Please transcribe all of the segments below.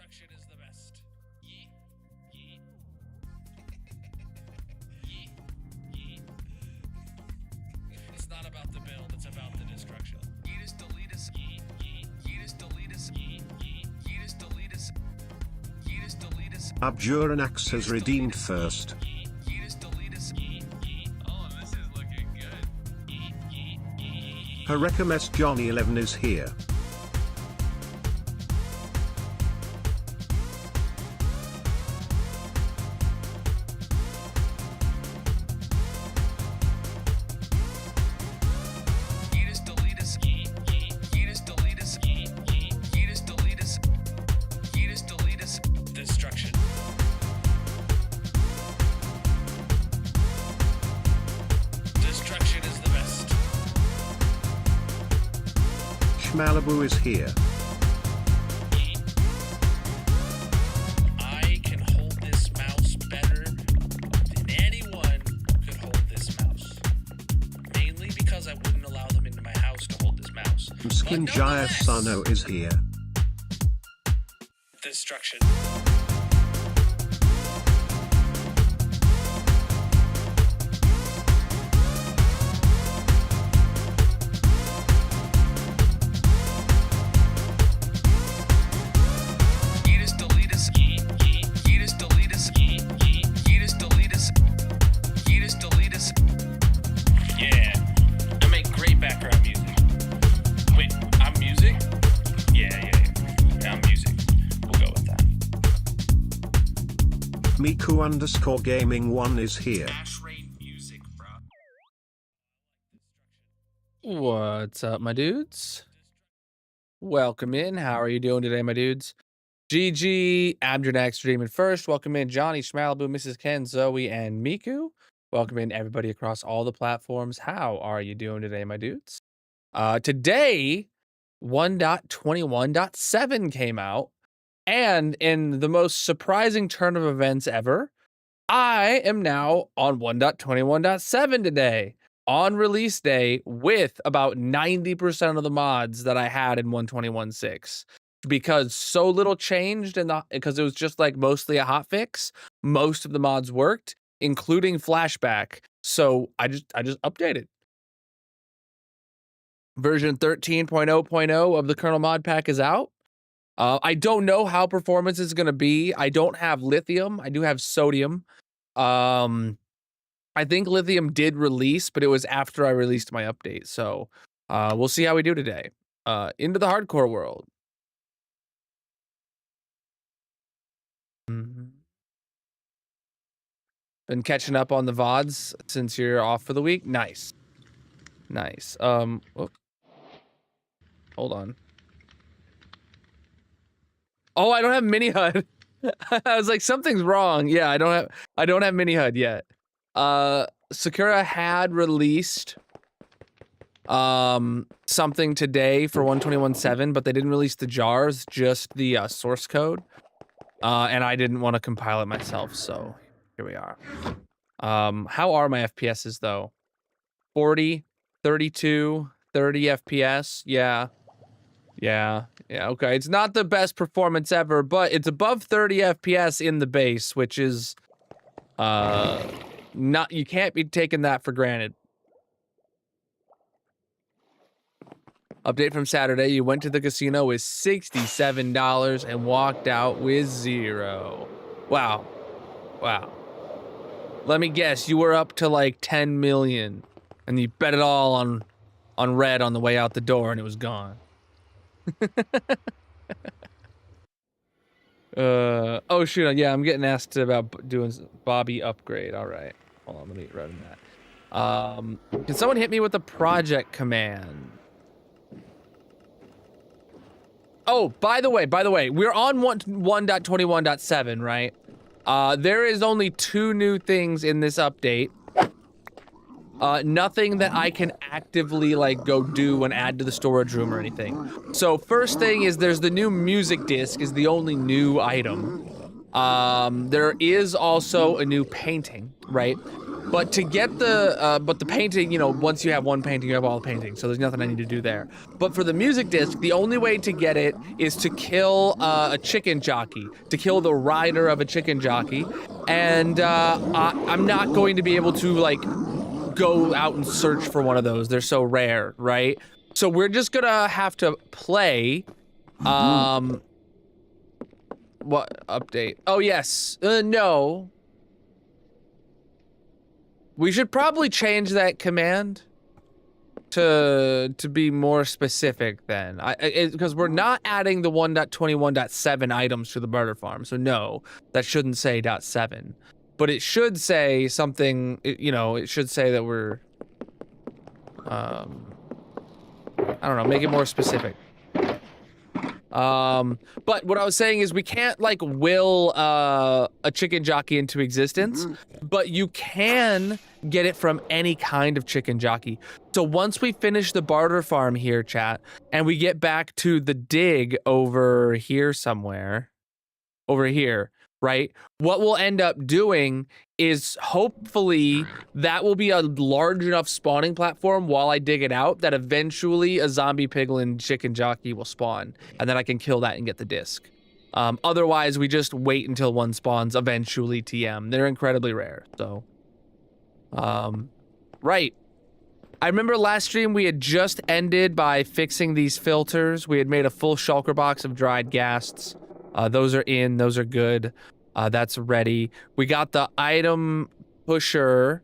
Destruction is the best. Yeet, yeet. Yeet, yeet. It's not about the build, it's about the destruction. Yeetus, deletus, yeet, yeet. Yeetus, deletus, yeet, yeet. Yeetus, deletus. Yeetus, deletus. Abjuranax has redeemed first. Yeetus, deletus, yeet, yeet. Oh, this is looking good. Yeet, yeet, yeet. Harekamest Johnny 11 is here. Yeetus, deletus, yeet, yeet. Yeetus, deletus, yeet, yeet. Yeetus, deletus. Yeetus, deletus. Destruction. Destruction is the best. Shmalibu is here. I can hold this mouse better than anyone could hold this mouse. Mainly because I wouldn't allow them into my house to hold this mouse. Skin But Jaya nonetheless, Sano is here. Destruction. Yeetus, deletus, yeet, yeet. Yeetus, deletus, yeet, yeet. Yeetus, deletus. Yeetus, deletus. Yeah, I make great background music. Wait, I'm music? Yeah, I'm music. We'll go with that. Miku_gaming1 is here. Ash Rain music, bro. What's up, my dudes? Welcome in. How are you doing today, my dudes? GG, Abdranax Dreaming First. Welcome in, Johnny, Schmalibu, Mrs. Ken, Zoe, and Miku. Welcome in, everybody across all the platforms. How are you doing today, my dudes? Today, 1.21.7 came out, and in the most surprising turn of events ever, I am now on 1.21.7 today, on release day, with about 90% of the mods that I had in 121.6. Because so little changed, because it was just like mostly a hotfix, most of the mods worked, including flashback. So I just updated. Version 13.0.0 of the Colonel mod pack is out. I don't know how performance is going to be. I don't have lithium. I do have sodium. I think lithium did release, but it was after I released my update. So we'll see how we do today. Into the hardcore world. Been catching up on the VODs since you're off for the week. Nice. Nice. Whoop. Hold on. Oh, I don't have mini HUD. I was like, something's wrong. Yeah, I don't have mini HUD yet. Sakura had released something today for 121.7, but they didn't release the jars, just the source code. And I didn't want to compile it myself, so here we are. How are my FPSs though? 40, 32, 30 FPS. Yeah, okay. It's not the best performance ever, but it's above 30 FPS in the base, which is not, you can't be taking that for granted. Update from Saturday, you went to the casino with $67 and walked out with 0. Wow. Let me guess, you were up to like 10 million and you bet it all on red on the way out the door and it was gone. Oh shoot, yeah, I'm getting asked about doing Bobby upgrade. All right, hold on, let me run that. Can someone hit me with the project command? Oh, by the way, we're on 1.21.7, right? There is only 2 new things in this update. Nothing that I can actively like go do and add to the storage room or anything. So first thing is there's the new music disc is the only new item. There is also a new painting, right? But to get the painting, you know, once you have one painting, you have all the paintings, so there's nothing I need to do there. But for the music disc, the only way to get it is to kill a chicken jockey, to kill the rider of a chicken jockey, and I'm not going to be able to, like, go out and search for one of those. They're so rare, right? So we're just gonna have to play, what update? Oh, yes, no. We should probably change that command to be more specific then. Because we're not adding the 1.21.7 items to the barter farm. So no, that shouldn't say .7. But it should say something, you know, it should say that we're, I don't know, make it more specific. But what I was saying is we can't, like, will a chicken jockey into existence, but you can get it from any kind of chicken jockey. So once we finish the barter farm here, chat, and we get back to the dig over here somewhere, over here, right? What we'll end up doing is hopefully that will be a large enough spawning platform while I dig it out that eventually a zombie piglin chicken jockey will spawn, and then I can kill that and get the disc. Otherwise, we just wait until one spawns, eventually TM. They're incredibly rare, so. Right. I remember last stream we had just ended by fixing these filters. We had made a full shulker box of dried ghasts. Those are in, those are good. That's ready. We got the item pusher.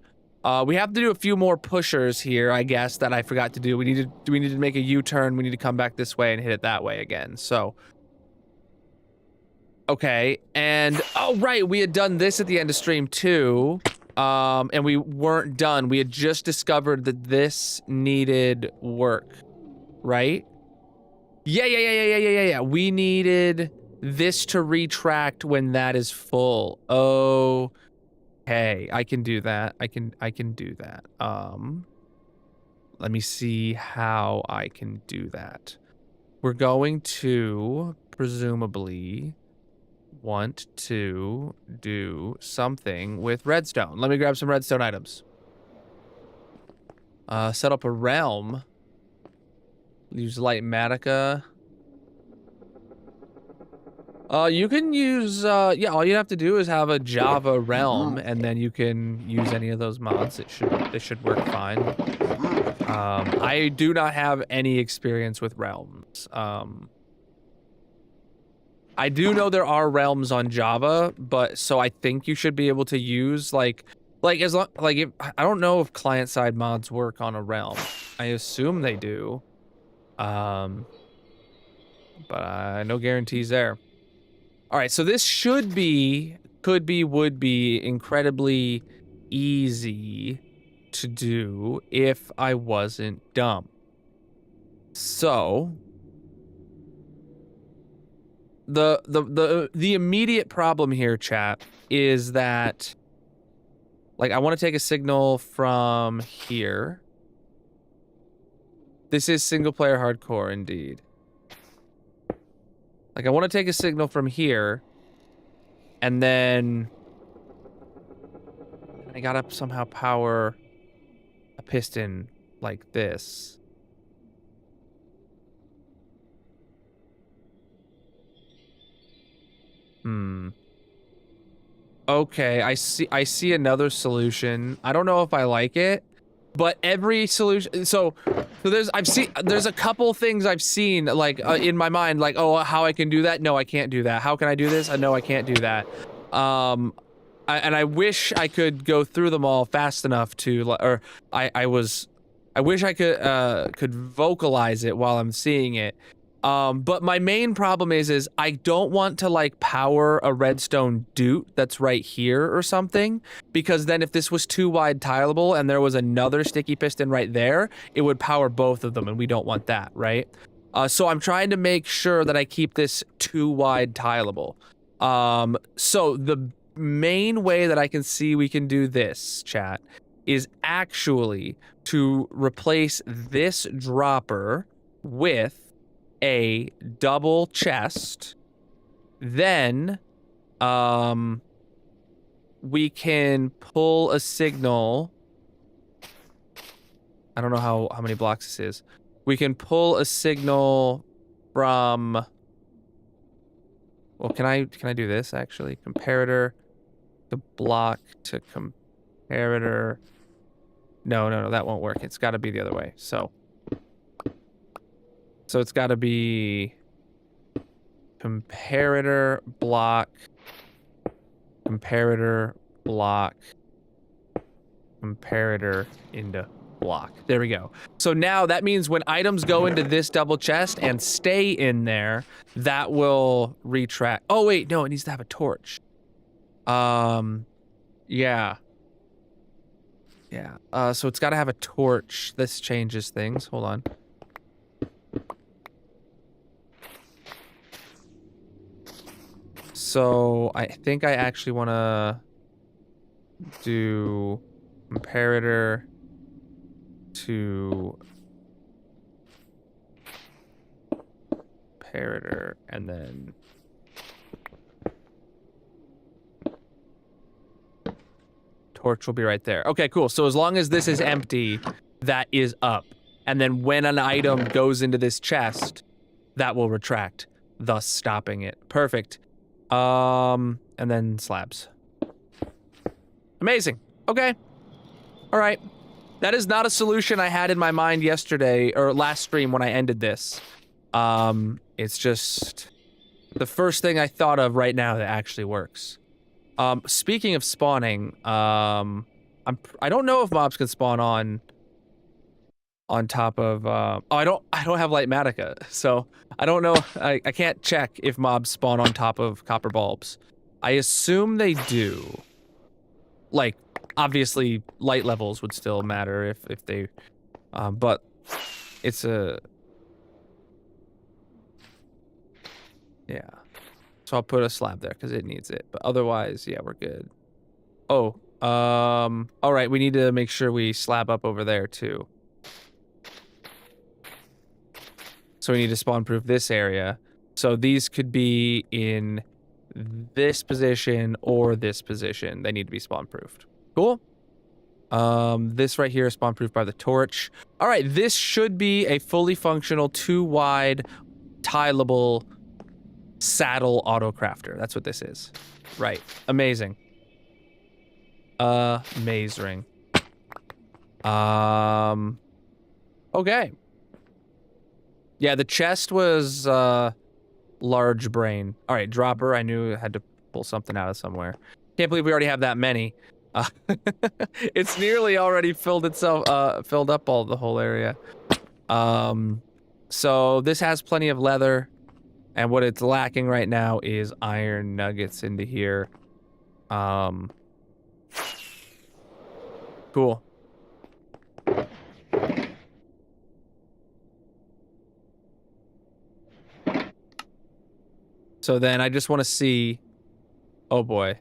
We have to do a few more pushers here, I guess, that I forgot to do. We need to make a U-turn. We need to come back this way and hit it that way again. So, okay. And, oh, right, we had done this at the end of stream too. And we weren't done. We had just discovered that this needed work, right? Yeah. We needed this to retract when that is full. Okay, I can do that. I can do that. Let me see how I can do that. We're going to presumably want to do something with redstone. Let me grab some redstone items. Set up a realm. Use light matica. You can use, yeah, all you have to do is have a Java realm, and then you can use any of those mods. They should work fine. I do not have any experience with realms. I do know there are realms on Java, but so I think you should be able to use like as long, like, if, I don't know if client-side mods work on a realm. I assume they do. But no guarantees there. All right, so this should be, would be incredibly easy to do if I wasn't dumb. So the immediate problem here, chat, is that, like, I want to take a signal from here. This is single player hardcore indeed. Like, I want to take a signal from here, and then I gotta somehow power a piston like this. Okay, I see another solution. I don't know if I like it, but every solution, so there's a couple things I've seen, like, in my mind, like, oh, how I can do that? No, I can't do that. How can I do this? No, I can't do that. And I wish I could go through them all fast enough to, or I wish I could vocalize it while I'm seeing it. But my main problem is I don't want to, like, power a redstone doot that's right here or something, because then if this was too wide tileable and there was another sticky piston right there, it would power both of them, and we don't want that, right? So I'm trying to make sure that I keep this too wide tileable. So the main way that I can see we can do this, chat, is actually to replace this dropper with a double chest, then we can pull a signal. I don't know how many blocks this is. We can pull a signal from. Well, can I do this actually? Comparator to block to comparator. No, that won't work. It's got to be the other way. So it's got to be comparator block, comparator block, comparator into block. There we go. So now that means when items go into this double chest and stay in there, that will retract. Oh wait, no, it needs to have a torch. Yeah. So it's got to have a torch. This changes things. Hold on. So I think I actually want to do comparator to comparator and then torch will be right there. Okay, cool. So as long as this is empty, that is up. And then when an item goes into this chest, that will retract, thus stopping it. Perfect. And then slabs. Amazing. Okay. All right. That is not a solution I had in my mind yesterday or last stream when I ended this. It's just the first thing I thought of right now that actually works. Speaking of spawning, I don't know if mobs can spawn on top of I don't have light matica, so I don't know. I can't check if mobs spawn on top of copper bulbs. I assume they do. Like, obviously light levels would still matter if they but it's a yeah. So I'll put a slab there because it needs it. But otherwise, yeah, we're good. Oh, all right, we need to make sure we slab up over there too. So we need to spawn proof this area. So these could be in this position or this position. They need to be spawn proofed. Cool. This right here is spawn proofed by the torch. All right, this should be a fully functional 2-wide tileable saddle auto crafter. That's what this is. Right. Amazing. Amazing. Okay. Yeah, the chest was large brain. All right, dropper. I knew I had to pull something out of somewhere. Can't believe we already have that many. It's nearly already filled itself filled up the whole area. So this has plenty of leather. And what it's lacking right now is iron nuggets into here. Cool. So then I just want to see... Oh boy.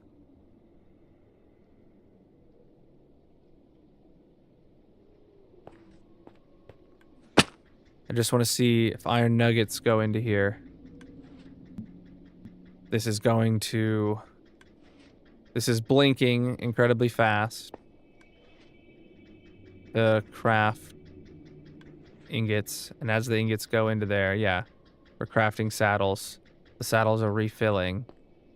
I just want to see if iron nuggets go into here. This is going to... This is blinking incredibly fast. The craft ingots. And as the ingots go into there, yeah. We're crafting saddles. The saddles are refilling.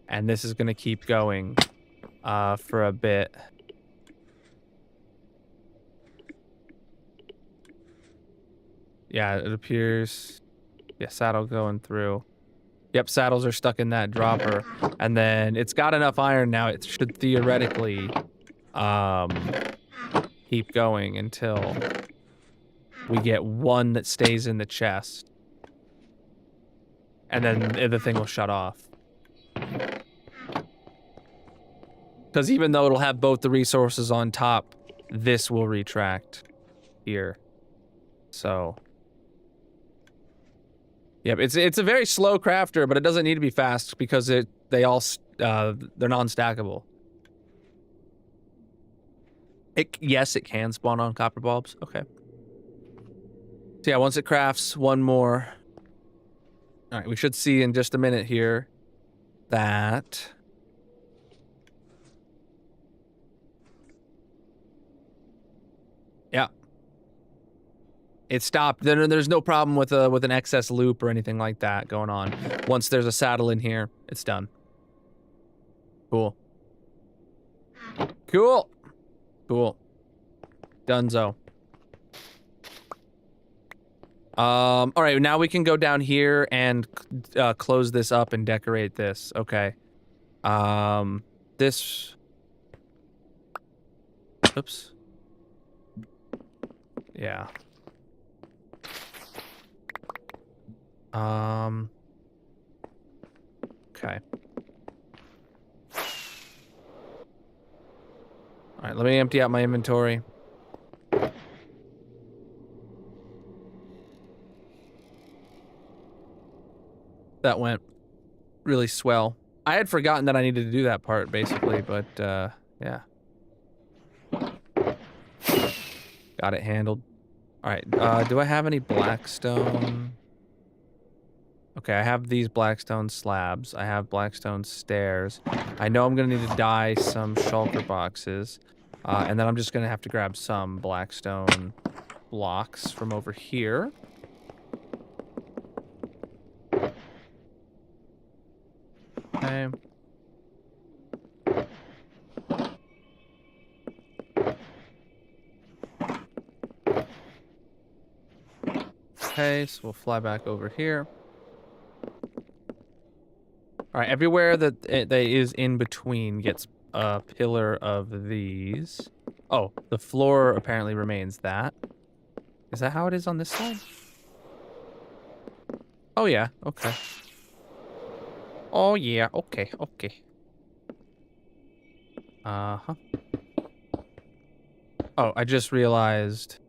And this is going to keep going for a bit. Yeah, it appears... Yeah, saddle going through. Yep, saddles are stuck in that dropper. And then it's got enough iron now, it should theoretically keep going until we get one that stays in the chest. And then the thing will shut off. Because even though it'll have both the resources on top, this will retract here. So... Yep, it's a very slow crafter, but it doesn't need to be fast because they're non-stackable. Yes, it can spawn on copper bulbs. Okay. So yeah, once it crafts one more. All right, we should see in just a minute here that It stopped. There's no problem with an excess loop or anything like that going on. Once there's a saddle in here, it's done. Cool. Cool. Cool. Dunzo. All right, now we can go down here and close this up and decorate this. Okay. This. Oops. Yeah. Okay. All right, let me empty out my inventory. That went really swell. I had forgotten that I needed to do that part, basically, but, yeah. Got it handled. All right, do I have any blackstone? Okay, I have these blackstone slabs. I have blackstone stairs. I know I'm gonna need to dye some shulker boxes. And then I'm just gonna have to grab some blackstone blocks from over here. Okay. Okay, so we'll fly back over here. All right, everywhere that is in between gets a pillar of these. Oh, the floor apparently remains that. Is that how it is on this side? Oh, yeah, okay. Oh, yeah, okay, okay. Uh-huh. Oh, I just realized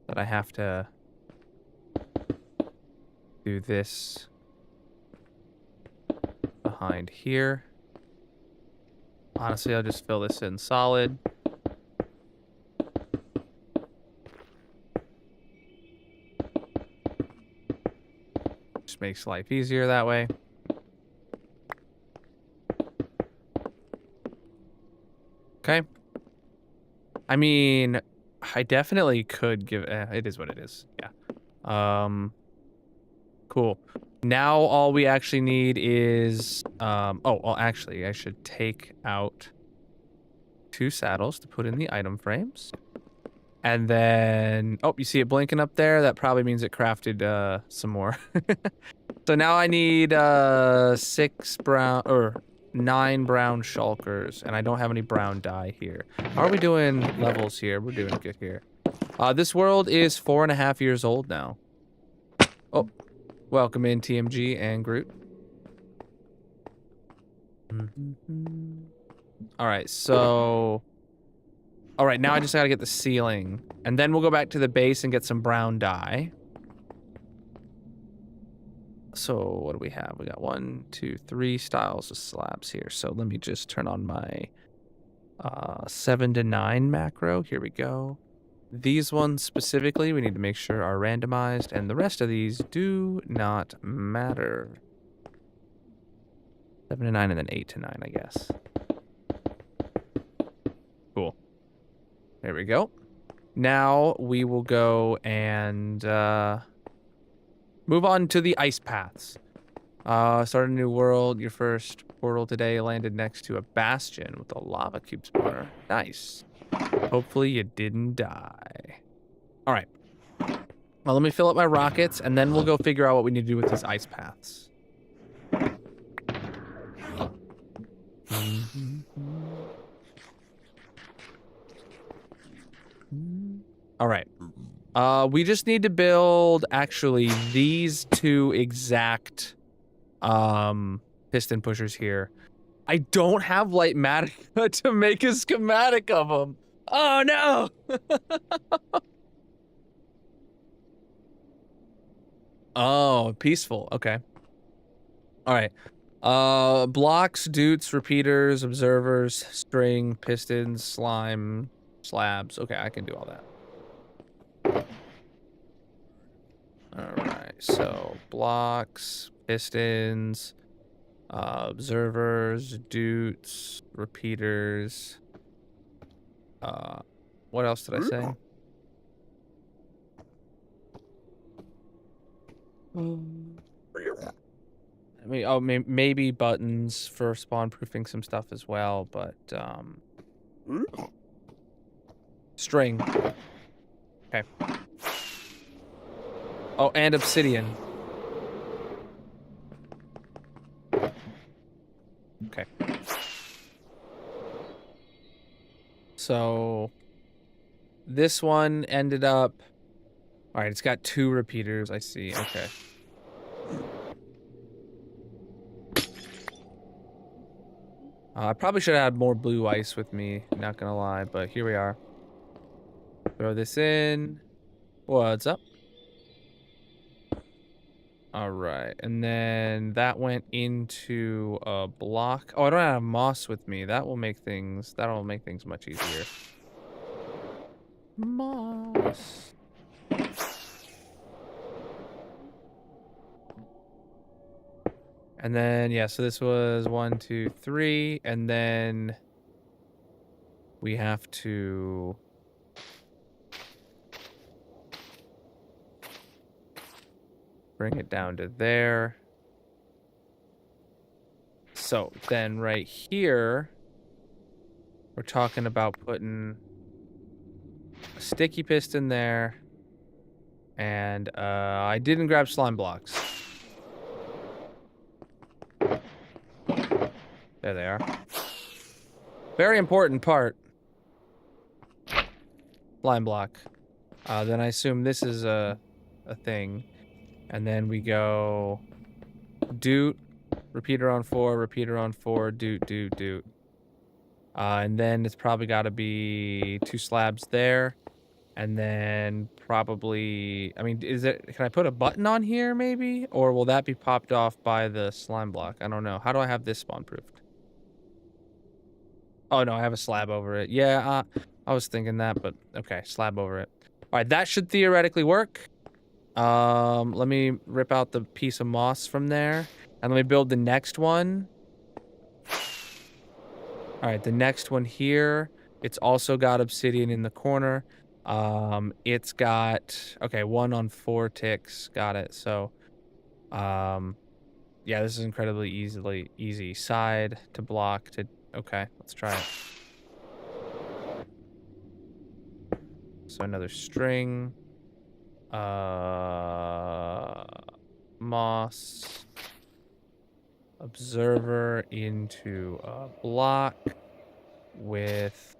that I have to do this behind here. Honestly, I'll just fill this in solid. Just makes life easier that way. Okay. I mean, I definitely could give... it is what it is. Yeah. Cool. Now all we actually need is... oh, well, actually, I should take out 2 saddles to put in the item frames. And then... Oh, you see it blinking up there? That probably means it crafted some more. So now I need 6 brown... or 9 brown shulkers. And I don't have any brown dye here. How are we doing levels here? We're doing good here. This world is 4.5 years old now. Oh. Welcome in, TMG and Groot. Alright, so... Alright, now I just gotta get the ceiling. And then we'll go back to the base and get some brown dye. So, what do we have? We got 1, 2, 3 styles of slabs here. So let me just turn on my 7 to 9 macro. Here we go. These ones specifically, we need to make sure are randomized, and the rest of these do not matter. 7 to 9 and then 8 to 9, I guess. Cool. There we go. Now we will go and move on to the ice paths. Start a new world. Your first portal today landed next to a bastion with a lava cube spawner. Nice. Hopefully you didn't die. All right. Well, let me fill up my rockets, and then we'll go figure out what we need to do with these ice paths. All right. We just need to build, actually, these 2 exact piston pushers here. I don't have Lightmatica to make a schematic of them. Oh, no! Oh, peaceful. Okay. All right. Blocks, dutes, repeaters, observers, string, pistons, slime, slabs. Okay, I can do all that. All right. So, blocks, pistons, observers, dutes, repeaters. What else did I say? I mean, oh, maybe buttons for spawn proofing some stuff as well, but string. Okay. Oh, and obsidian. Okay. So this one ended up. All right, it's got 2 repeaters. I see. Okay. I probably should have had more blue ice with me, not gonna lie, but here we are. Throw this in. What's up? All right, and then that went into a block. Oh, I don't have moss with me. That'll make things much easier. Moss. And then, yeah, so this was 1, 2, 3, and then we have to bring it down to there. So then right here, we're talking about putting a sticky piston there. And I didn't grab slime blocks. There they are. Very important part. Slime block. Then I assume this is a thing. And then we go doot, repeater on 4, repeater on 4, doot, doot, doot. And then it's probably got to be 2 slabs there. And then probably, I mean, can I put a button on here maybe? Or will that be popped off by the slime block? I don't know. How do I have this spawn proofed? Oh no, I have a slab over it. Yeah, I was thinking that, but okay, slab over it. All right, that should theoretically work. Let me rip out the piece of moss from there. And let me build the next one. All right, the next one here. It's also got obsidian in the corner. It's got, okay, 1 on 4 ticks. Got it. So, yeah, this is incredibly easy. Side to block to, okay, let's try it. So another string. Moss. Observer into a block with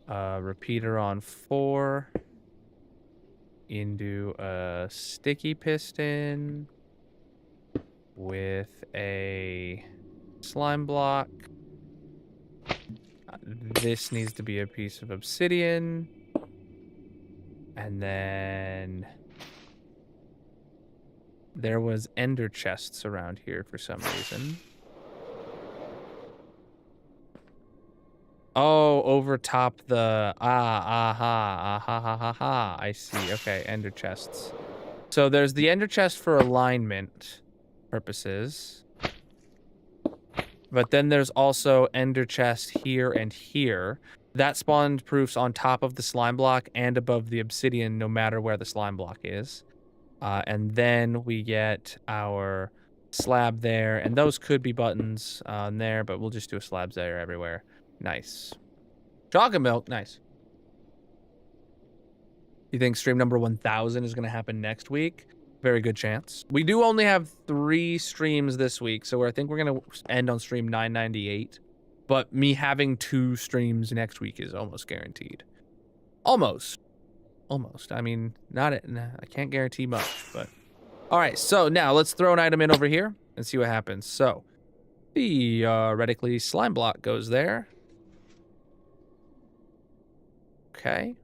a repeater on 4 into a sticky piston with a slime block. This needs to be a piece of obsidian. And then there was ender chests around here for some reason. Oh, over top the I see. Okay, ender chests. So there's the ender chest for alignment purposes. But then there's also ender chest here and here. That spawned proofs on top of the slime block and above the obsidian, no matter where the slime block is. And then we get our slab there, and those could be buttons on there, but we'll just do a slabs there everywhere. Nice. Chocolate milk, nice. You think stream number 1000 is going to happen next week? Very good chance. We do only have 3 streams this week, so I think we're going to end on stream 998. But me having 2 streams next week is almost guaranteed. Almost. I mean, I can't guarantee much, but... All right, so now let's throw an item in over here and see what happens. So, theoretically, slime block goes there. Okay.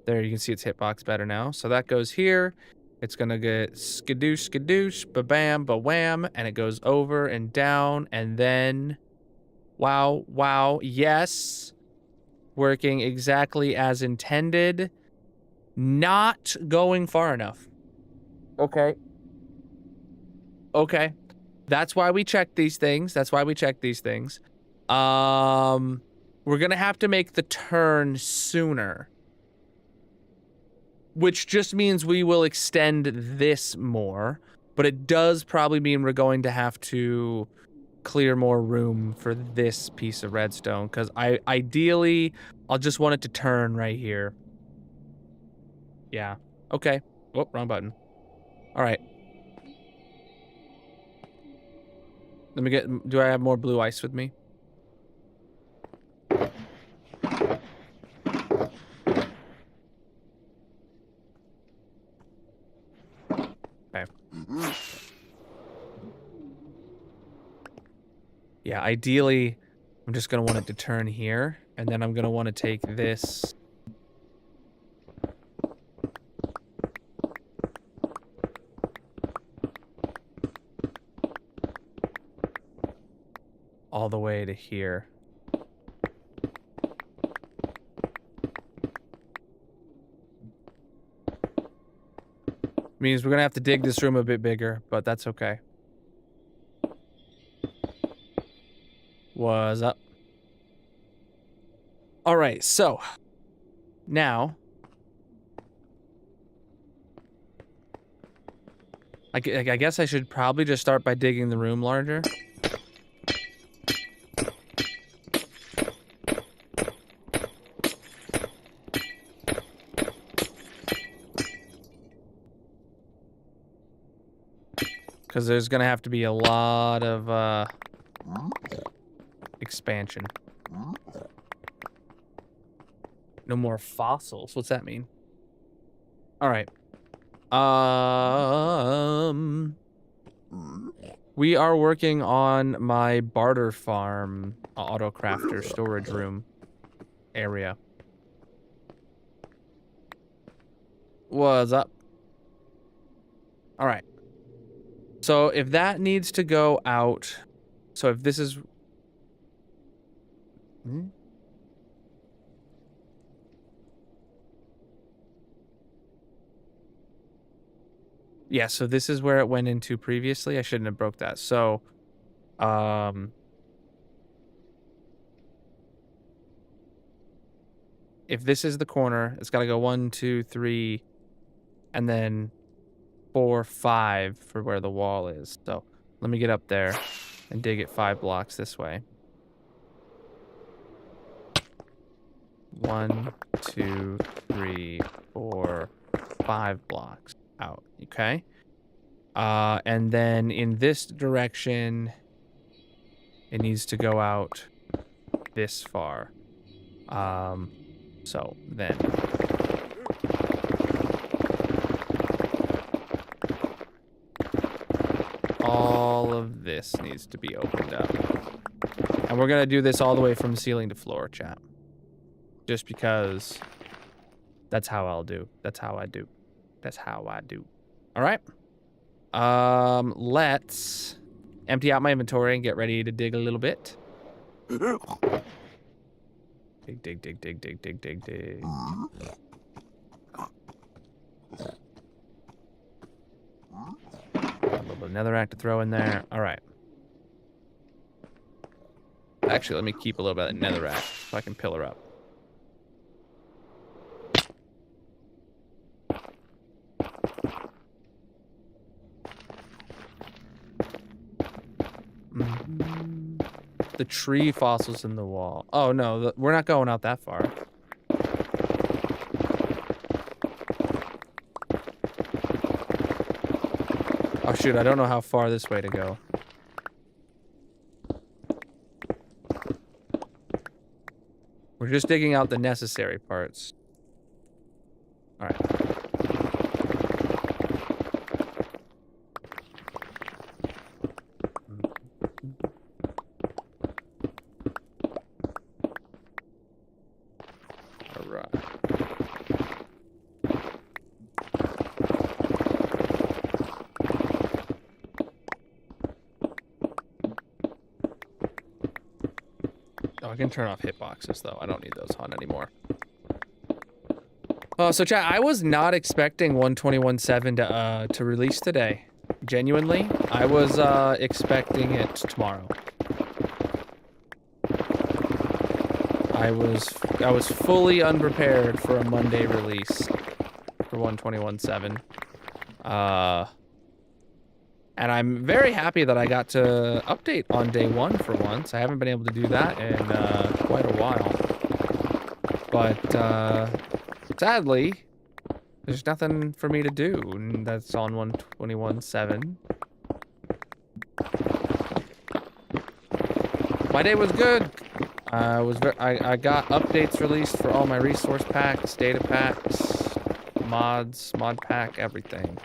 There, you can see its hitbox better now. So that goes here. It's going to get skadoosh, skadoosh, ba-bam, ba-wham, and it goes over and down, and then... Wow, wow, yes. Working exactly as intended. Not going far enough. Okay. Okay. That's why we check these things. We're going to have to make the turn sooner. which just means we will extend this more, but it does probably mean we're going to have to clear more room for this piece of redstone, because ideally I'll just want it to turn right here. Yeah. Okay. Oh, wrong button. All right. Let me get. Do I have more blue ice with me? Okay. Yeah, ideally, I'm just gonna want it to turn here, and then I'm gonna want to take this. All the way to here. Means we're gonna have to dig this room a bit bigger, but that's okay. What's up? All right, so now I guess I should probably just start by digging the room larger. Because there's gonna have to be a lot of expansion. No more fossils. What's that mean? All right. We are working on my barter farm auto crafter storage room area. What's up? All right. So if that needs to go out, so if this is... Yeah, so this is where it went into previously. I shouldn't have broke that. So, if this is the corner, it's got to go 1, 2, 3, and then 4, 5 for where the wall is. So let me get up there and dig it 5 blocks this way. 1, 2, 3, 4, 5 blocks out. Okay. And then in this direction, it needs to go out this far. So then all of this needs to be opened up. And we're going to do this all the way from ceiling to floor, chat. Just because that's how I'll do. That's how I do. That's how I do. All right. Let's empty out my inventory and get ready to dig a little bit. Dig, dig, dig, dig, dig, dig, dig, dig. A little bit of netherrack to throw in there. All right. Actually, let me keep a little bit of netherrack so I can pillar up. The tree fossils in the wall. Oh, no, we're not going out that far. Oh, shoot, I don't know how far this way to go. We're just digging out the necessary parts. All right. I can turn off hitboxes, though. I don't need those on anymore. So, chat, I was not expecting 121.7 to release today. Genuinely, I was expecting it tomorrow. I was fully unprepared for a Monday release. for 121.7. And I'm very happy that I got to update on day one for once. I haven't been able to do that in quite a while. But sadly, there's nothing for me to do, and that's on 121.7. My day was good. I got updates released for all my resource packs, data packs, mods, mod pack, everything.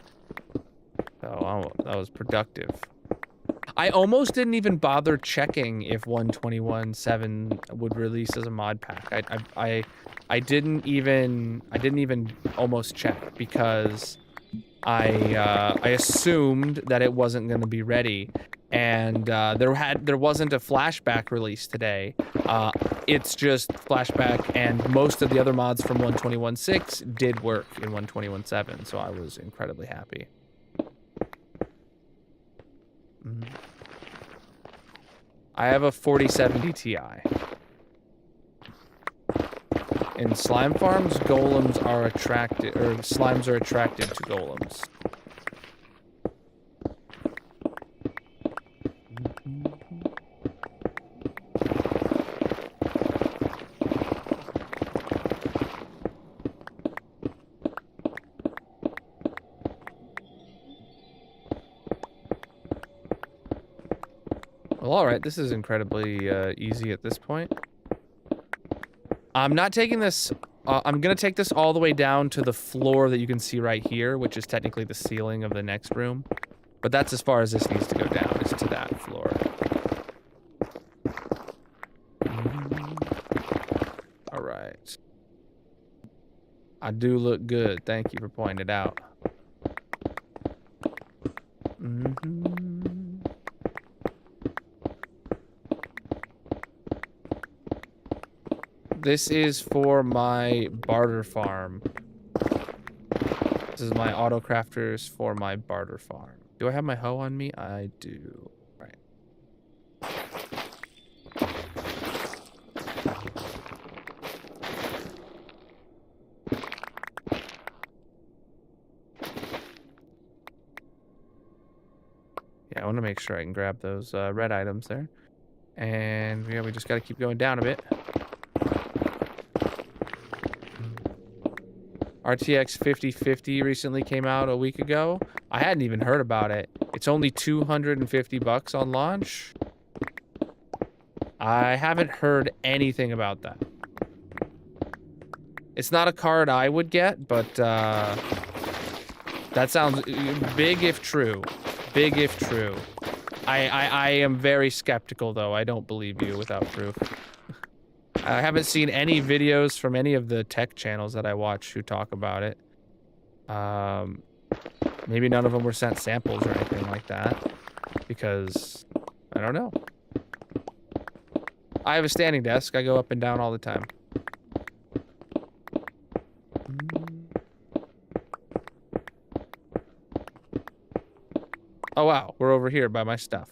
So that was productive. I almost didn't even bother checking if 121.7 would release as a mod pack. I didn't even almost check because I assumed that it wasn't going to be ready, and there wasn't a flashback release today. It's just flashback, and most of the other mods from 121.6 did work in 121.7, so I was incredibly happy. I have a 4070 Ti. In slime farms, slimes are attracted to golems. Well, all right, this is incredibly easy at this point. I'm not taking this, I'm gonna take this all the way down to the floor that you can see right here, which is technically the ceiling of the next room. But that's as far as this needs to go down, is to that floor. All right. I do look good, thank you for pointing it out. This is for my barter farm. This is my auto crafters for my barter farm. Do I have my hoe on me? I do. All right. Yeah, I want to make sure I can grab those red items there. And yeah, we just got to keep going down a bit. RTX 5050 recently came out a week ago. I hadn't even heard about it. It's only $250 on launch. I haven't heard anything about that. It's not a card I would get, but that sounds big if true. Big if true. I am very skeptical though. I don't believe you without proof. I haven't seen any videos from any of the tech channels that I watch who talk about it. Maybe none of them were sent samples or anything like that, because I don't know. I have a standing desk. I go up and down all the time. Oh wow, we're over here by my stuff.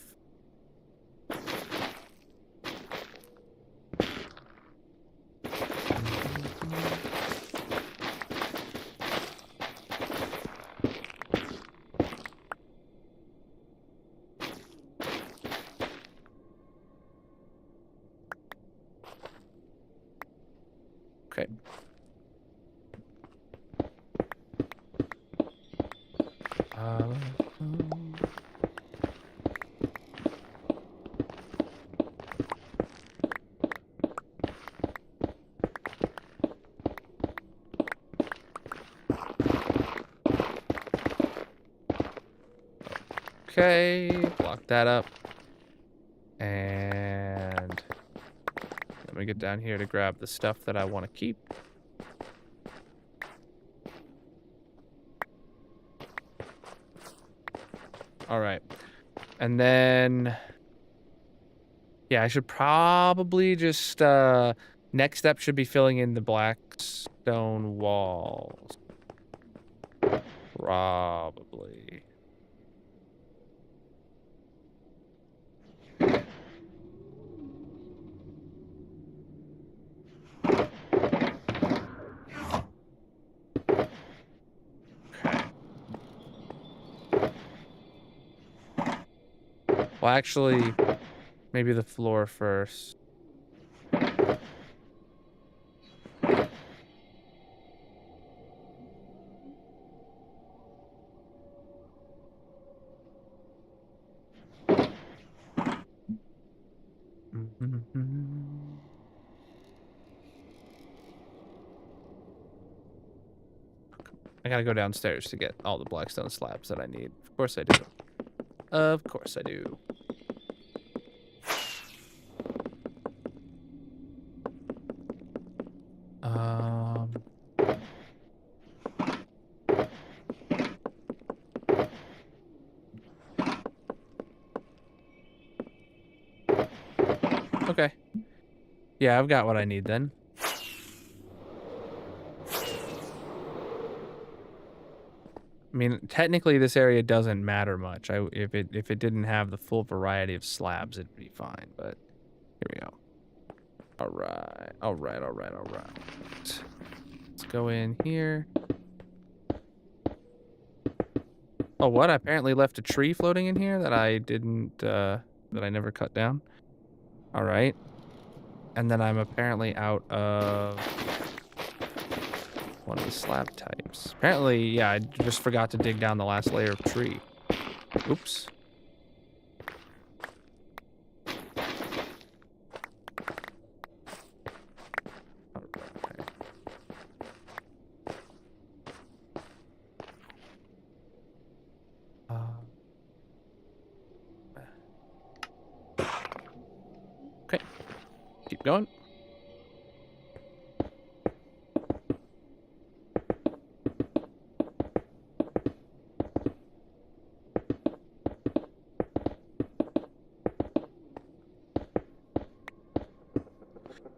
Okay. Okay, block that up. And let me get down here to grab the stuff that I want to keep. All right. And then, yeah, I should probably just, next step should be filling in the black stone walls. Probably. Well, actually, maybe the floor first. I gotta go downstairs to get all the blackstone slabs that I need. Of course I do. Of course I do. Okay. Yeah, I've got what I need then. I mean, technically this area doesn't matter much. If it didn't have the full variety of slabs, it'd be fine, but here we go. All right. Let's go in here. Oh, what? I apparently left a tree floating in here that I didn't, that I never cut down. All right. And then I'm apparently out of one of the slab types. Apparently, yeah, I just forgot to dig down the last layer of tree. Oops. Okay. Keep going.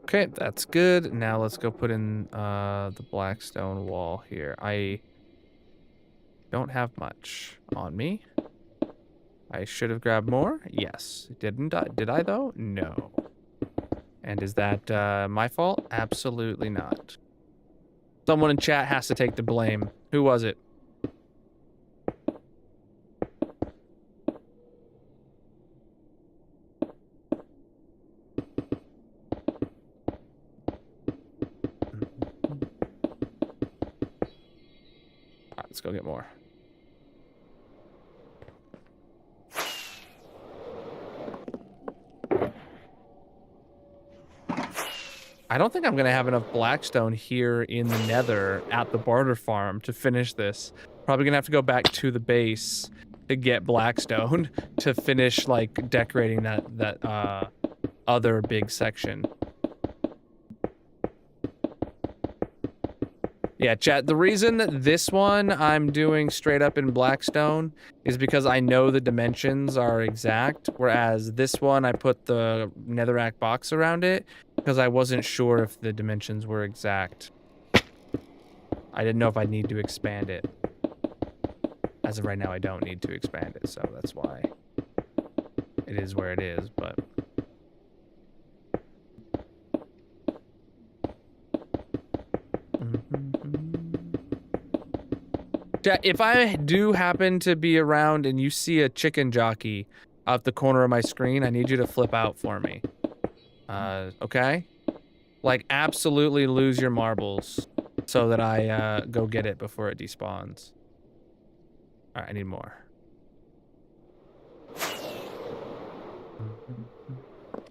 Okay, that's good. Now let's go put in the blackstone wall here. I don't have much on me. I should have grabbed more. Yes. Didn't I? Did I though? No. And is that my fault? Absolutely not. Someone in chat has to take the blame. Who was it? Let's go get more. I don't think I'm going to have enough blackstone here in the nether at the barter farm to finish this. Probably going to have to go back to the base to get blackstone to finish, like, decorating that other big section. Yeah, chat, the reason that this one I'm doing straight up in blackstone is because I know the dimensions are exact, whereas this one I put the netherrack box around it because I wasn't sure if the dimensions were exact. I didn't know if I'd need to expand it. As of right now, I don't need to expand it, so that's why it is where it is, but... If I do happen to be around and you see a chicken jockey out the corner of my screen, I need you to flip out for me. Okay? Like, absolutely lose your marbles so that I go get it before it despawns. Alright, I need more.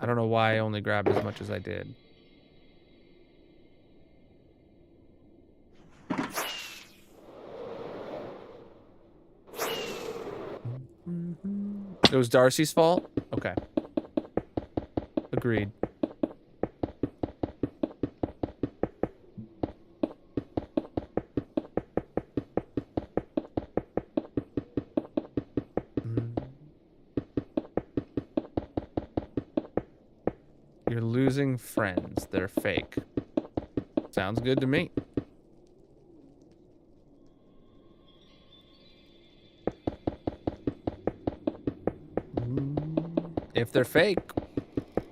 I don't know why I only grabbed as much as I did. It was Darcy's fault? Okay. Agreed. You're losing friends. They're fake. Sounds good to me. If they're fake,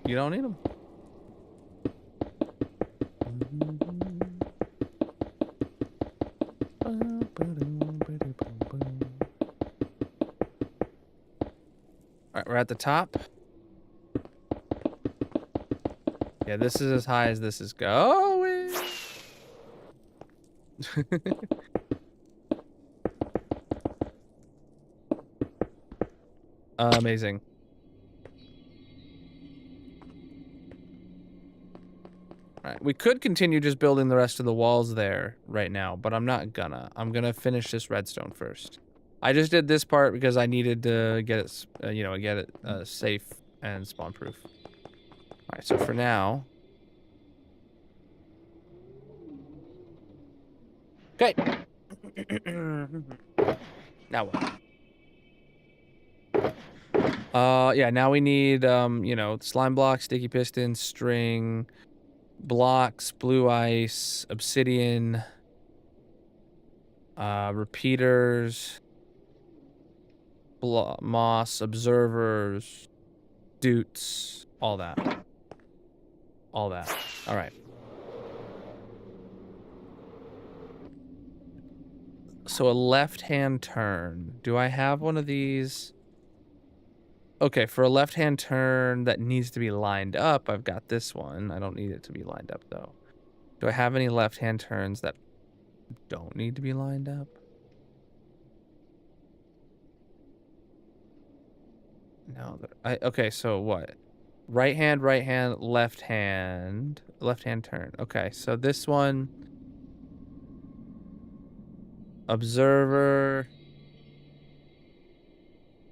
you don't need them. All right, we're at the top. Yeah, this is as high as this is going. Amazing. All right, we could continue just building the rest of the walls there right now, but I'm not gonna. I'm gonna finish this redstone first. I just did this part because I needed to get it, get it safe and spawn proof. All right, so for now. Okay. Now what? Yeah, now we need, slime blocks, sticky piston, string, blocks, blue ice, obsidian, repeaters, moss, observers, doots, all that. All that. All right. So a left-hand turn. Do I have one of these? Okay, for a left-hand turn that needs to be lined up, I've got this one. I don't need it to be lined up, though. Do I have any left-hand turns that don't need to be lined up? No. Okay, so what? Right hand, left hand turn. Okay, so this one... Observer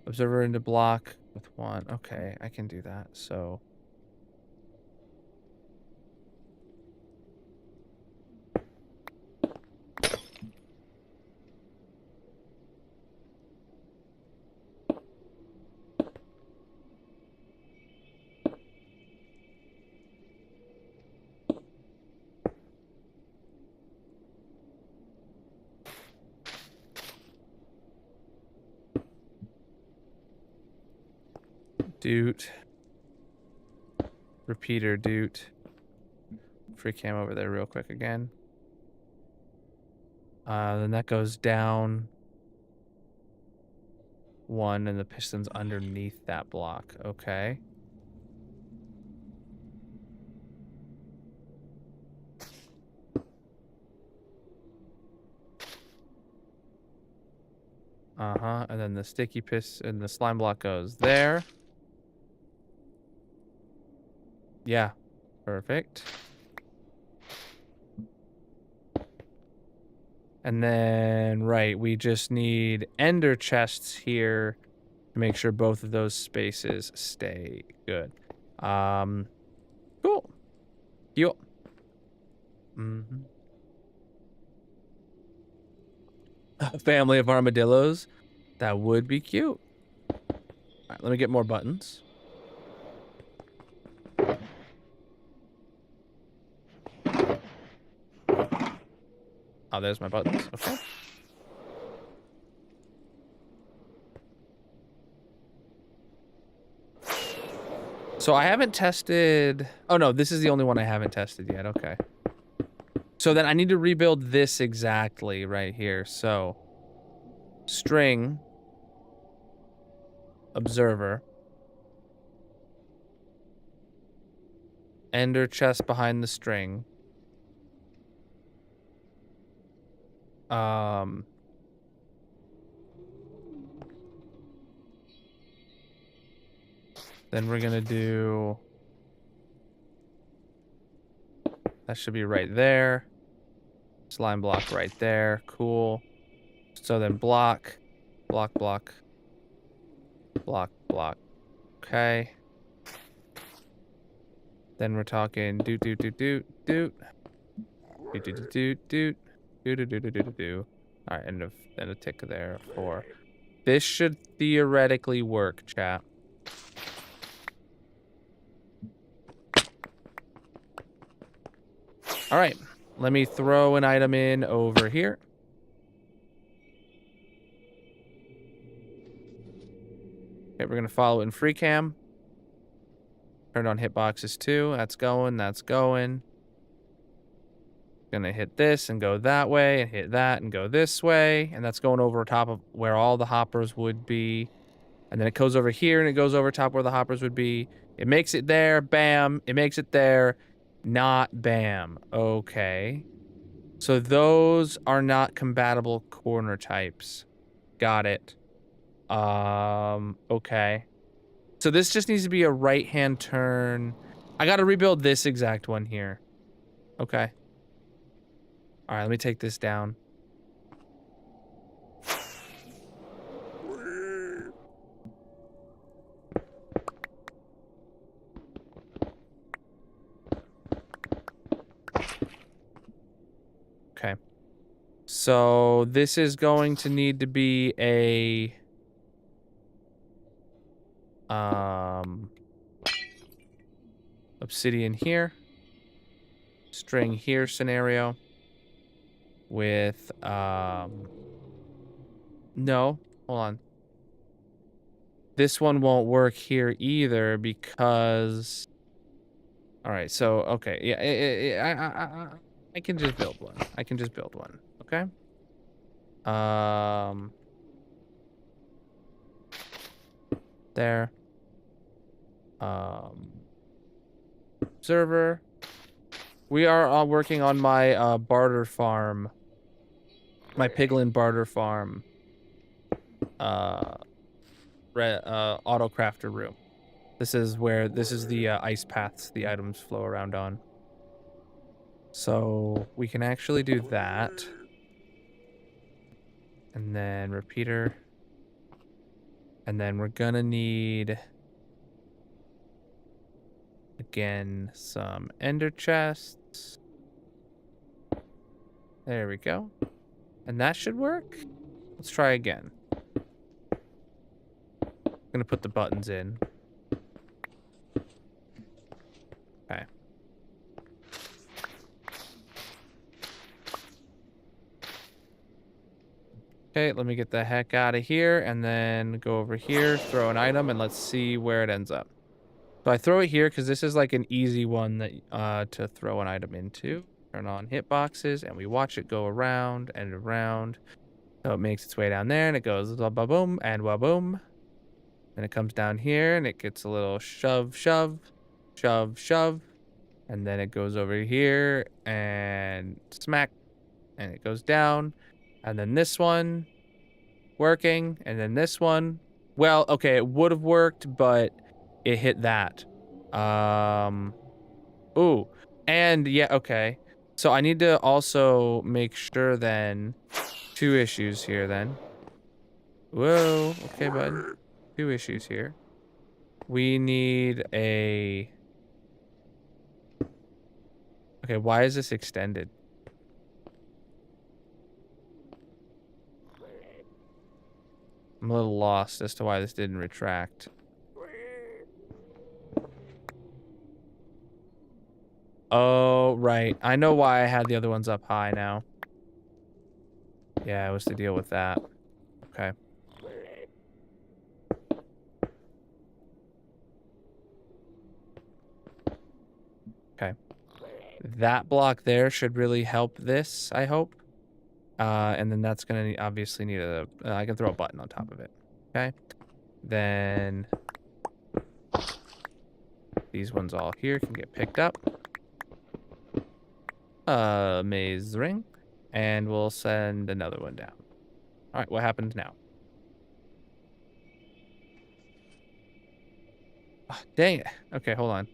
into block with one. Okay, I can do that. So doot. Repeater doot. Free cam over there real quick again. Then that goes down one and the piston's underneath that block. Okay. And then the sticky piston and the slime block goes there. Yeah. Perfect. And then, right, we just need ender chests here to make sure both of those spaces stay good. Cool. Yo. A family of armadillos. That would be cute. All right, let me get more buttons. Oh, there's my buttons. Okay. So I haven't tested... Oh, no, this is the only one I haven't tested yet. Okay. So then I need to rebuild this exactly right here. So string, observer, ender chest behind the string. Then we're gonna do... That should be right there. Slime block right there. Cool. So then block, block, block, block, block. Okay. Then we're talking doot, doot, doot, doot, doot. Doot, doot, doot, doot, doot, doot, doot, doot, doot, doot. All right, and a tick there for... This should theoretically work, chat. All right, let me throw an item in over here. Okay, we're gonna follow it in free cam. Turn on hitboxes too. That's going, that's going. Gonna hit this and go that way, and hit that and go this way. And that's going over top of where all the hoppers would be. And then it goes over here and it goes over top where the hoppers would be. It makes it there, bam. It makes it there, not bam. Okay. So those are not compatible corner types. Got it. Okay. So this just needs to be a right-hand turn. I gotta rebuild this exact one here. Okay. All right, let me take this down. Okay. So this is going to need to be a obsidian here, string here scenario with no, hold on. This one won't work here either because all right, so okay, yeah, I can just build one. I can just build one. Okay. There. Observer. We are working on my barter farm. My piglin barter farm. Auto crafter room. This is the ice paths the items flow around on. So we can actually do that. And then repeater. And then we're gonna need, again, some ender chests. There we go. And that should work. Let's try again. I'm gonna put the buttons in. Okay. Okay, let me get the heck out of here and then go over here, throw an item, and let's see where it ends up. So I throw it here because this is like an easy one that to throw an item into. Turn on hitboxes, and we watch it go around and around. So it makes its way down there, and it goes ba-boom and wa-boom. Then it comes down here, and it gets a little shove, shove, shove, shove. And then it goes over here, and smack, and it goes down. And then this one, working, and then this one. Well, okay, it would have worked, but it hit that. Ooh, and yeah, okay. So I need to also make sure then, two issues here then. Whoa, okay, bud. Two issues here. We need a... Okay, why is this extended? I'm a little lost as to why this didn't retract. Oh, right. I know why I had the other ones up high now. Yeah, it was to deal with that. Okay. Okay. That block there should really help this, I hope. And then that's gonna obviously need a... I can throw a button on top of it. Okay. Then... these ones all here can get picked up. Maze ring. And we'll send another one down. Alright, what happens now? Oh, dang it. Okay, hold on.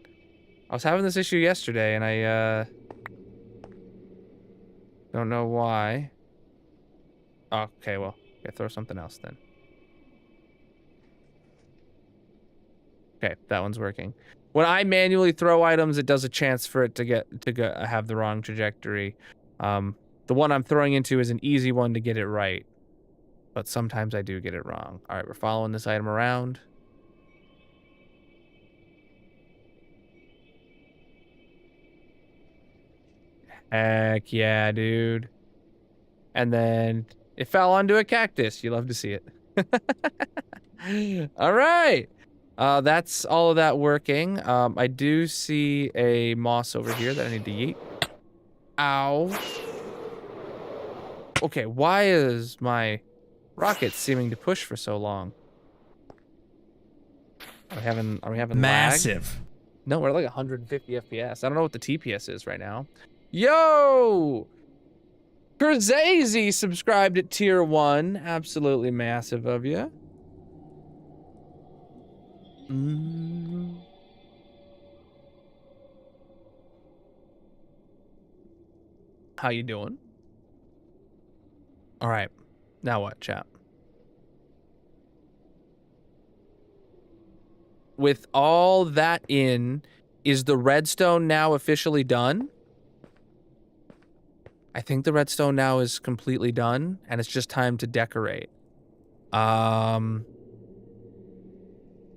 I was having this issue yesterday, and I, don't know why. Oh, okay, well, okay, throw something else then. Okay, that one's working. When I manually throw items, it does a chance for it to have the wrong trajectory. The one I'm throwing into is an easy one to get it right, but sometimes I do get it wrong. All right, we're following this item around. Heck yeah, dude. And then it fell onto a cactus. You love to see it. All right. That's all of that working. I do see a moss over here that I need to yeet. Ow. Okay, why is my rocket seeming to push for so long? Are we having lag? Massive. No, we're like 150 FPS. I don't know what the TPS is right now. Yo! Kurzazy subscribed at tier 1. Absolutely massive of you. How you doing? All right. Now what, chat? With all that in, is the redstone now officially done? I think the redstone now is completely done, and it's just time to decorate.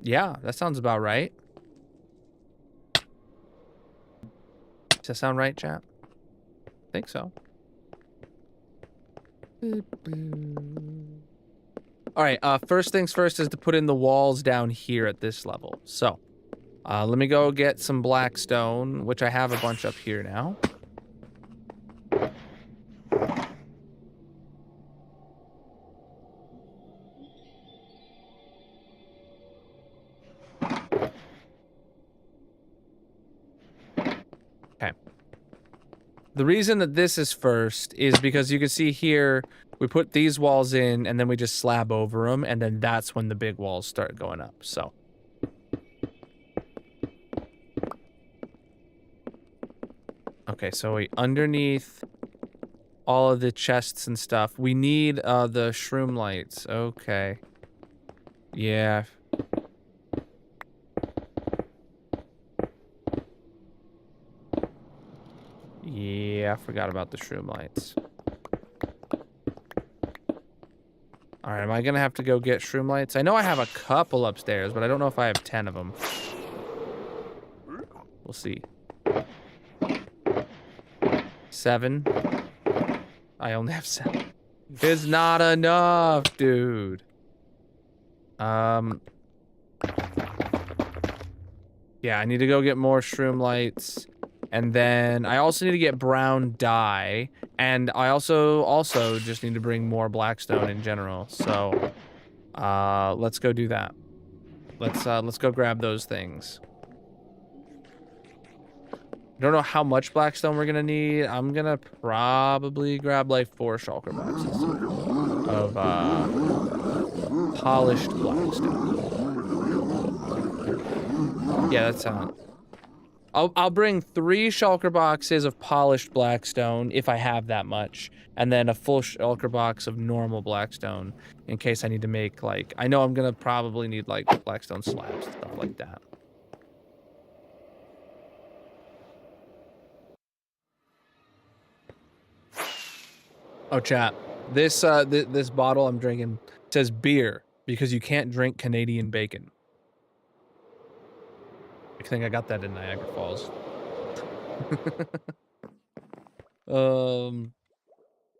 Yeah, that sounds about right. Does that sound right, chat? I think so. All right, first things first is to put in the walls down here at this level. So, let me go get some black stone, which I have a bunch up here now. Okay. The reason that this is first is because you can see here, we put these walls in and then we just slab over them, and then that's when the big walls start going up, so. Okay, so underneath all of the chests and stuff, we need the shroom lights. Okay. Yeah. Yeah, I forgot about the shroom lights. Alright, am I gonna have to go get shroom lights? I know I have a couple upstairs, but I don't know if I have 10 of them. We'll see. 7. I only have 7. It's not enough, dude. Yeah, I need to go get more shroom lights. And then I also need to get brown dye. And I also just need to bring more blackstone in general. So, let's go do that. Let's go grab those things. I don't know how much blackstone we're gonna need. I'm gonna probably grab like 4 shulker boxes of polished blackstone. Yeah, that sounds. I'll bring 3 shulker boxes of polished blackstone if I have that much, and then a full shulker box of normal blackstone in case I need to make like. I know I'm gonna probably need like blackstone slabs and stuff like that. Oh, chat. This this bottle I'm drinking says beer because you can't drink Canadian bacon. I think I got that in Niagara Falls. Oh,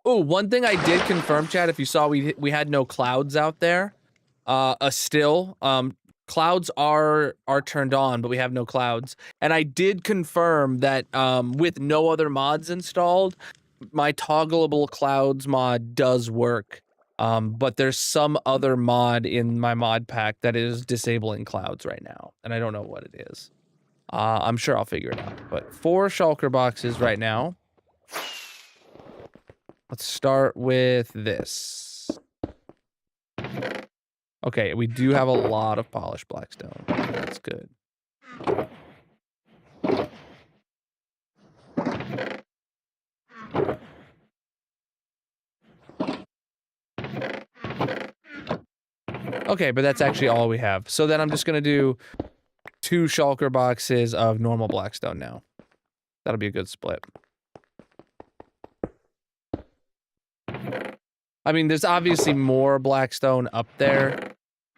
one thing I did confirm, chat. If you saw, we had no clouds out there. Still, clouds are turned on, but we have no clouds. And I did confirm that with no other mods installed, my toggleable clouds mod does work. But there's some other mod in my mod pack that is disabling clouds right now, and I don't know what it is. I'm sure I'll figure it out. But 4 shulker boxes right now. Let's start with this. Okay, we do have a lot of polished blackstone. That's good. Okay, but that's actually all we have. So then I'm just gonna do 2 shulker boxes of normal blackstone now. That'll be a good split. I mean, there's obviously more blackstone up there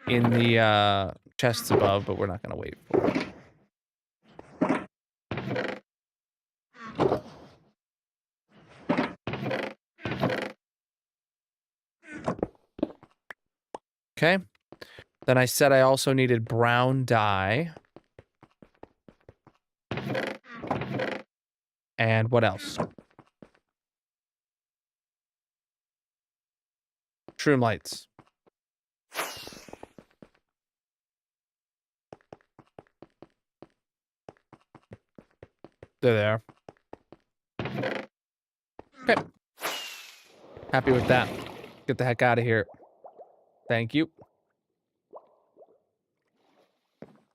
in the chests above, but we're not gonna wait for it. Okay. Then I said I also needed brown dye. And what else? Shroom lights. They're there. Okay. Happy with that. Get the heck out of here. Thank you.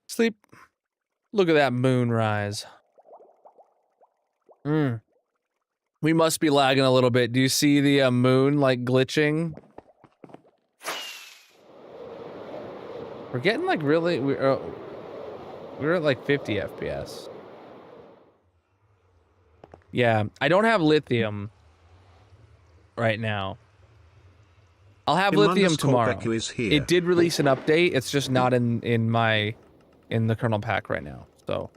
Sleep. Look at that moonrise. We must be lagging a little bit. Do you see the moon like glitching? We're getting like really we're at like 50 FPS. Yeah, I don't have lithium right now. I'll have lithium tomorrow. Is here. It did release an update. It's just not in the kernel pack right now. So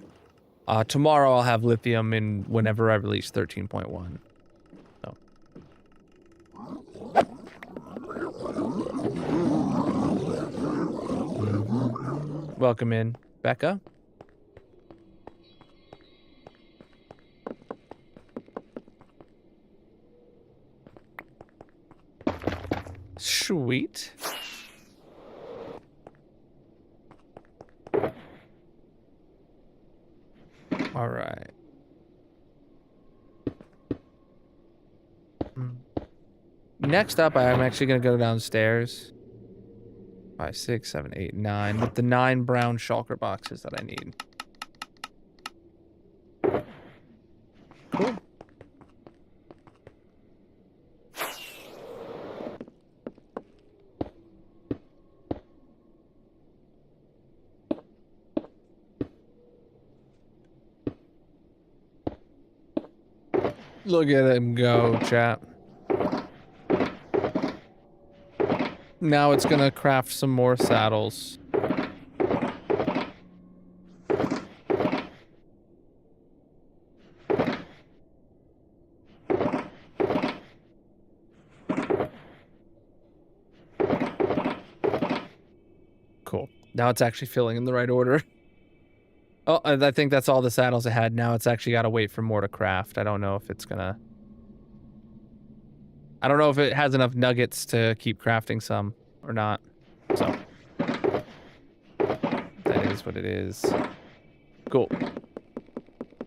tomorrow I'll have lithium in whenever I release 13.1. So. Welcome in, Becca. Sweet. All right. Next up, I'm actually gonna go downstairs. 5, 6, 7, 8, 9 with the 9 brown shulker boxes that I need. Cool. Look at him go, chat. Now it's gonna craft some more saddles. Cool. Now it's actually filling in the right order. Oh, I think that's all the saddles I had. Now it's actually got to wait for more to craft. I don't know if it's gonna... I don't know if it has enough nuggets to keep crafting some or not. So that is what it is. Cool.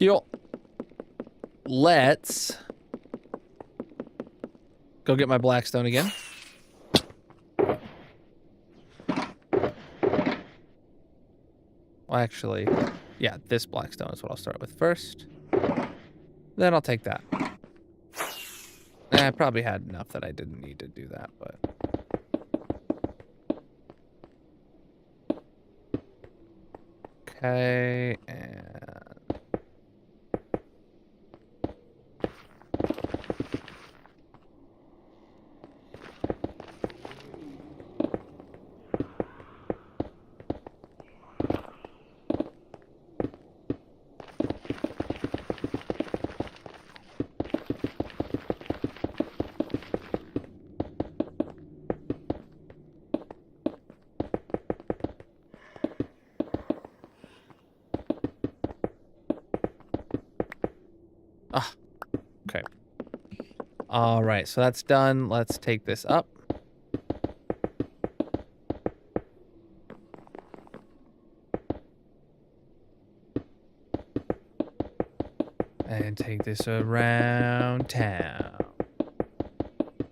Yo. Let's go get my blackstone again. Well, actually, yeah, this blackstone is what I'll start with first. Then I'll take that. I probably had enough that I didn't need to do that, but... Okay, and... Okay. All right, so that's done. Let's take this up. And take this around town.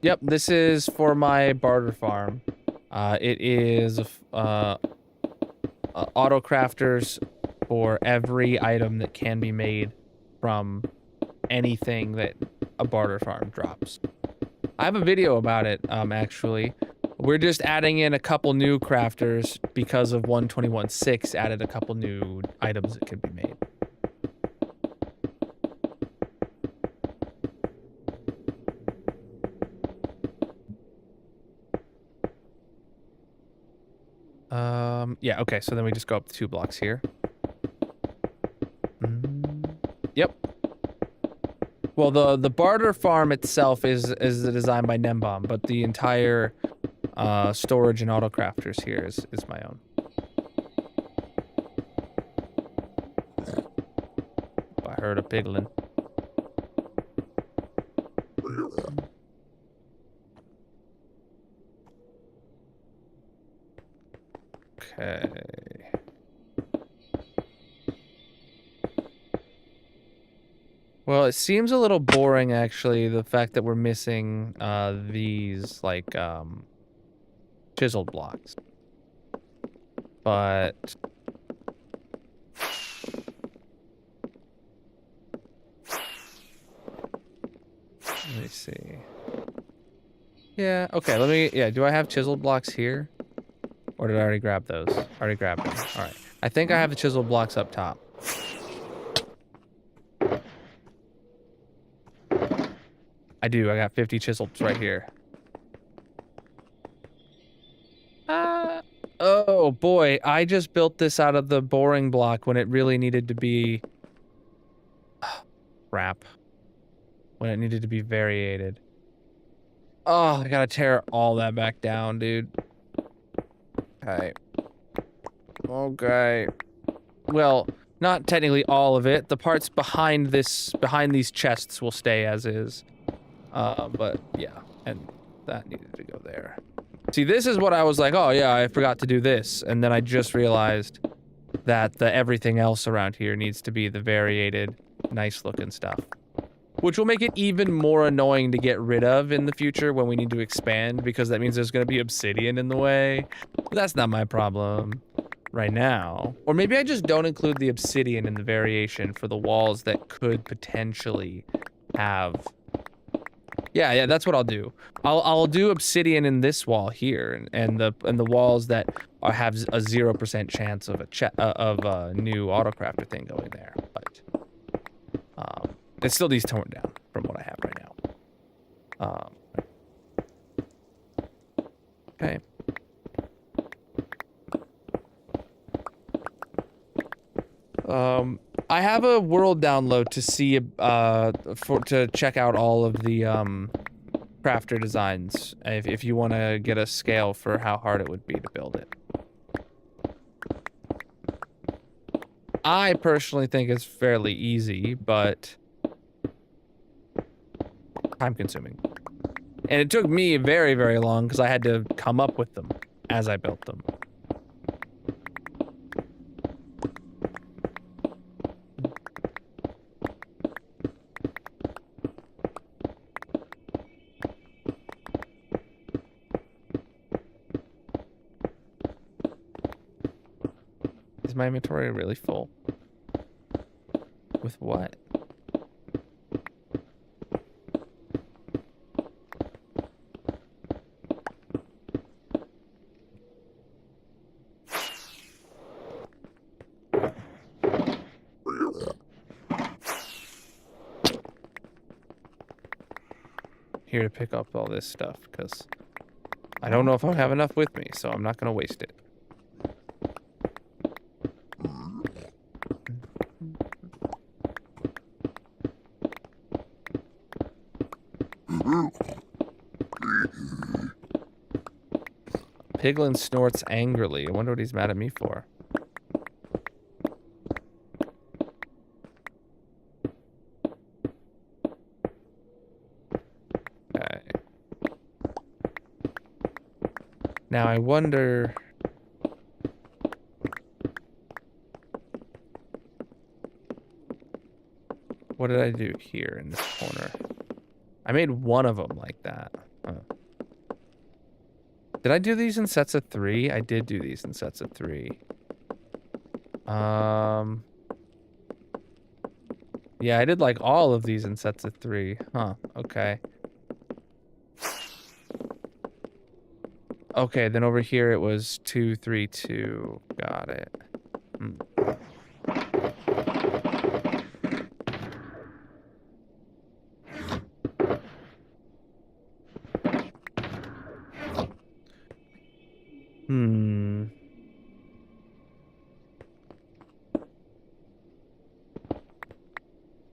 Yep, this is for my barter farm. It is auto crafters for every item that can be made from anything that a barter farm drops. I have a video about it, actually. We're just adding in a couple new crafters because of 121.6 added a couple new items that could be made. Yeah, okay, so then we just go up 2 blocks here. Yep. Well, the barter farm itself is designed by Nembom, but the entire storage and auto crafters here is my own. I heard a piglin. Okay. Well, it seems a little boring, actually, the fact that we're missing these, like, chiseled blocks. But... let me see. Yeah, okay, let me... yeah, do I have chiseled blocks here? Or did I already grab those? I already grabbed them. Alright. I think I have the chiseled blocks up top. I do. I got 50 chisels right here. Oh boy, I just built this out of the boring block when it really needed to be... crap. When it needed to be variated. Oh, I gotta tear all that back down, dude. Okay. Okay. Well, not technically all of it. The parts behind these chests will stay as is. But yeah, and that needed to go there. See, this is what I was like, oh yeah, I forgot to do this. And then I just realized that the everything else around here needs to be the variated, nice looking stuff. Which will make it even more annoying to get rid of in the future when we need to expand, because that means there's gonna be obsidian in the way. But that's not my problem right now. Or maybe I just don't include the obsidian in the variation for the walls that could potentially have... yeah, that's what I'll do. I'll do obsidian in this wall here, and the walls that have a 0% chance of a new autocrafter thing going there. But it still needs torn down from what I have right now. Okay. I have a world download to see to check out all of the crafter designs if you want to get a scale for how hard it would be to build it. I personally think it's fairly easy, but time consuming. And it took me very, very long because I had to come up with them as I built them. Is my inventory really full? With what? Here to pick up all this stuff, because I don't know if I'll have enough with me, so I'm not going to waste it. Piglin snorts angrily. I wonder what he's mad at me for. Okay. Now I wonder... what did I do here in this corner? I made one of them like that. Huh. Did I do these in sets of 3? I did do these in sets of 3. Yeah, I did like all of these in sets of 3. Huh, okay. Okay, then over here it was 2, 3, 2. Got it.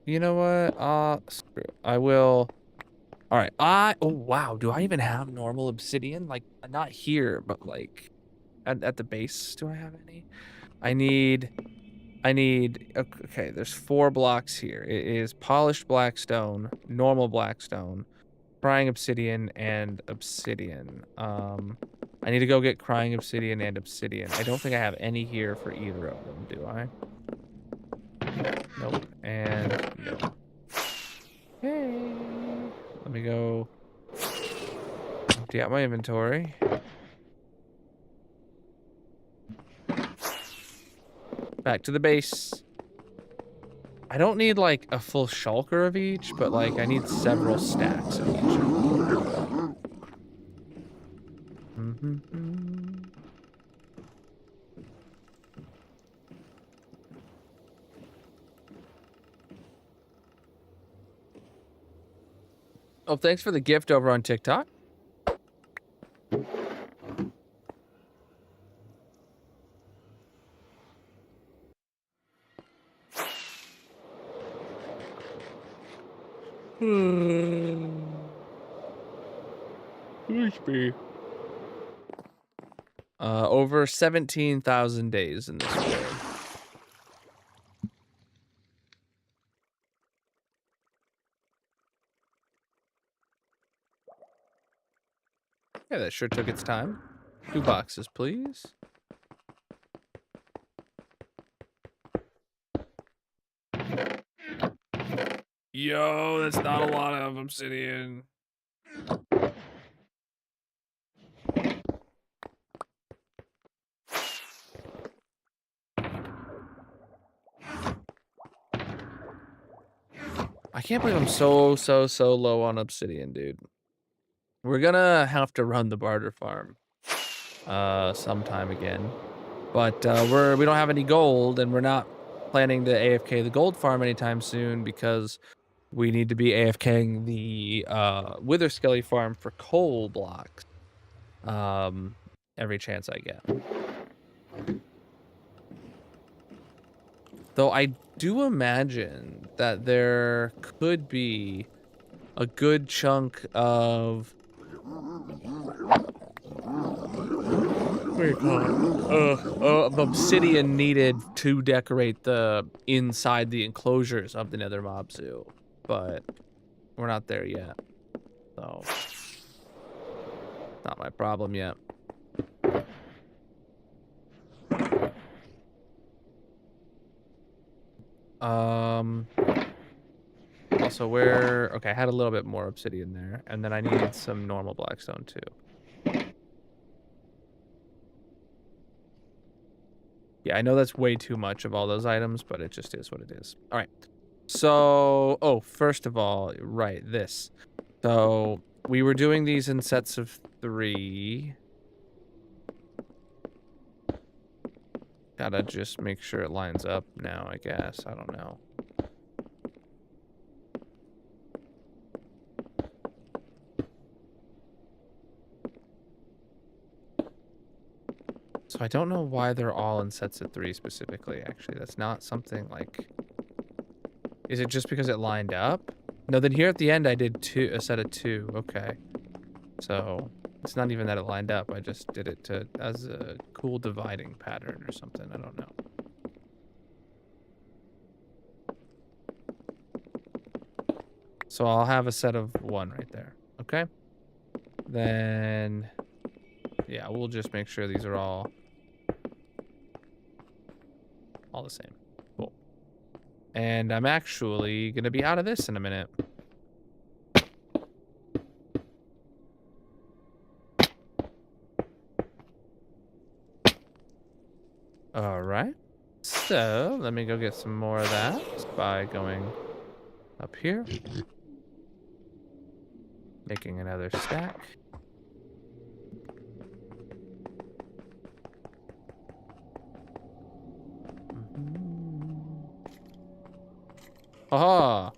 You know what? Screw it. I will. All right. Oh wow. Do I even have normal obsidian? Like, not here, but like at the base. Do I have any? I need. Okay. There's 4 blocks here. It is polished blackstone, normal blackstone, crying obsidian, and obsidian. I need to go get crying obsidian and obsidian. I don't think I have any here for either of them. Do I? Nope. And nope. Okay. Let me go empty out my inventory. Back to the base. I don't need like a full shulker of each, but like I need several stacks of each. Oh, thanks for the gift over on TikTok. Over 17,000 days in this world. Yeah, that sure took its time. 2 boxes, please. Yo, that's not a lot of obsidian. I can't believe I'm so low on obsidian, dude. We're gonna have to run the barter farm sometime again. But we don't have any gold, and we're not planning to AFK the gold farm anytime soon because we need to be AFKing the Wither Skelly farm for coal blocks. Every chance I get. Though I do imagine that there could be a good chunk of of obsidian needed to decorate the inside the enclosures of the Nether Mob Zoo, but we're not there yet, so not my problem yet. Also, okay, I had a little bit more obsidian there, and then I needed some normal blackstone too. Yeah, I know that's way too much of all those items, but it just is what it is. All right. So, first of all, right, this. So, we were doing these in sets of 3. Gotta just make sure it lines up now, I guess. I don't know. So I don't know why they're all in sets of 3 specifically, actually. That's not something like... Is it just because it lined up? No, then here at the end I did a set of 2. Okay. So it's not even that it lined up. I just did it as a cool dividing pattern or something. I don't know. So I'll have a set of 1 right there. Okay. Then... Yeah, we'll just make sure these are all the same. Cool. And I'm actually gonna be out of this in a minute. All right. So let me go get some more of that by going up here. Making another stack. Aha!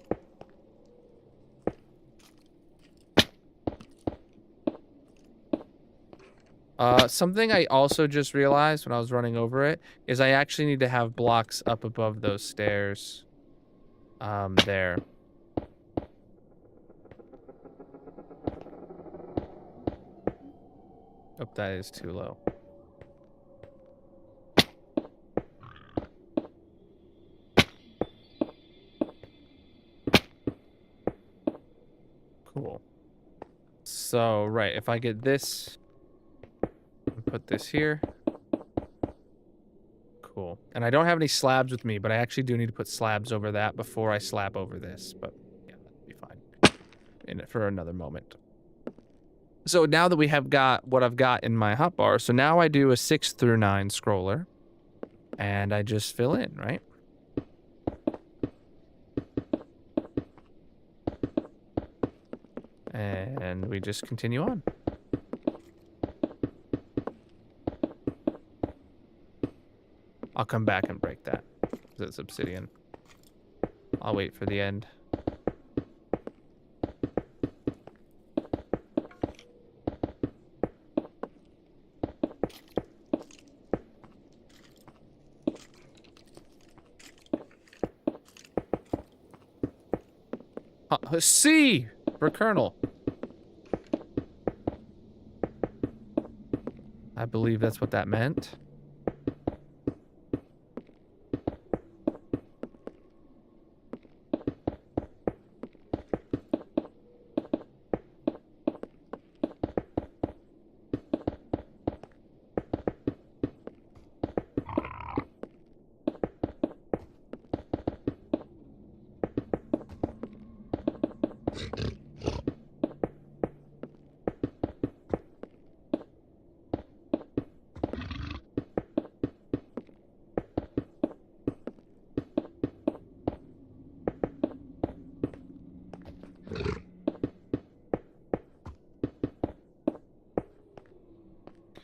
Something I also just realized when I was running over it is I actually need to have blocks up above those stairs. There. Oh, that is too low. Cool. So, right, if I get this, and put this here. Cool. And I don't have any slabs with me, but I actually do need to put slabs over that before I slab over this, but yeah, that'll be fine. in it for another moment. So now that we have got what I've got in my hotbar, so now I do a 6 through 9 scroller, and I just fill in, right? And we just continue on. I'll come back and break that, because it's obsidian. I'll wait for the end. C for Colonel. I believe that's what that meant.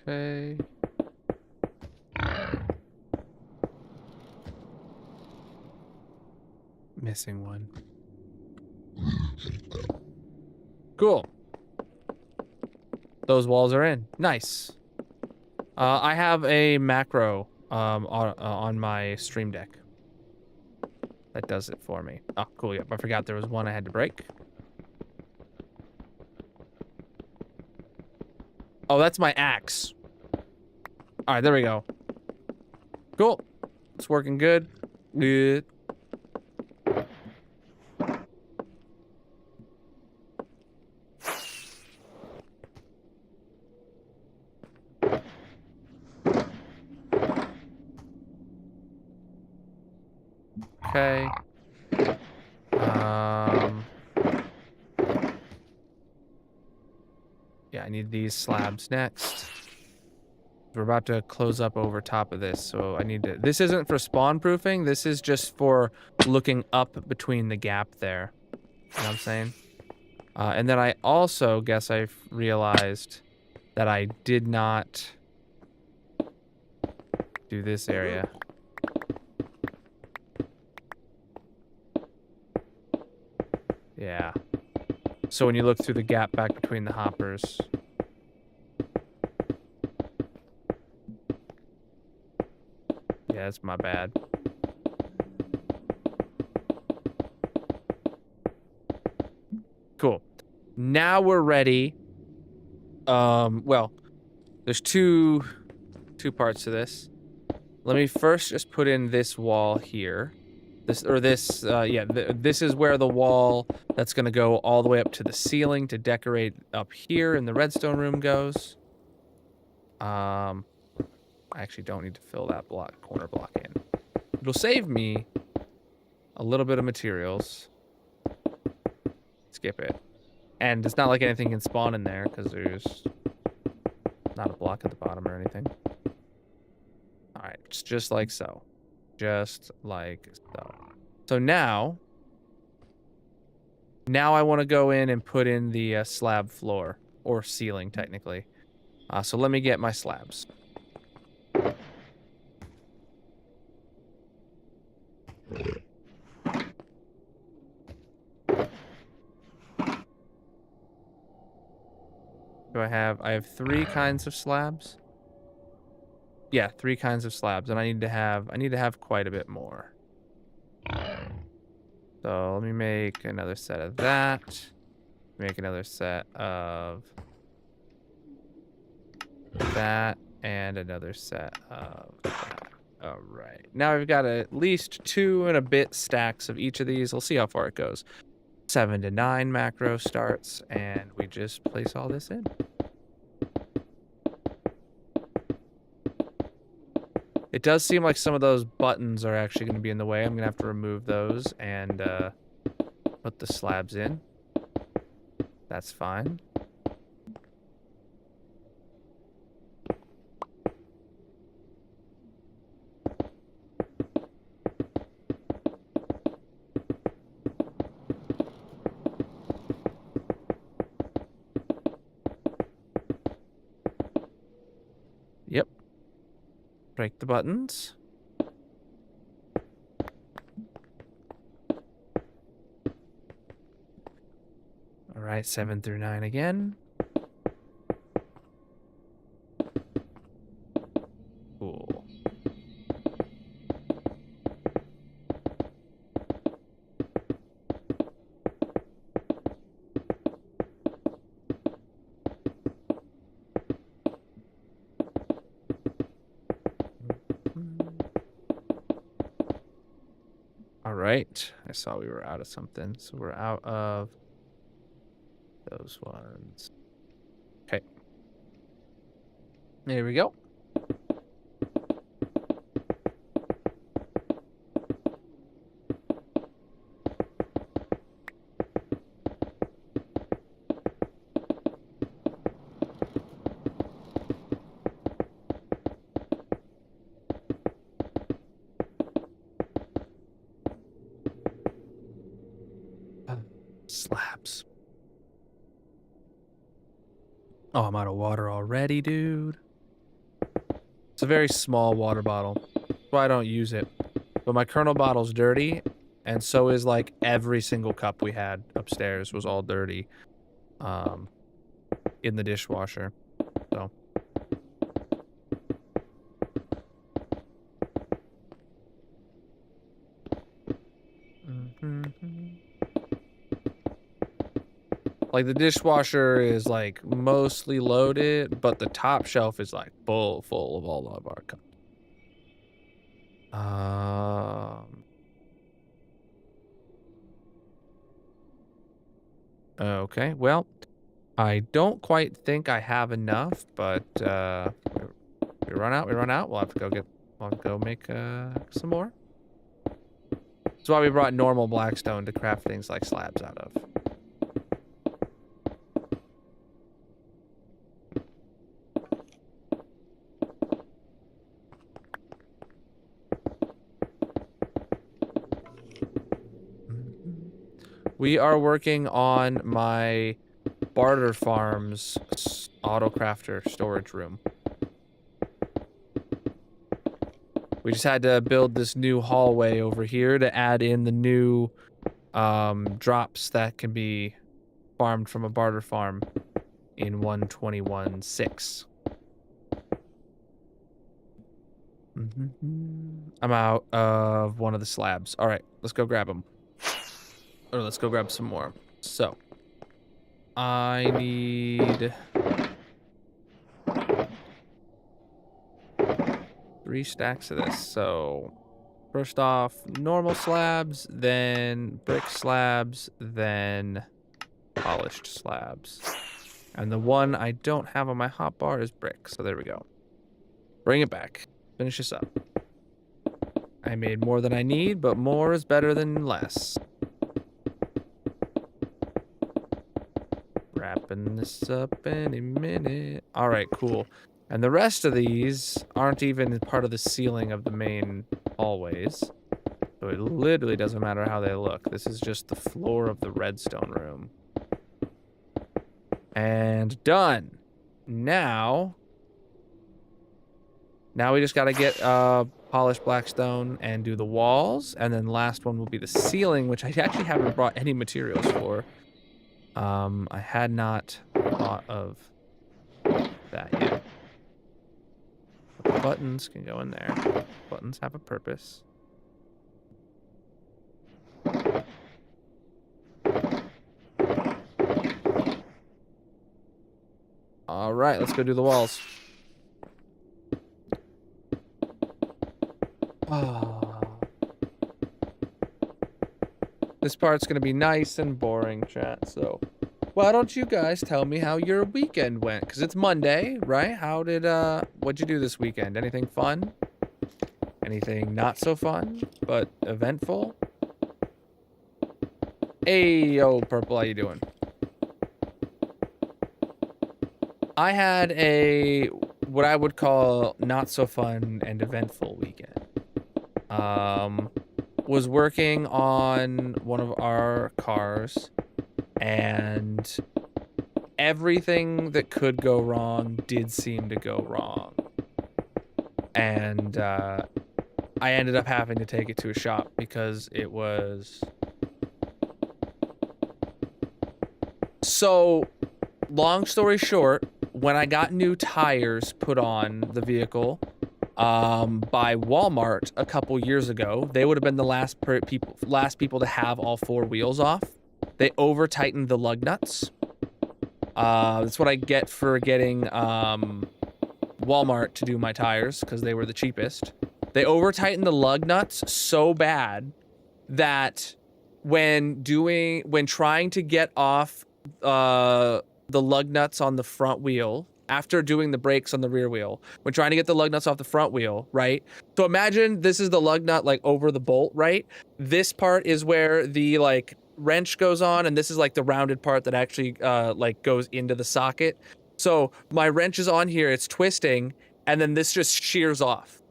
Okay. Missing one. Cool. Those walls are in. Nice. I have a macro on my stream deck. That does it for me. Oh, cool. Yep, I forgot there was one I had to break. Oh, that's my axe. All right, there we go. Cool. It's working good. Good. Okay. Yeah, I need these slabs next. We're about to close up over top of this, so I need to... This isn't for spawn proofing. This is just for looking up between the gap there. You know what I'm saying? And then I also guess I realized that I did not do this area. Yeah. So when you look through the gap back between the hoppers... Yeah, that's my bad. Cool. Now we're ready. Well, there's two parts to this. Let me first just put in this wall here. This is where the wall that's gonna go all the way up to the ceiling to decorate up here in the redstone room goes. I actually don't need to fill that corner block in. It'll save me a little bit of materials. Skip it. And it's not like anything can spawn in there because there's not a block at the bottom or anything. All right, it's just like so. Just like so. So now I want to go in and put in the slab floor or ceiling technically. So let me get my slabs. I have 3 kinds of slabs. Yeah, 3 kinds of slabs, and I need to have quite a bit more. So let me make another set of that. Make another set of that, and another set of that. All right. Now I've got at least 2 and a bit stacks of each of these. We'll see how far it goes. 7 to 9 macro starts, and we just place all this in. It does seem like some of those buttons are actually going to be in the way. I'm going to have to remove those and put the slabs in. That's fine. Yep. Break the buttons. All right, 7 through 9 again. Cool. All right. I saw we were out of something, so we're out of those ones. Okay. There we go. Slabs. Oh, I'm out of water already, dude. It's a very small water bottle. That's why I don't use it. But my Colonel bottle's dirty, and so is like every single cup we had upstairs was all dirty. In the dishwasher. So. Like the dishwasher is like mostly loaded, but the top shelf is like full of all of our cups. Okay, well, I don't quite think I have enough, but we run out. We'll have to go make some more. That's why we brought normal blackstone to craft things like slabs out of. We are working on my Barter Farms autocrafter storage room. We just had to build this new hallway over here to add in the new drops that can be farmed from a barter farm in 121.6. I'm out of one of the slabs. All right, let's go grab them. Or let's go grab some more. So, I need 3 stacks of this. So, first off, normal slabs, then brick slabs, then polished slabs. And the one I don't have on my hotbar is brick. So there we go. Bring it back. Finish this up. I made more than I need, but more is better than less. Wrapping this up any minute. All right, cool. And the rest of these aren't even part of the ceiling of the main hallways. So it literally doesn't matter how they look. This is just the floor of the redstone room. And done. Now we just got to get polished blackstone and do the walls. And then last one will be the ceiling, which I actually haven't brought any materials for. I had not thought of that yet. But the buttons can go in there. Buttons have a purpose. All right, let's go do the walls. This part's gonna be nice and boring, chat, so why don't you guys tell me how your weekend went? Because it's Monday, right? What'd you do this weekend? Anything fun? Anything not so fun, but eventful? Hey, yo, Purple, how you doing? I had a what I would call not so fun and eventful weekend. Was working on one of our cars, and everything that could go wrong did seem to go wrong. And I ended up having to take it to a shop because it was... So, long story short, when I got new tires put on the vehicle by Walmart a couple years ago, they would have been the last people to have all four wheels off. They over tightened the lug nuts. That's what I get for getting Walmart to do my tires, because they were the cheapest. They over tightened the lug nuts so bad that when trying to get off the lug nuts on the front wheel, after doing the brakes on the rear wheel, when trying to get the lug nuts off the front wheel, right? So imagine this is the lug nut like over the bolt, right? This part is where the like wrench goes on, and this is like the rounded part that actually like goes into the socket. So my wrench is on here, it's twisting, and then this just shears off.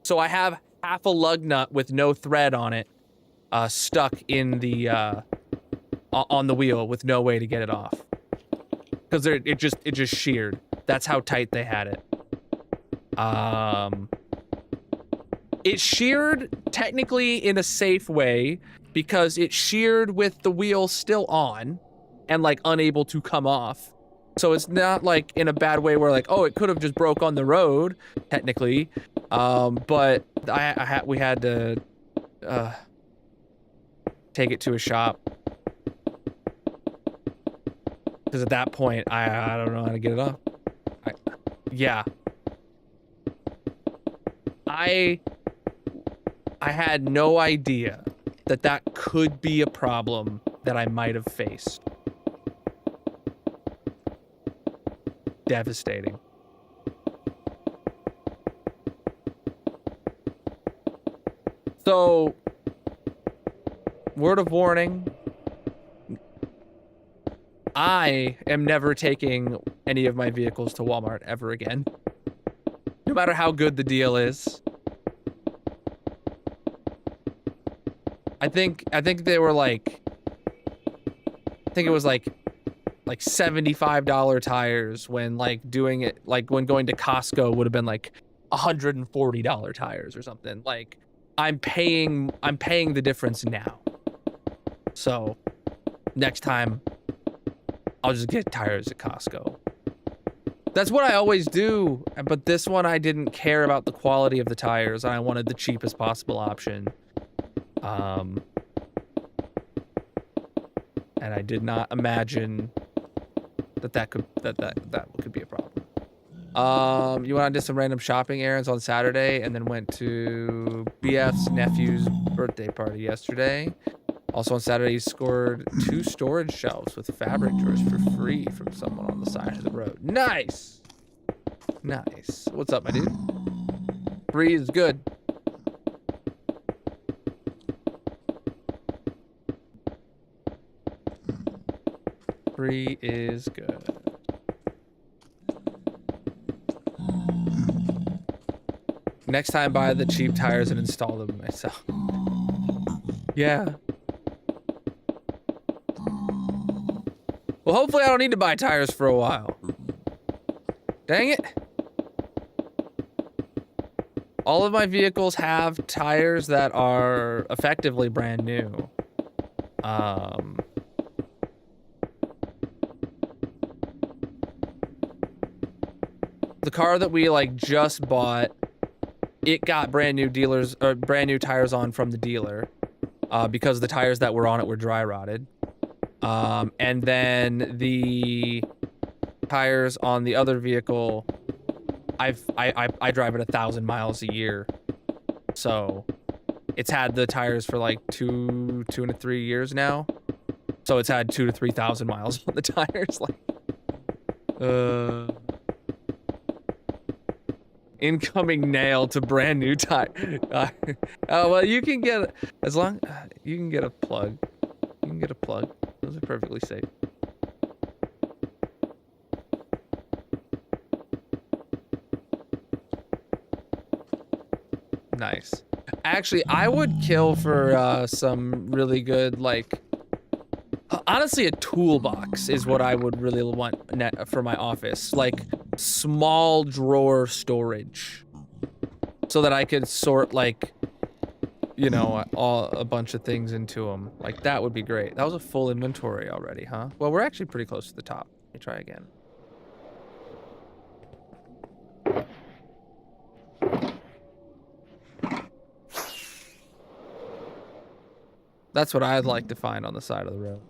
So I have half a lug nut with no thread on it stuck in the on the wheel with no way to get it off. Because it just sheared. That's how tight they had it. It sheared technically in a safe way because it sheared with the wheel still on and like unable to come off. So it's not like in a bad way where like, oh, it could have just broke on the road technically. But we had to take it to a shop. Because at that point, I don't know how to get it off. Yeah. I had no idea that could be a problem that I might have faced. Devastating. So, word of warning. I am never taking any of my vehicles to Walmart ever again. No matter how good the deal is. I think they were like... I think it was like $75 tires when like doing it... Like when going to Costco would have been like $140 tires or something. Like, I'm paying the difference now. So, next time... I'll just get tires at Costco. That's what I always do, but this one I didn't care about the quality of the tires, and I wanted the cheapest possible option. And I did not imagine that could be a problem. You went on did some random shopping errands on Saturday, and then went to BF's nephew's birthday party yesterday. Also on Saturday, he scored 2 storage shelves with fabric drawers for free from someone on the side of the road. Nice! Nice. What's up, my dude? Free is good. Free is good. Next time, buy the cheap tires and install them myself. Yeah. Well, hopefully I don't need to buy tires for a while. Dang it. All of my vehicles have tires that are effectively brand new. The car that we like just bought, it got brand new tires on from the dealer, because the tires that were on it were dry rotted. And then the tires on the other vehicle, I drive it 1,000 miles a year, so it's had the tires for like 2 to 3 years now. So it's had 2,000 to 3,000 miles on the tires. Like, incoming nail to brand new tire. Oh well, you can get you can get a plug. You can get a plug. Those are perfectly safe. Nice. Actually, I would kill for some really good, like, honestly, a toolbox is what I would really want for my office. Like, small drawer storage. So that I could sort, like, you know, a bunch of things into them. Like, that would be great. That was a full inventory already, huh? Well, we're actually pretty close to the top. Let me try again. That's what I'd like to find on the side of the road.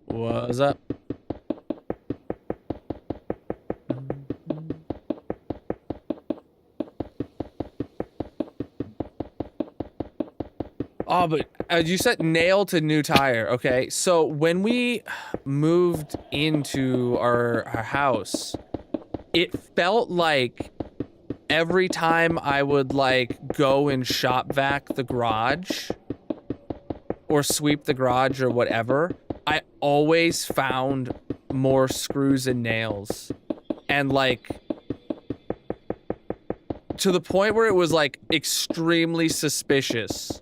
What's up? Oh, but you said nail to new tire. Okay, so when we moved into our house, it felt like every time I would like go and shop vac the garage or sweep the garage or whatever, I always found more screws and nails. And like to the point where it was like extremely suspicious.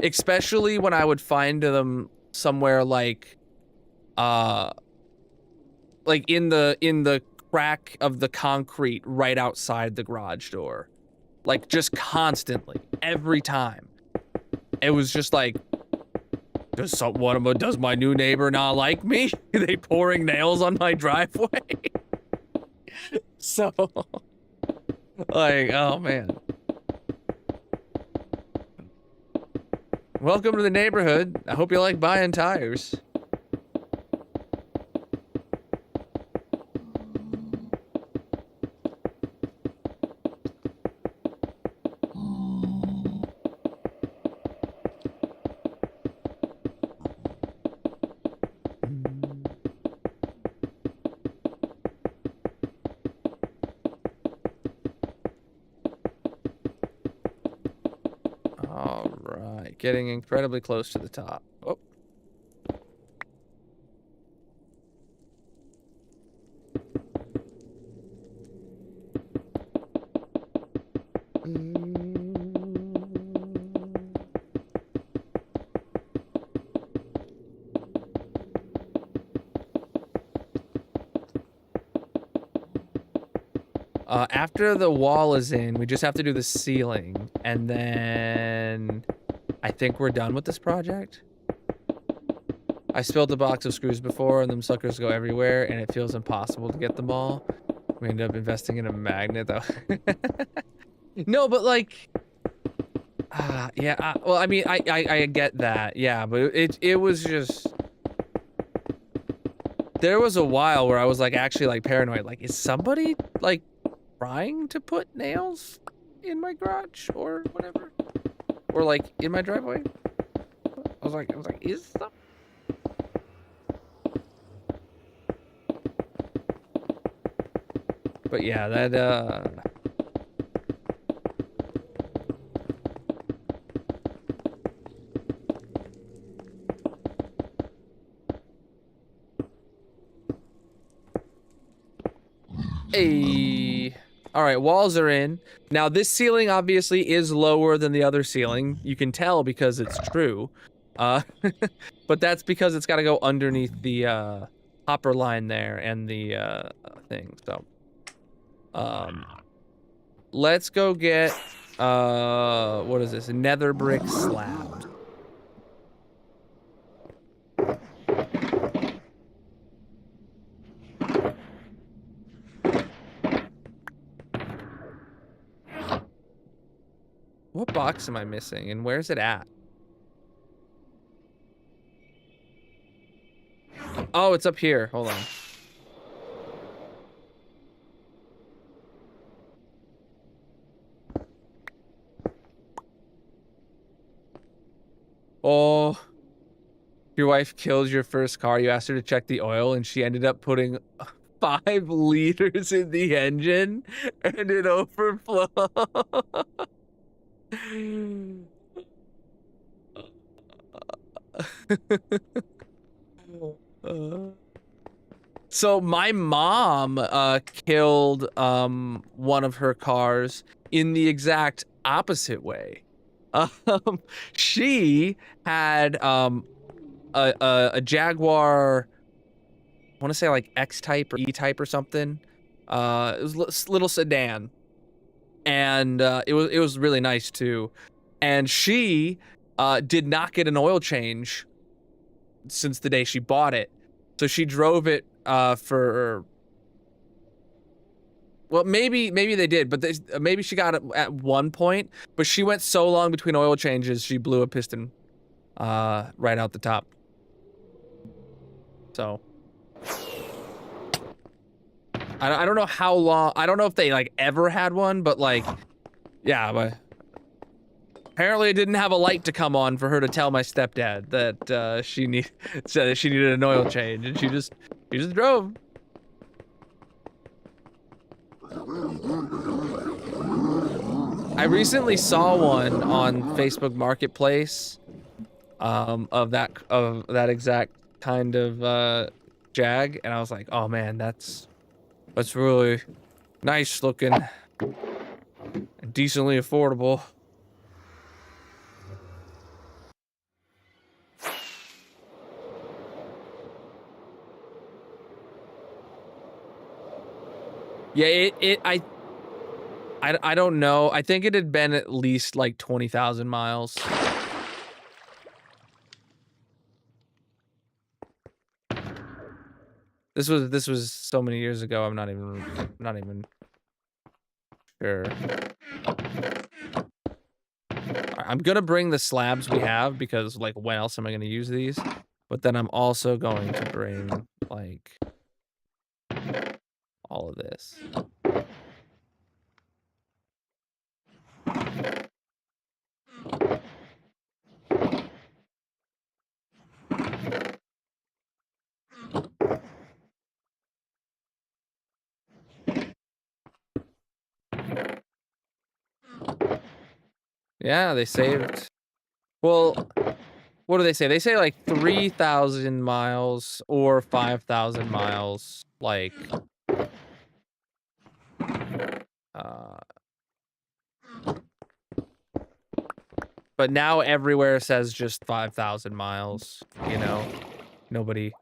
Especially when I would find them somewhere like in the crack of the concrete right outside the garage door. Like just constantly, every time. It was just like, does my new neighbor not like me? Are they pouring nails on my driveway? So, like, oh man. Welcome to the neighborhood. I hope you like buying tires. Getting incredibly close to the top. Oh. After the wall is in, we just have to do the ceiling, and then I think we're done with this project. I spilled a box of screws before, and them suckers go everywhere, and it feels impossible to get them all. We end up investing in a magnet, though. No, but like, yeah. Well, I mean, I get that, yeah, but it was just. There was a while where I was like actually like paranoid. Like, is somebody like trying to put nails in my garage or whatever, or like in my driveway? I was like, is some? But yeah, that Hey. All right, walls are in. Now this ceiling obviously is lower than the other ceiling. You can tell because it's true. But that's because it's got to go underneath the hopper line there and the thing. So let's go get what is this? A nether brick slab. What box am I missing and where's it at? Oh, it's up here. Hold on. Oh, your wife killed your first car. You asked her to check the oil and she ended up putting 5 liters in the engine and it overflowed. So my mom killed one of her cars in the exact opposite way. She had a Jaguar, I want to say like X type or E type or something. It was little sedan, and it was really nice too. And she did not get an oil change since the day she bought it. So she drove it for, well, maybe they did, but maybe she got it at one point. But she went so long between oil changes, she blew a piston right out the top. So I don't know how long. I don't know if they like ever had one, but like, yeah, but apparently it didn't have a light to come on for her to tell my stepdad that she needed an oil change, and she just drove. I recently saw one on Facebook Marketplace of that exact kind of Jag, and I was like, oh man, that's really nice looking and decently affordable. Yeah, I don't know. I think it had been at least like 20,000 miles. This was so many years ago. I'm not even sure. I'm gonna bring the slabs we have because like when else am I gonna use these? But then I'm also going to bring like all of this. Yeah, they saved. Well, what do they say? They say like 3,000 miles or 5,000 miles. Like, but now everywhere says just 5,000 miles. You know, nobody.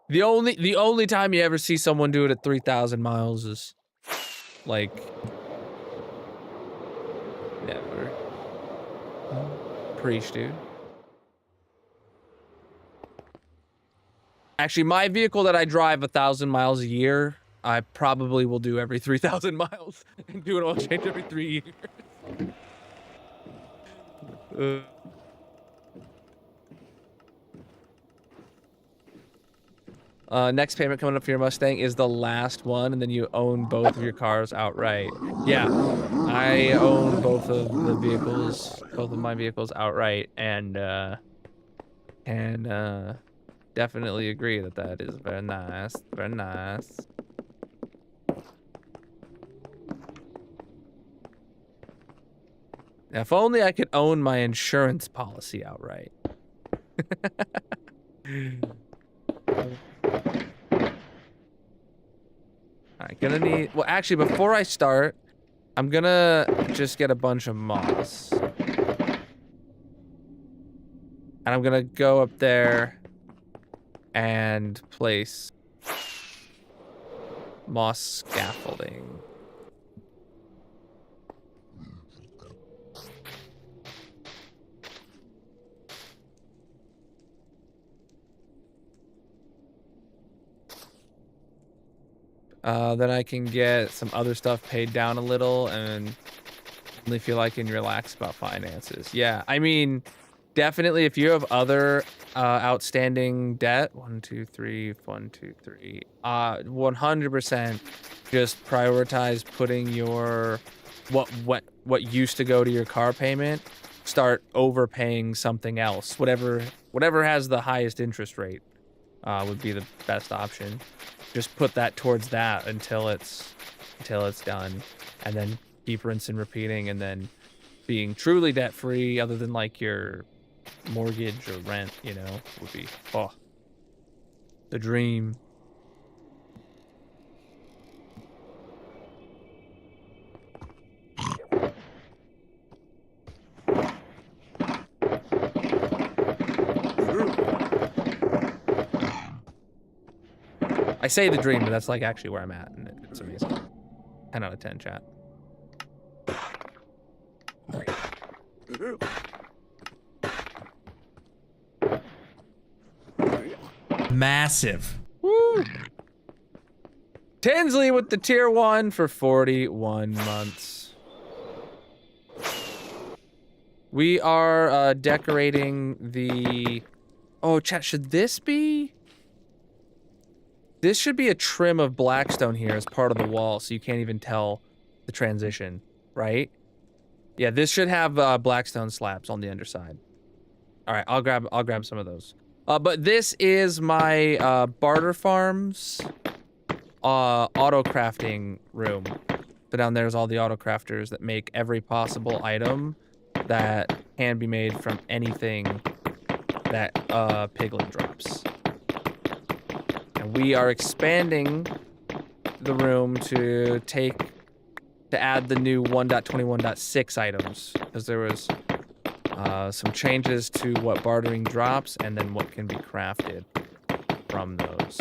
The only time you ever see someone do it at 3,000 miles is like never. Preach, dude. Actually, my vehicle that I drive 1,000 miles a year, I probably will do every 3,000 miles and do an oil change every 3 years. Next payment coming up for your Mustang is the last one, and then you own both of your cars outright. Yeah, I own both of my vehicles outright, and definitely agree that is very nice, very nice. If only I could own my insurance policy outright. Alright, gonna need... Well, actually, before I start, I'm gonna just get a bunch of moss. And I'm gonna go up there and place moss scaffolding. Then I can get some other stuff paid down a little and really feel I can relax about finances. Yeah, I mean, definitely if you have other outstanding debt, 100% just prioritize putting your what used to go to your car payment, start overpaying something else. Whatever has the highest interest rate would be the best option. Just put that towards that until it's done, and then keep rinsing, repeating, and then being truly debt free, other than like your mortgage or rent, you know, would be, oh, the dream. I say the dream, but that's like actually where I'm at, and it's amazing. 10 out of 10, chat. Massive. Woo! Tinsley with the tier 1 for 41 months. We are decorating the... Oh, chat, should this be... This should be a trim of blackstone here as part of the wall, so you can't even tell the transition, right? Yeah, this should have blackstone slabs on the underside. All right, I'll grab some of those. But this is my barter farms auto crafting room. So down there's all the auto crafters that make every possible item that can be made from anything that Piglin drops. And we are expanding the room to add the new 1.21.6 items, because there was some changes to what bartering drops and then what can be crafted from those.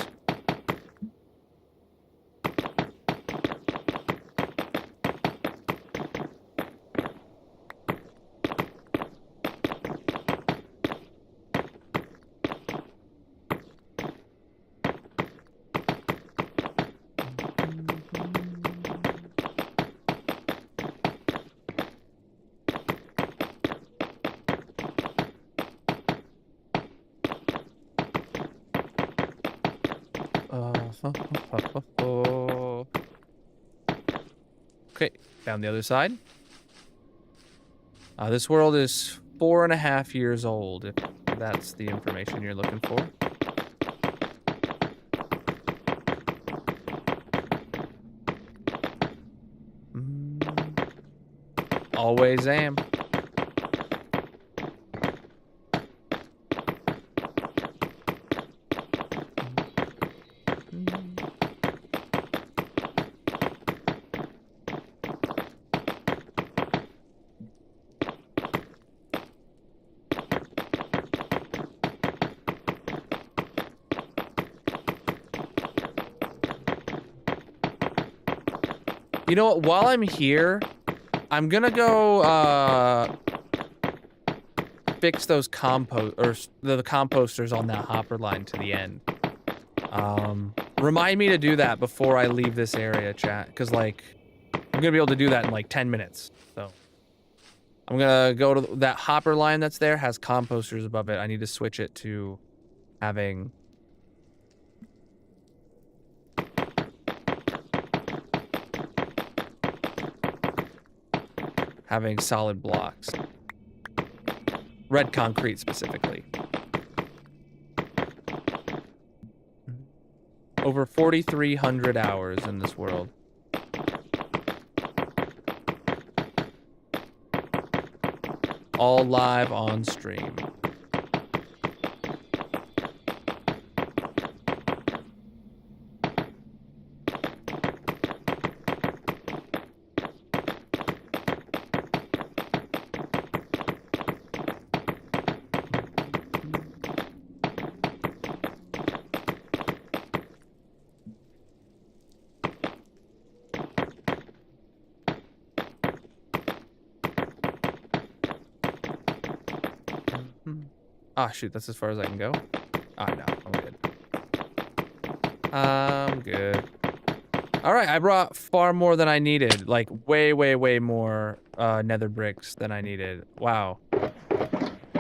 Okay, down the other side. This world is 4.5 years old, if that's the information you're looking for. Always am. You know what? While I'm here, I'm gonna go fix those the composters on that hopper line to the end. Remind me to do that before I leave this area, chat, because like I'm gonna be able to do that in like 10 minutes. So I'm gonna go to that hopper line that's there, has composters above it. I need to switch it to having solid blocks. Red concrete specifically. Over 4,300 hours in this world. All live on stream. Ah, shoot, that's as far as I can go. Ah, no, I'm good. I'm good. All right, I brought far more than I needed. Like, way, way, way more nether bricks than I needed. Wow.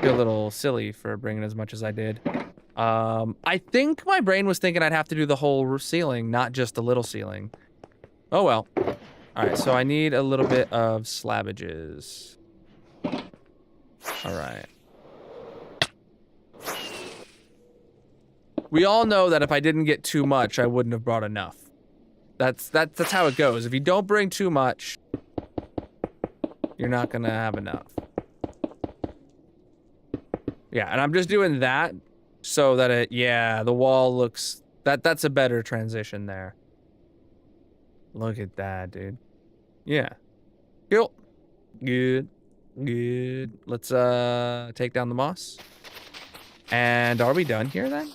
Feel a little silly for bringing as much as I did. I think my brain was thinking I'd have to do the whole ceiling, not just the little ceiling. Oh, well. All right, so I need a little bit of slabbages. All right. We all know that if I didn't get too much, I wouldn't have brought enough. That's how it goes. If you don't bring too much, you're not gonna have enough. Yeah, and I'm just doing that so that it, yeah, the wall looks, that's a better transition there. Look at that, dude. Yeah. Cool. Good. Good. Let's take down the moss. And are we done here then?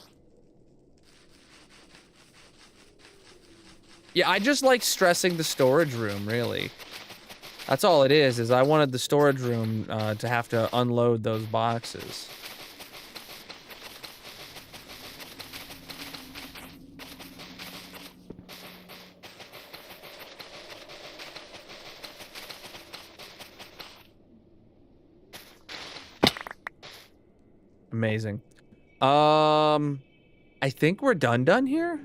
Yeah, I just like stressing the storage room, really. That's all it is I wanted the storage room to have to unload those boxes. Amazing. I think we're done here.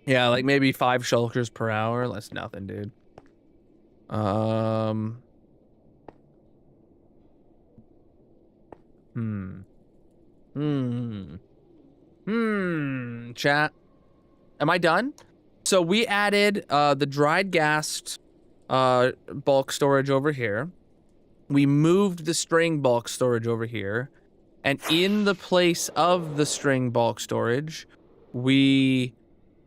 Yeah, like maybe 5 shulkers per hour. That's nothing, dude. Chat. Am I done? So we added the dried gas bulk storage over here. We moved the string bulk storage over here. And in the place of the string bulk storage, we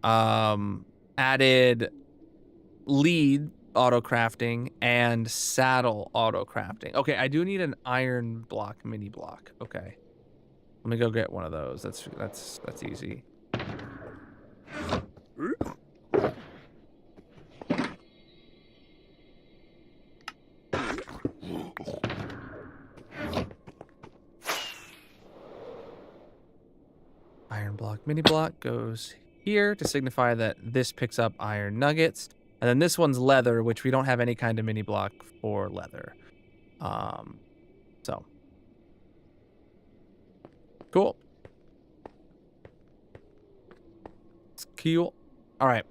added lead auto crafting and saddle auto crafting. Okay, I do need an iron block mini block. Okay. Let me go get one of those. That's easy. Iron block mini block goes here to signify that this picks up iron nuggets. And then this one's leather, which we don't have any kind of mini block for leather. So. Cool. It's cool. All right.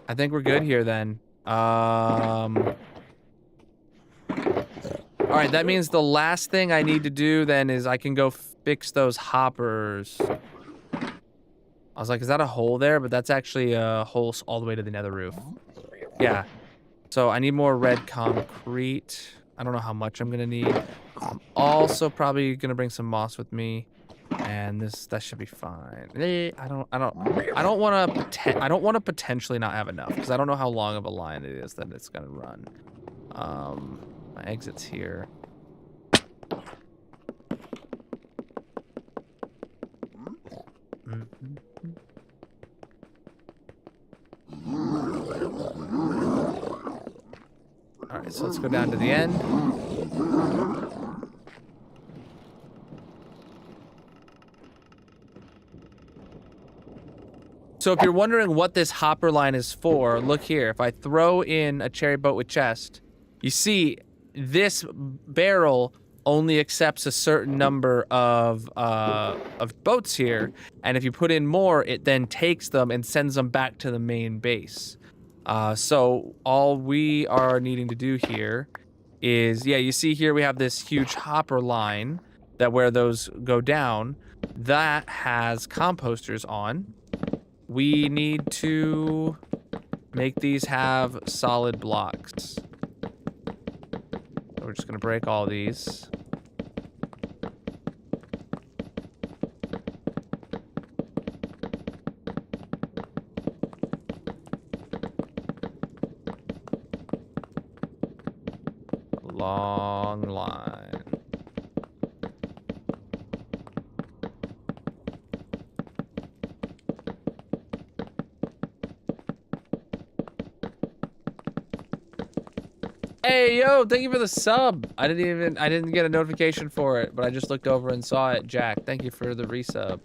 I think we're good here then. All right, that means the last thing I need to do then is I can go fix those hoppers. I was like, is that a hole there? But that's actually a hole all the way to the nether roof. Yeah. So I need more red concrete. I don't know how much I'm gonna need. I'm also probably gonna bring some moss with me, and that should be fine. I don't want to potentially not have enough because I don't know how long of a line it is that it's gonna run. My exit's here. All right, so let's go down to the end. So if you're wondering what this hopper line is for, look here. If I throw in a cherry boat with chest, you see this barrel only accepts a certain number of boats here, and if you put in more, it then takes them and sends them back to the main base. So all we are needing to do here is, yeah, you see here we have this huge hopper line that where those go down, that has composters on. We need to make these have solid blocks. So we're just gonna break all these. Long line. Hey, yo, thank you for the sub. I didn't get a notification for it, but I just looked over and saw it. Jack, thank you for the resub.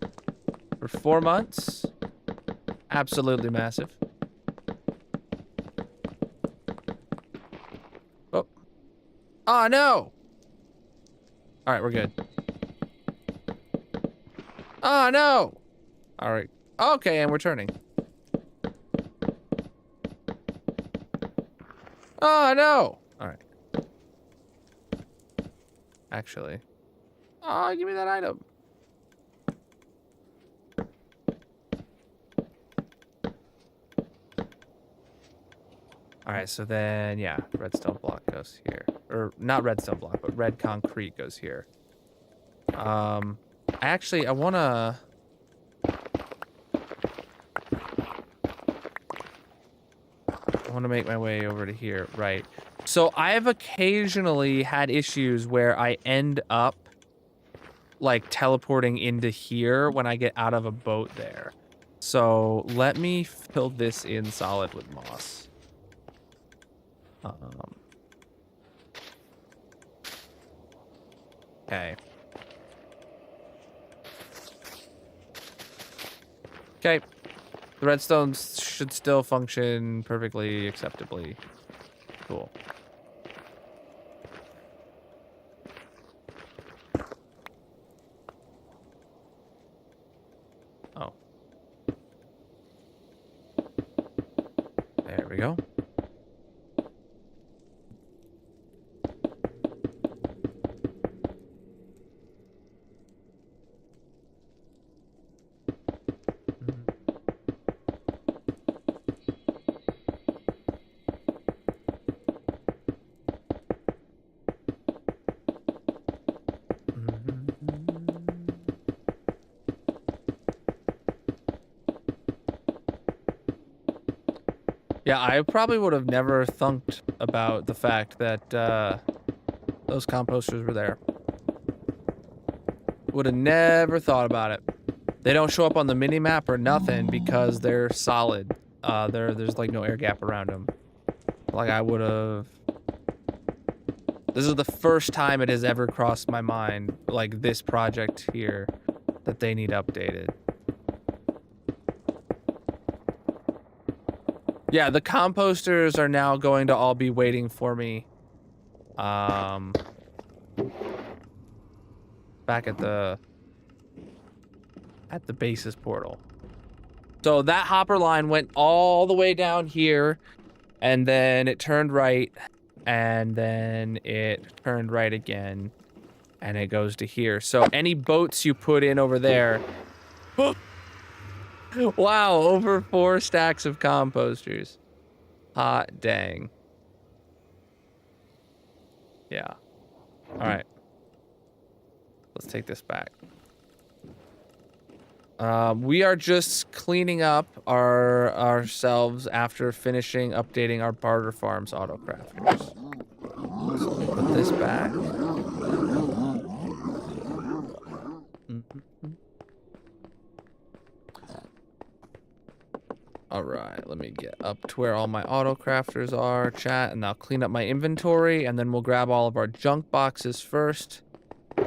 For 4 months. Absolutely massive. Oh. Oh, no. All right, we're good. Oh, no. All right. Okay, and we're turning. Oh, no. All right. Actually. Oh, give me that item. All right, so then, yeah, redstone block goes here. Or not redstone block, but red concrete goes here. Actually, I want to... make my way over to here. Right. So I have occasionally had issues where I end up, like, teleporting into here when I get out of a boat there. So let me fill this in solid with moss. Okay. Okay. The redstone should still function perfectly acceptably. Cool. Oh. There we go. Yeah, I probably would have never thunked about the fact that those composters were there. Would have never thought about it. They don't show up on the mini-map or nothing because they're solid. There's like no air gap around them. Like I would have... This is the first time it has ever crossed my mind, like this project here, that they need updated. Yeah, the composters are now going to all be waiting for me. Back at the basis portal. So that hopper line went all the way down here, and then it turned right, and then it turned right again, and it goes to here. So any boats you put in over there... Wow, over 4 stacks of composters. Hot dang. Yeah. All right. Let's take this back. We are just cleaning up ourselves after finishing updating our barter farms autocrafters. So put this back. All right, let me get up to where all my auto crafters are, chat, and I'll clean up my inventory, and then we'll grab all of our junk boxes first.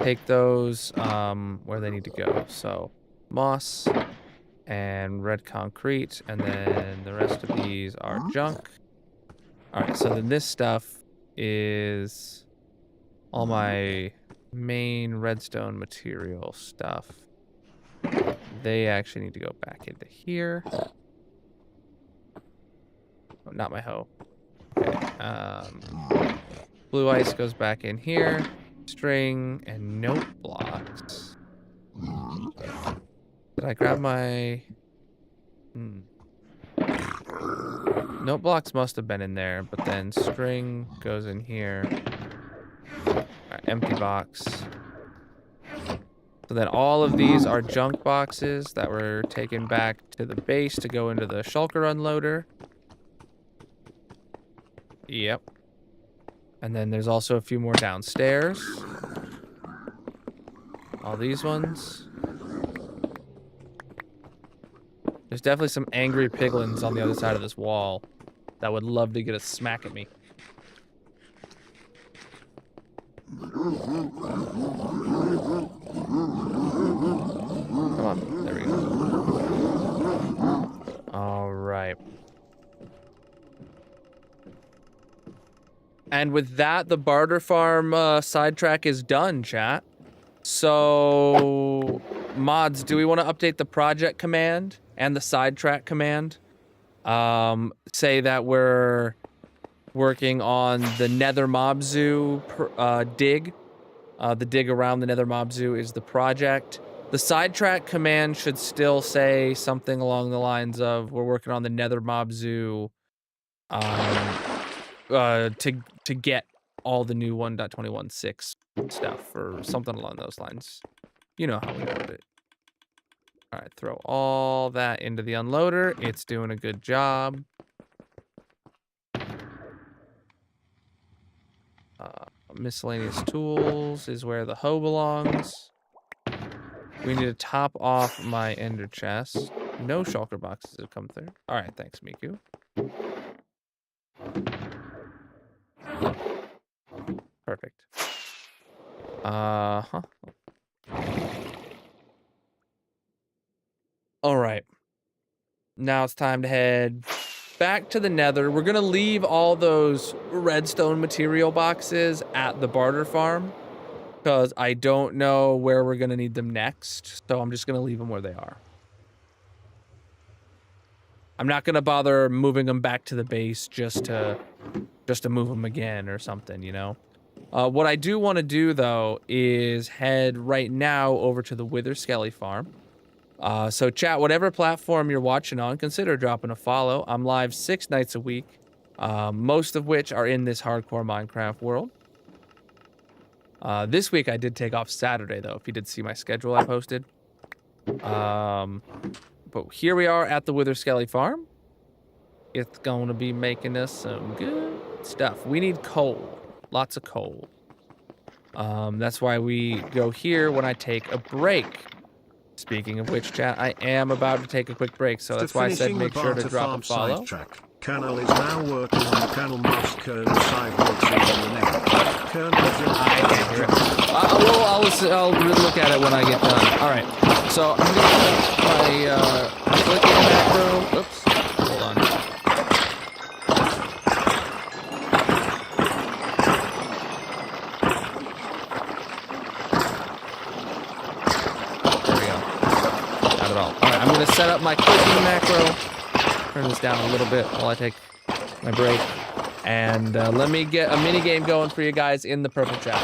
Take those where they need to go. So moss and red concrete, and then the rest of these are junk. All right, so then this stuff is all my main redstone material stuff. They actually need to go back into here. Oh, not my hoe. Okay. Blue ice goes back in here. String and note blocks. Did I grab my... Note blocks must have been in there, but then string goes in here. Alright, empty box. So then all of these are junk boxes that were taken back to the base to go into the shulker unloader. Yep. And then there's also a few more downstairs. All these ones. There's definitely some angry piglins on the other side of this wall that would love to get a smack at me. Come on, there we go. All right. And with that, the barter farm sidetrack is done, chat. So, mods, do we want to update the project command and the sidetrack command? Say that we're working on the Nether Mob Zoo dig. The dig around the Nether Mob Zoo is the project. The sidetrack command should still say something along the lines of, we're working on the Nether Mob Zoo to get all the new 1.21.6 stuff or something along those lines. You know how we word it. All right, throw all that into the unloader. It's doing a good job. Miscellaneous tools is where the hoe belongs. We need to top off my ender chest. No shulker boxes have come through. All right, thanks, Miku. Perfect. Uh-huh. All right. Now it's time to head back to the nether. We're going to leave all those redstone material boxes at the barter farm because I don't know where we're going to need them next. So I'm just going to leave them where they are. I'm not going to bother moving them back to the base just to move them again or something, you know? What I do want to do, though, is head right now over to the Wither Skelly farm. So chat, whatever platform you're watching on, consider dropping a follow. I'm live 6 nights a week, most of which are in this hardcore Minecraft world. This week I did take off Saturday, though, if you did see my schedule I posted. But here we are at the Wither Skelly farm. It's going to be making us some good stuff. We need coal. Lots of coal. That's why we go here when I take a break. Speaking of which, chat, I am about to take a quick break, so that's why I said make sure to drop a follow. Colonel is now working on the Colonel Mouse Colonel sidewalks in the neck. Colonel, I can't hear it. I'll look at it when I get done. All right, so I'm gonna put my clicking macro. Oops, hold on. There we go. Not at all. All right, I'm gonna set up my clicking macro. Turn this down a little bit while I take my break. And let me get a mini game going for you guys in the purple chat.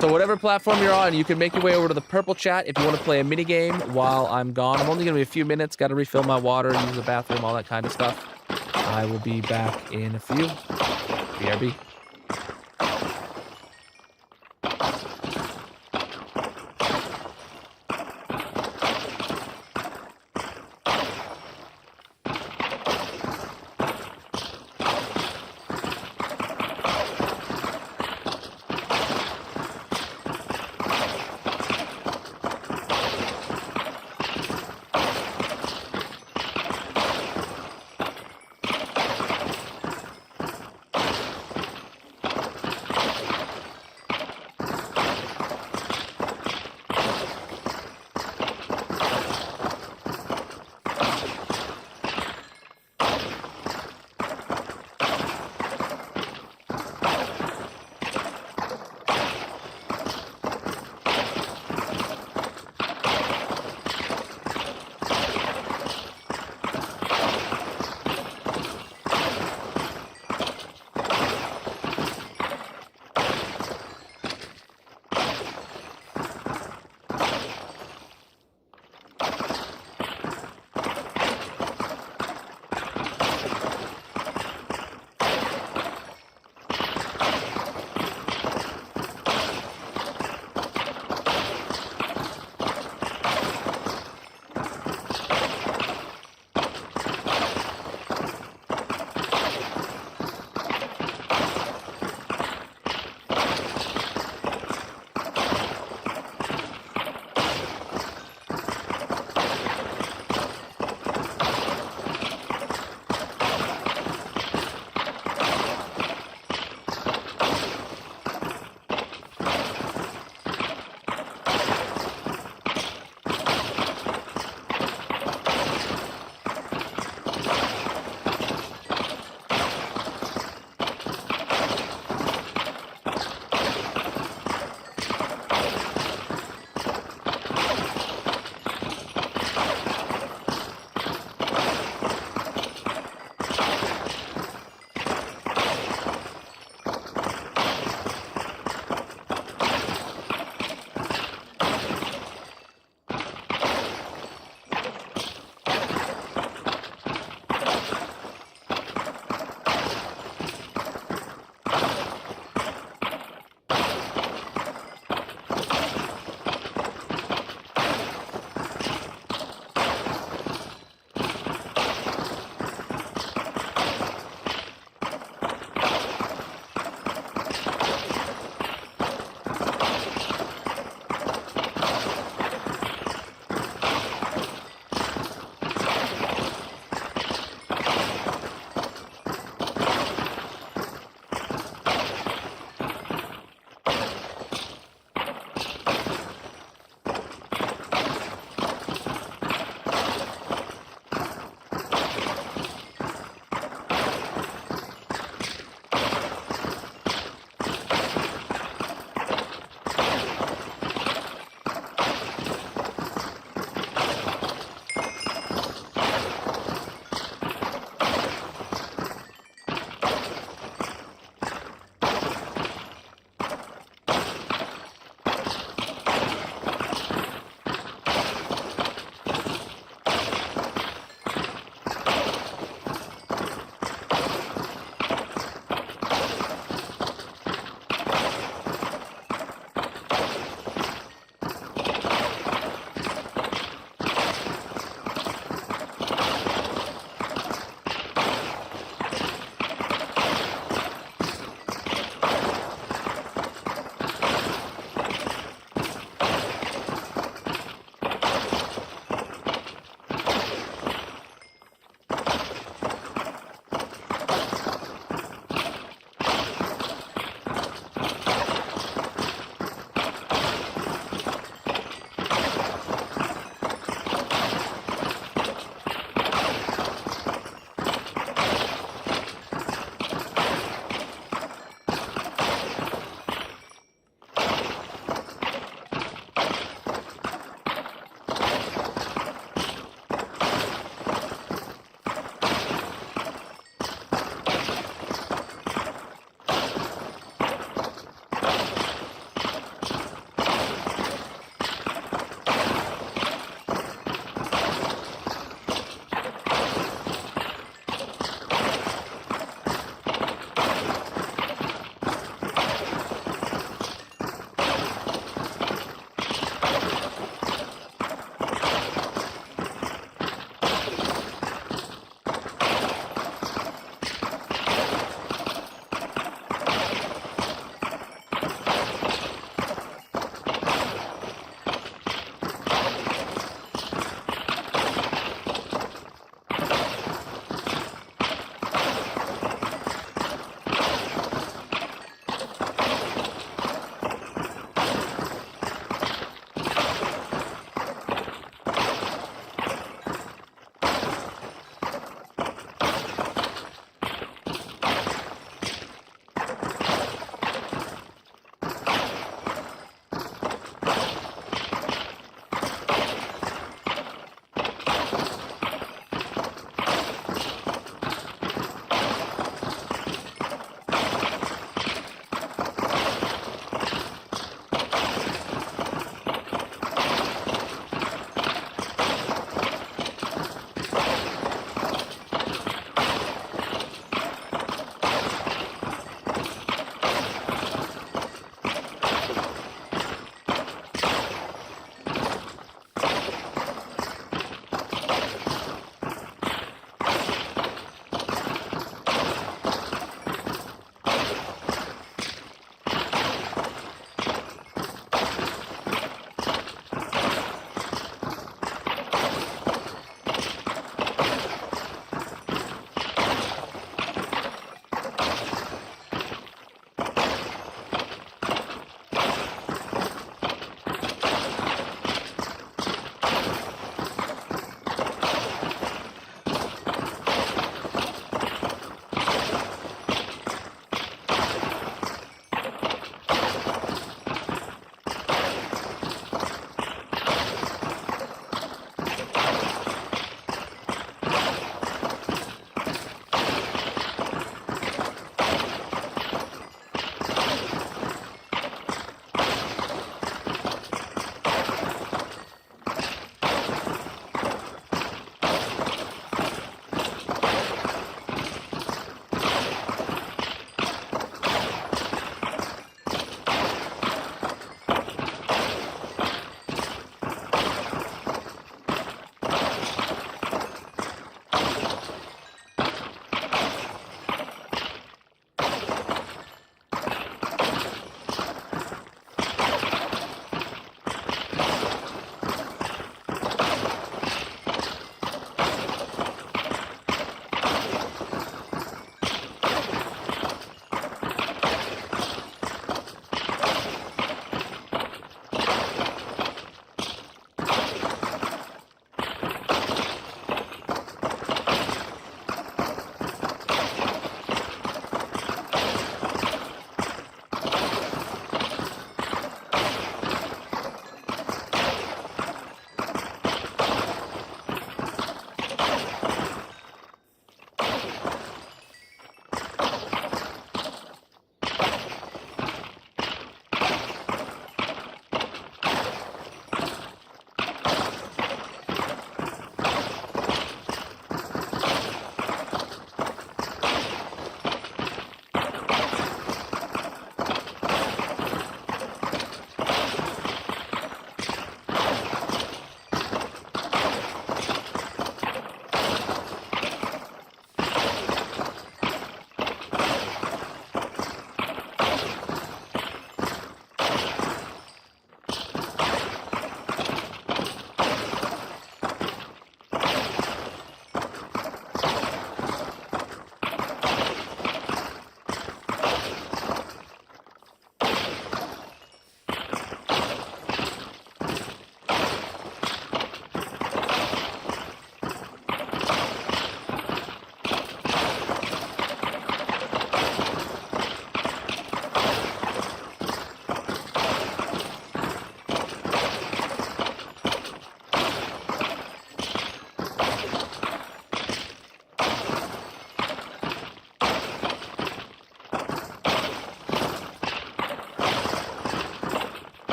So whatever platform you're on, you can make your way over to the purple chat if you want to play a mini game while I'm gone. I'm only going to be a few minutes. Got to refill my water, use the bathroom, all that kind of stuff. I will be back in a few. BRB.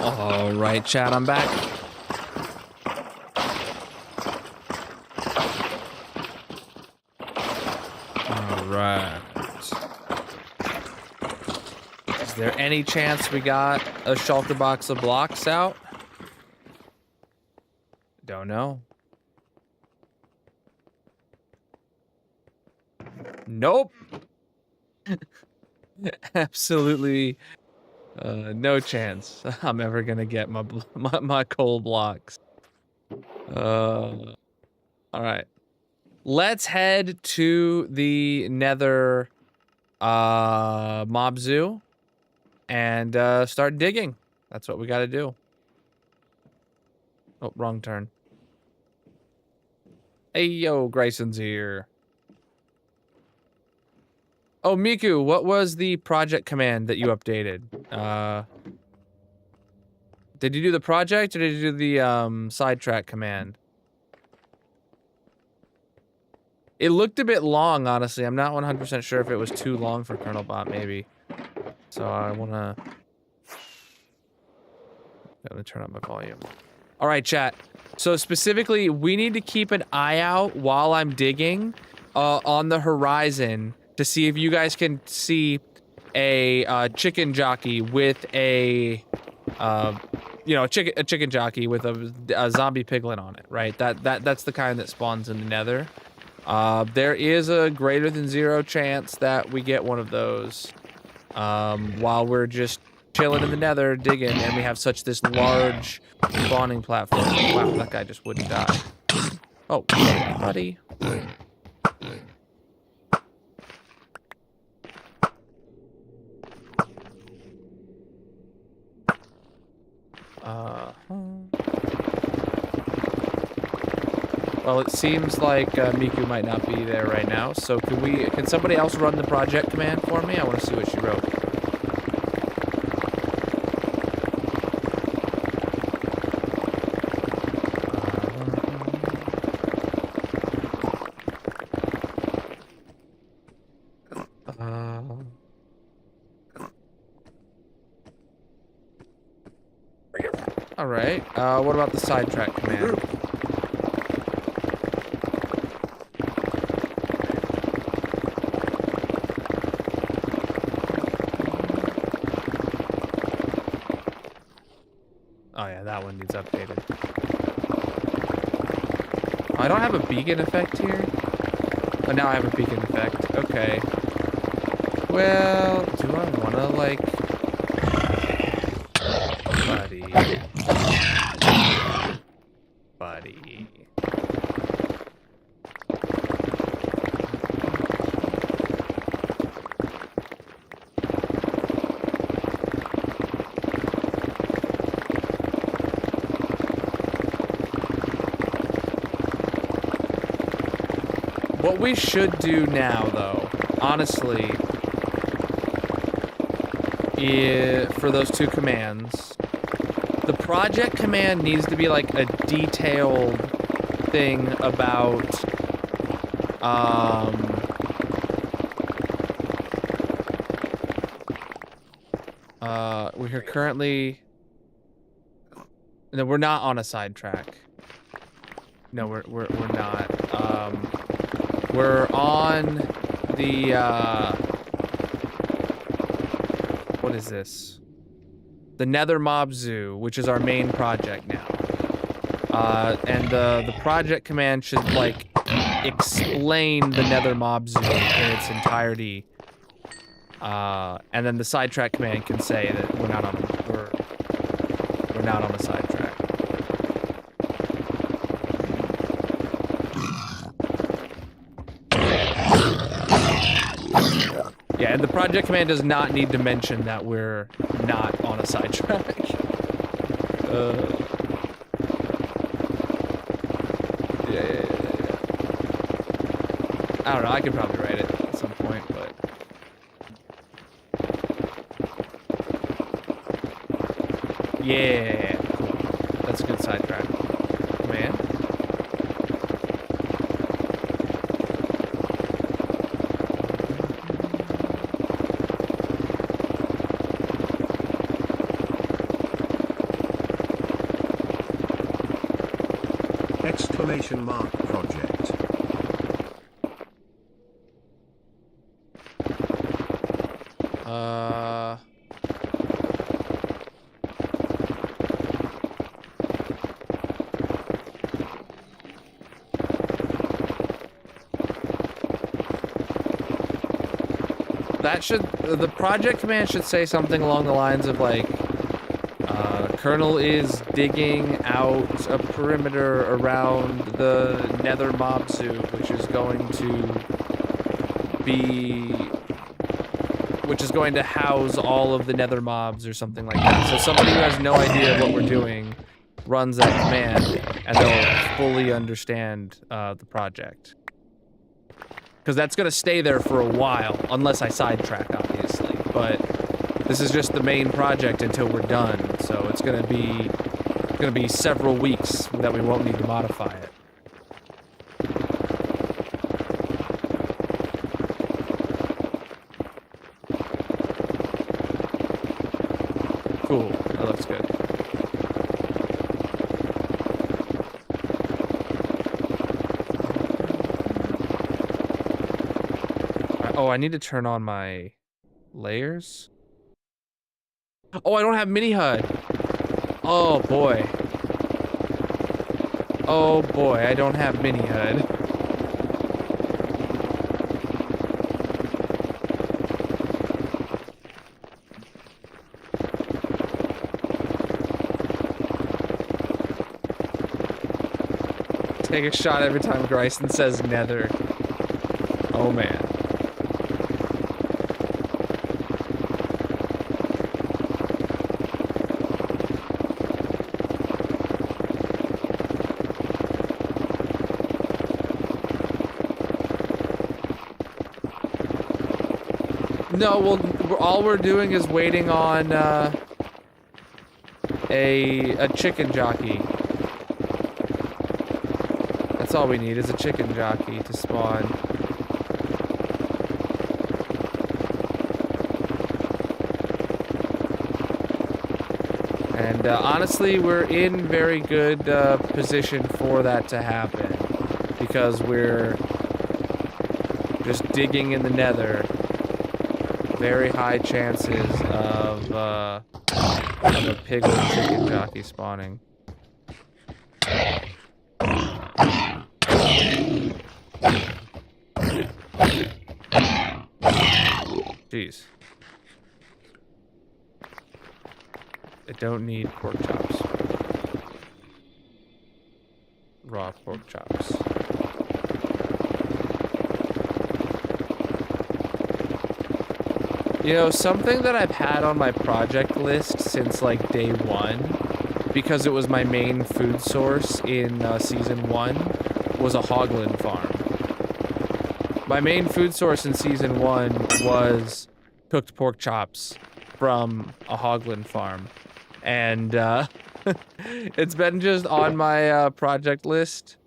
All right, chat, I'm back. All right. Is there any chance we got a shulker box of blocks out? Don't know. Nope. Absolutely no chance I'm ever gonna get my coal blocks. All right. Let's head to the Nether mob zoo and start digging. That's what we got to do. Oh, wrong turn. Hey, yo, Grayson's here. Oh, Miku, what was the project command that you updated? Did you do the project or did you do the sidetrack command? It looked a bit long, honestly. I'm not 100% sure if it was too long for Colonel Bot, maybe. So I wanna turn up my volume. All right, chat. So specifically, we need to keep an eye out while I'm digging on the horizon to see if you guys can see a chicken jockey with a chicken jockey with a zombie piglet on it, right? That's the kind that spawns in the Nether. There is a greater than 0 chance that we get one of those while we're just chilling in the Nether digging, and we have this large spawning platform. Wow, that guy just wouldn't die. Oh, buddy. Well, it seems like Miku might not be there right now, so can somebody else run the project command for me? I want to see what she wrote. All right. What about the sidetrack command? Oh yeah, that one needs updated. Oh, I don't have a beacon effect here. Oh, now I have a beacon effect. Okay. Well, do I want to like... Buddy. What we should do now, though, honestly, for those 2 commands, the project command needs to be like a detailed thing about, we're currently, no, we're not on a sidetrack. No, we're not. We're on the, what is this? The Nether Mob Zoo, which is our main project now. And the project command should, like, explain the Nether Mob Zoo in its entirety. And then the sidetrack command can say that we're not on a sidetrack. Yeah, and the project command does not need to mention that we're not on a sidetrack. Yeah. I don't know, I could probably write it at some point, but... Yeah, cool. That's a good sidetrack. Man. Exclamation mark project. The project command should say something along the lines of like, Colonel is digging out a perimeter around the Nether Mob Zoo, which is going to house all of the Nether mobs or something like that. So somebody who has no idea what we're doing runs that command, and they'll fully understand the project. Because that's going to stay there for a while, unless I sidetrack, obviously. But this is just the main project until we're done, so it's going to be several weeks that we won't need to modify it. Cool, that looks good. Oh, I need to turn on my layers. Oh, I don't have mini HUD. Oh boy. Oh boy, I don't have mini HUD. Take a shot every time Gryson says nether. Oh man. No, well, all we're doing is waiting on a chicken jockey. That's all we need is a chicken jockey to spawn. And honestly, we're in very good position for that to happen because we're just digging in the nether. Very high chances of a pig or chicken jockey spawning. Jeez. I don't need pork chops. Raw pork chops. You know, something that I've had on my project list since like day one, because it was my main food source in season 1, was a hoglin farm. My main food source in season 1 was cooked pork chops from a hoglin farm. And it's been just on my project list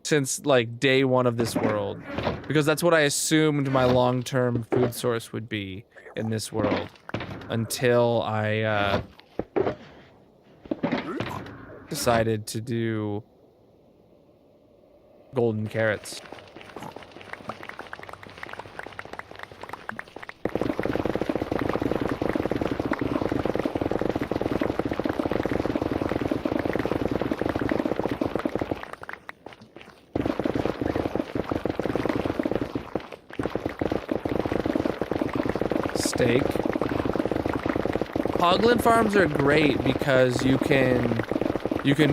since like day 1 of this world. Because that's what I assumed my long-term food source would be in this world. Until I decided to do golden carrots. Steak. Hoglin farms are great because you can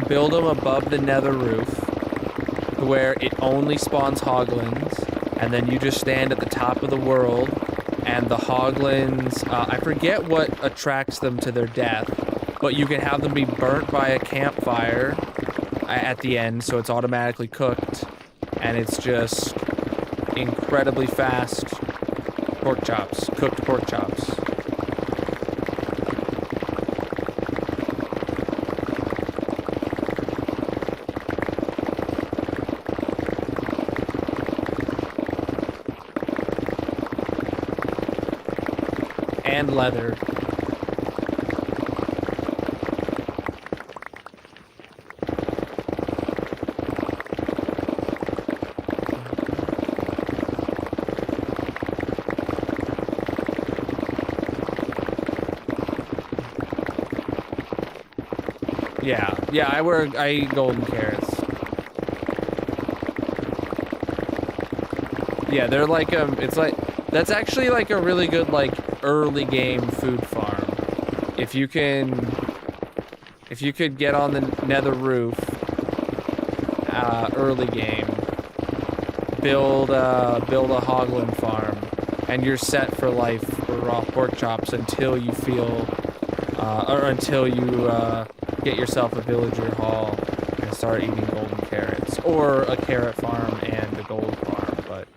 build them above the nether roof where it only spawns hoglins, and then you just stand at the top of the world and the hoglins, I forget what attracts them to their death, but you can have them be burnt by a campfire at the end, so it's automatically cooked, and it's just incredibly fast pork chops, cooked pork chops. And leather. Yeah, I eat golden carrots. Yeah, they're like it's like that's actually like a really good like early game food farm. If you could get on the nether roof, early game, build a hoglin farm, and you're set for life for raw pork chops until you feel, or until you get yourself a villager hall and start eating golden carrots, or a carrot farm and a gold farm. But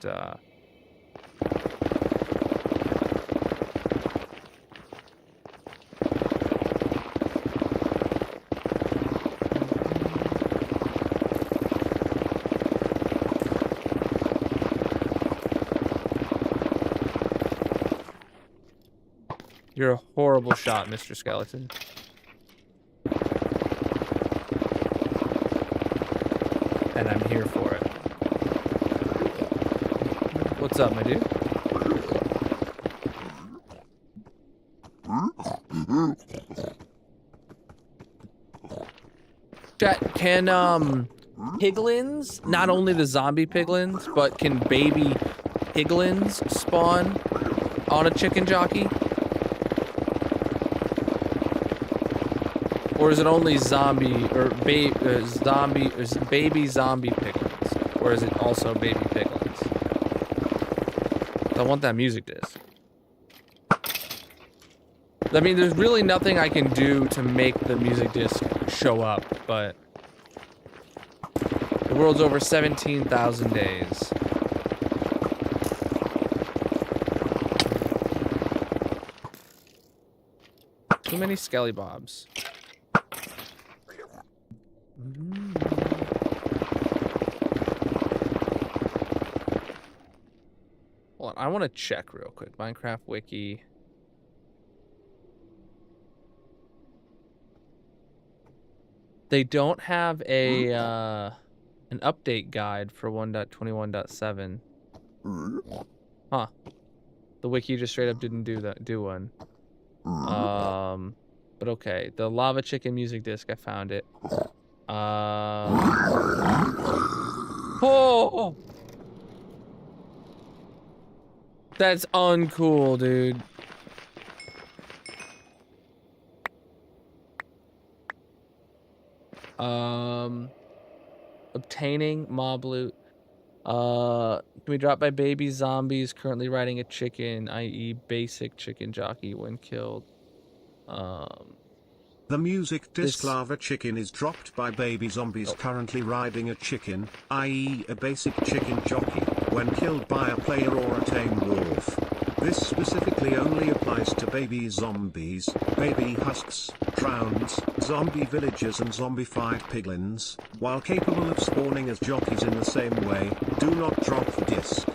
you're a horrible shot, Mr. Skeleton. And I'm here for it. What's up, my dude? Chat, can piglins, not only the zombie piglins, but can baby piglins spawn on a chicken jockey? Or is it only zombie or baby zombie piglins? Or is it also baby piglins? I want that music disc. I mean, there's really nothing I can do to make the music disc show up, but the world's over 17,000 days. Too many skelly bobs. Hold on, I want to check real quick. Minecraft wiki. They don't have a an update guide for 1.21.7. Huh. The wiki just straight up didn't do one. But okay. The lava chicken music disc, I found it. Oh! That's uncool, dude. Obtaining mob loot. Can be dropped by baby zombies currently riding a chicken, i.e. basic chicken jockey when killed. The music disc lava chicken is dropped by baby zombies currently riding a chicken, i.e. a basic chicken jockey, when killed by a player or a tame wolf. This specifically only applies to baby zombies, baby husks, drowns, zombie villagers and zombified piglins. While capable of spawning as jockeys in the same way, do not drop the disc.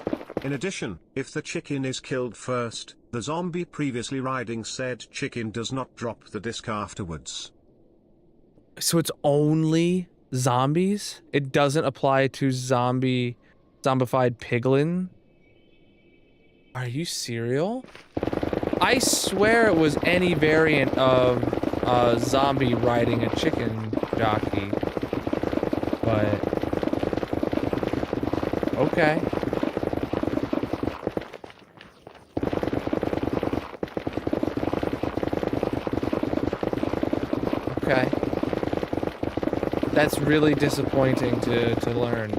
In addition, if the chicken is killed first, the zombie previously riding said chicken does not drop the disc afterwards. So it's only zombies? It doesn't apply to zombified piglin? Are you serial? I swear it was any variant of a zombie riding a chicken jockey. But okay. Okay. That's really disappointing to learn.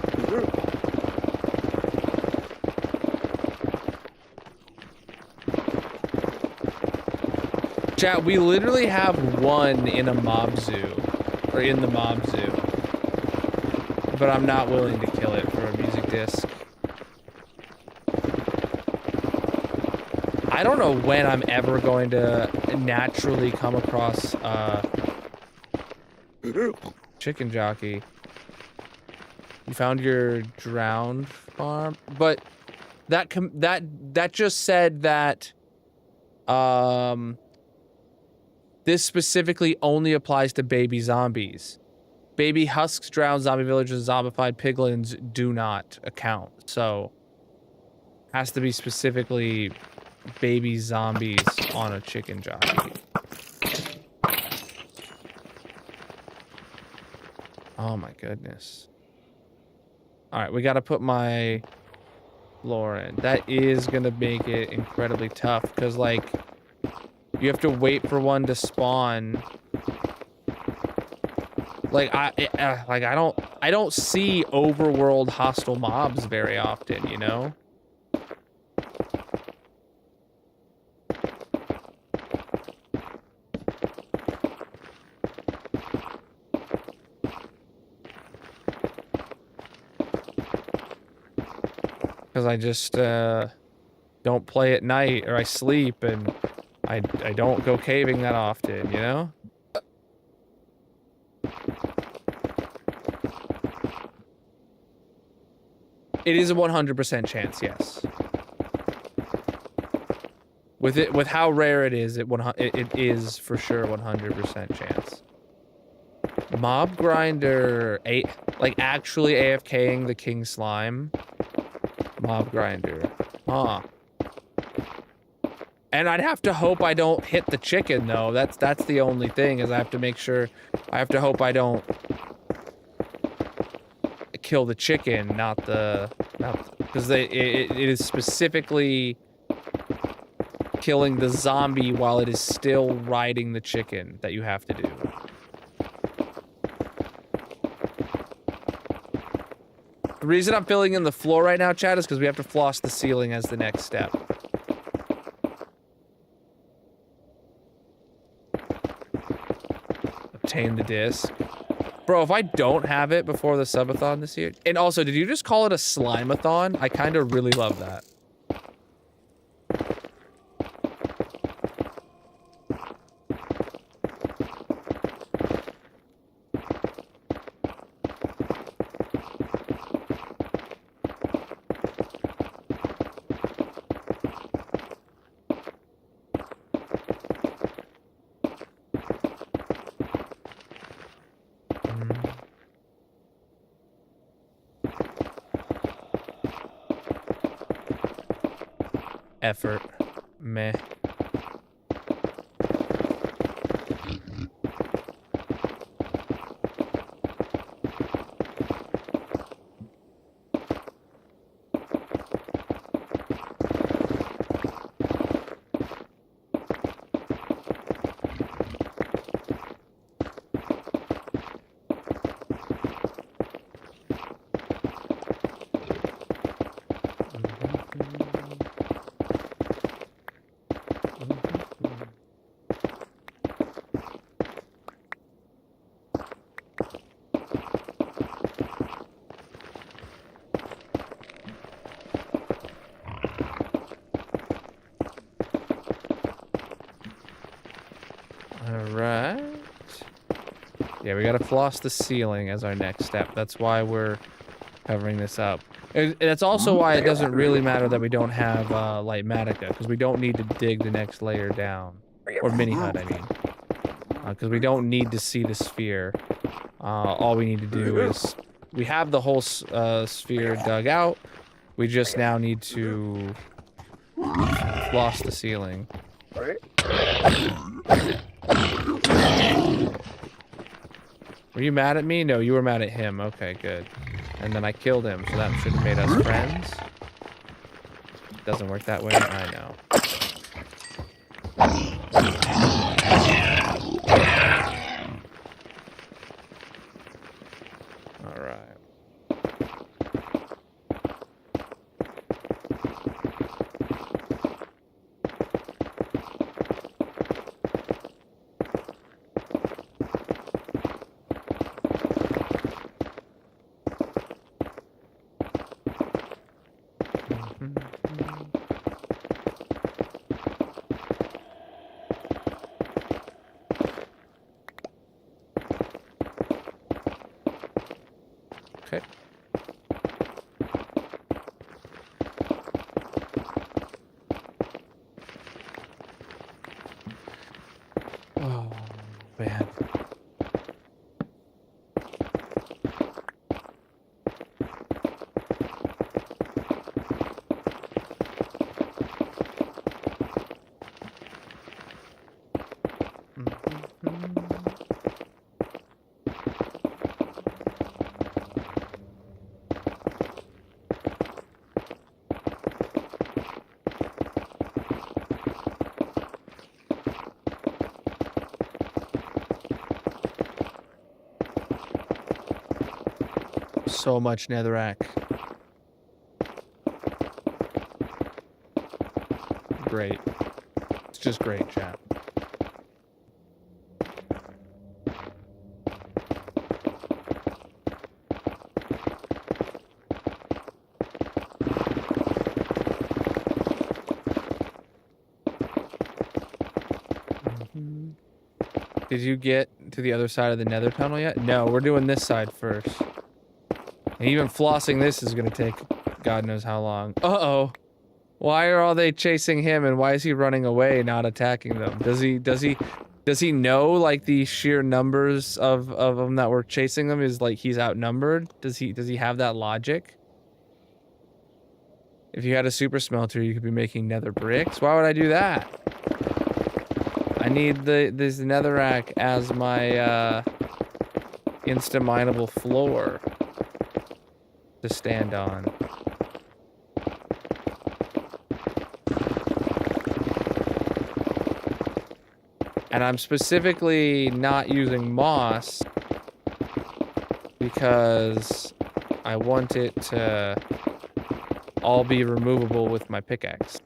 Chat, we literally have one in a mob zoo. Or in the mob zoo. But I'm not willing to kill it for a music disc. I don't know when I'm ever going to naturally come across chicken jockey. You found your drowned farm, but that just said that this specifically only applies to baby zombies. Baby husks, drowned zombie villagers, zombified piglins do not account. So has to be specifically baby zombies on a chicken jockey. Oh my goodness. All right, we got to put my floor in. That is going to make it incredibly tough because, like, you have to wait for one to spawn. Like, I don't see overworld hostile mobs very often, you know? Because I just don't play at night, or I sleep, and I don't go caving that often, you know? It is a 100% chance, yes. With how rare it is, it is for sure 100% chance. Mob grinder, like actually AFKing the king slime. Mob grinder, huh? And I'd have to hope I don't hit the chicken though. That's the only thing, is I have to make sure. I have to hope I don't kill the chicken, not because it is specifically killing the zombie while it is still riding the chicken that you have to do. The reason I'm filling in the floor right now, chat, is because we have to floss the ceiling as the next step. Obtain the disc. Bro, if I don't have it before the subathon this year... And also, did you just call it a slime-a-thon? I kind of really love that. Effort. Meh. Alright. Yeah, we gotta floss the ceiling as our next step. That's why we're covering this up. And that's also why it doesn't really matter that we don't have light Matica, because we don't need to dig the next layer down. Or mini hut, I mean. Because we don't need to see the sphere. All we need to do is... We have the whole sphere dug out. We just now need to floss the ceiling. Were you mad at me? No, you were mad at him. Okay, good. And then I killed him, so that should have made us friends. Doesn't work that way, I know. Alright. Okay. Oh, man. so much netherrack. Great. It's just great, chat. Did you get to the other side of the nether tunnel yet? No, we're doing this side first. And even flossing this is gonna take God knows how long. Uh-oh. Why are all they chasing him and why is he running away, not attacking them? Does he know like the sheer numbers of them that were chasing them is like he's outnumbered? Does he have that logic? If you had a super smelter, you could be making nether bricks. Why would I do that? I need this netherrack as my instant mineable floor to stand on. And I'm specifically not using moss because I want it to all be removable with my pickaxe.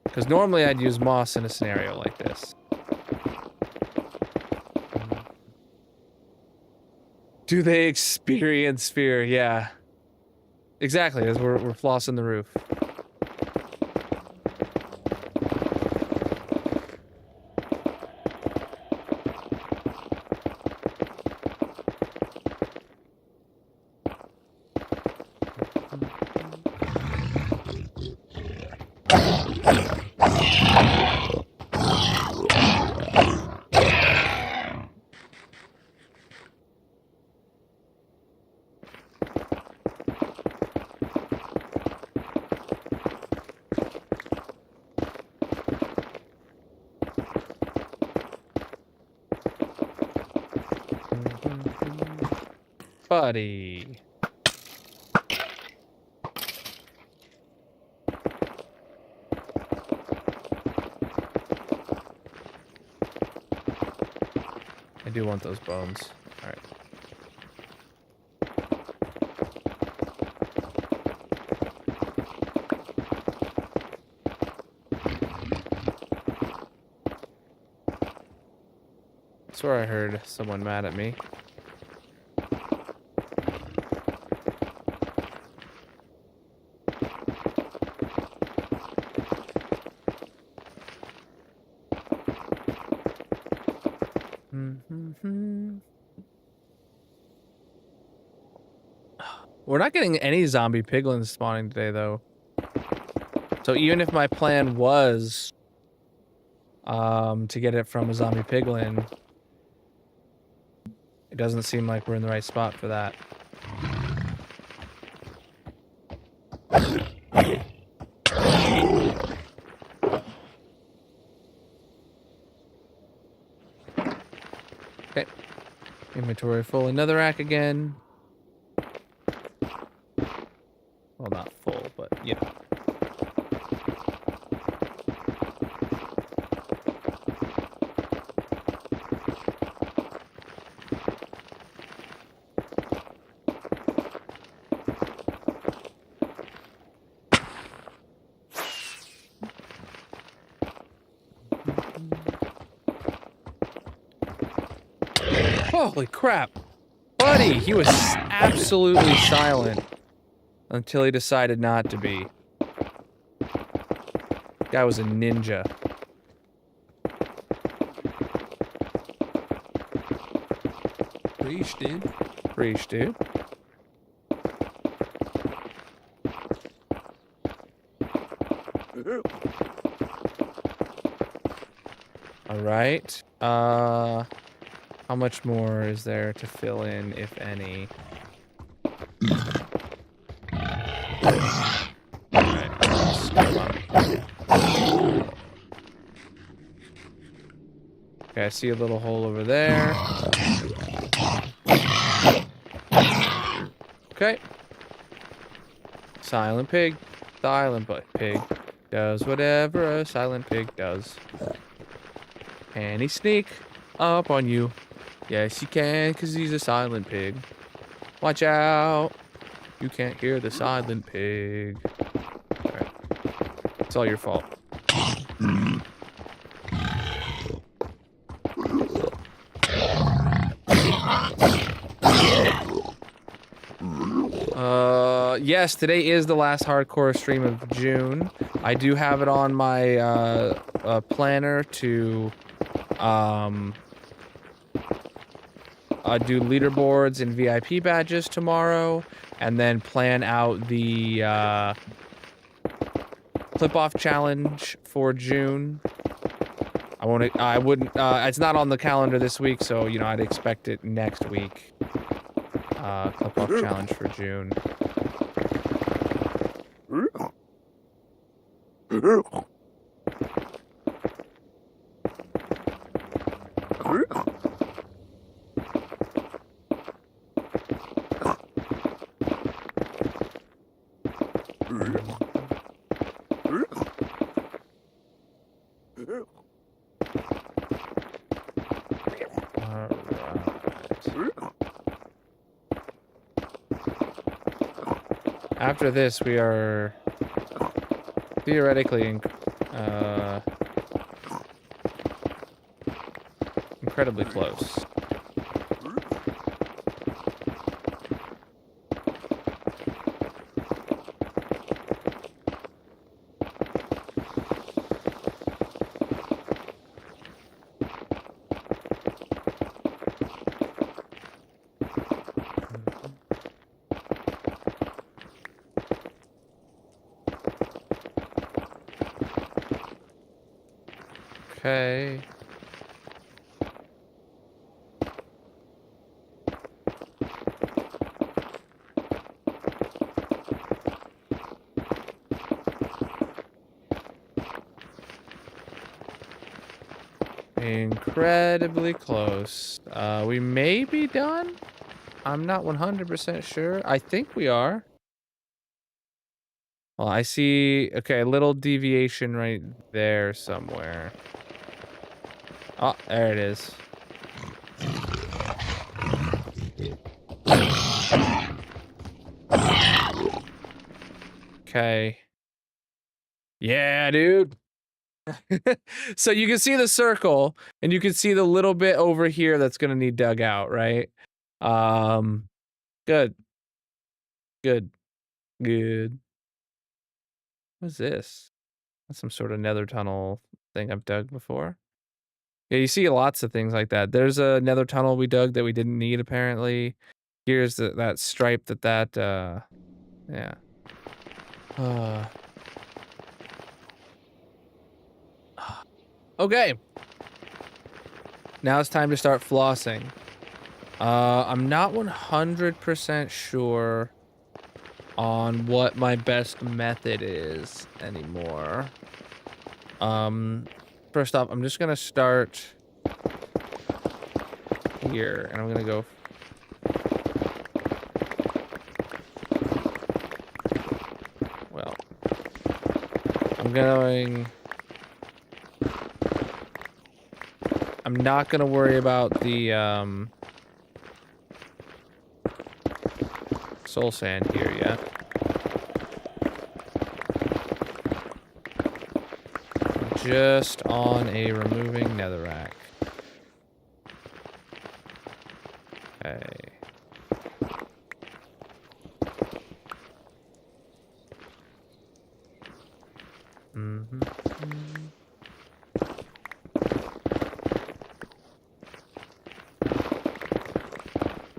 Because normally I'd use moss in a scenario like this. Do they experience fear? Yeah. Exactly, as we're flossing the roof. Buddy. I do want those bones. All right. I swear I heard someone mad at me. We're not getting any zombie piglins spawning today, though. So even if my plan was to get it from a zombie piglin, it doesn't seem like we're in the right spot for that. Okay. Inventory full. Another rack again. Well, not full, but you know. Holy crap. Buddy, he was absolutely silent until he decided not to be. Guy was a ninja. Preach, dude. Preach, dude. All right. How much more is there to fill in, if any? Alright, come on. I see a little hole over there. Okay. Silent pig. Silent pig does whatever a silent pig does. Can he sneak up on you? Yes, he can, because he's a silent pig. Watch out. You can't hear the silent pig. All right. It's all your fault. Yes, today is the last hardcore stream of June. I do have it on my planner to do leaderboards and VIP badges tomorrow, and then plan out the clip-off challenge for June. I wouldn't, it's not on the calendar this week, so, you know, I'd expect it next week. Clip-off challenge for June. After this, we are theoretically incredibly close. Okay. Incredibly close. We may be done. I'm not 100% sure. I think we are. Well, I see, okay, a little deviation right there somewhere. Oh, there it is. Okay. Yeah, dude. So you can see the circle, and you can see the little bit over here that's gonna need dug out, right? Good. Good. Good. What's this? That's some sort of nether tunnel thing I've dug before. Yeah, you see lots of things like that. There's a nether tunnel we dug that we didn't need, apparently. Here's that stripe yeah. Okay. Now it's time to start flossing. I'm not 100% sure on what my best method is anymore. First off, I'm just gonna start here, and I'm gonna go. Well, I'm not gonna worry about the soul sand here yet. Just on a removing netherrack. Okay.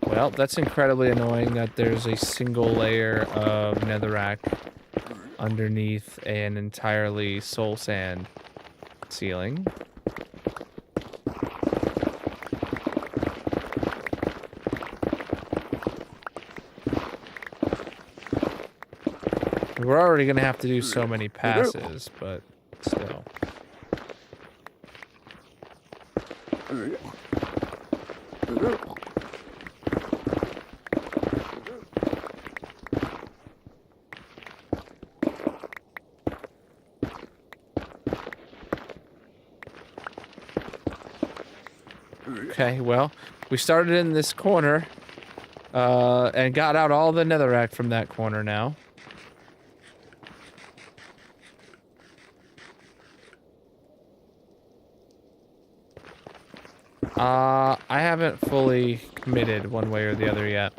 Well, that's incredibly annoying that there's a single layer of netherrack underneath an entirely soul sand ceiling. We're already gonna have to do so many passes, but still. Okay, well, we started in this corner, and got out all the netherrack from that corner now. I haven't fully committed one way or the other yet.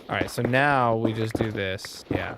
Alright, so now we just do this. Yeah.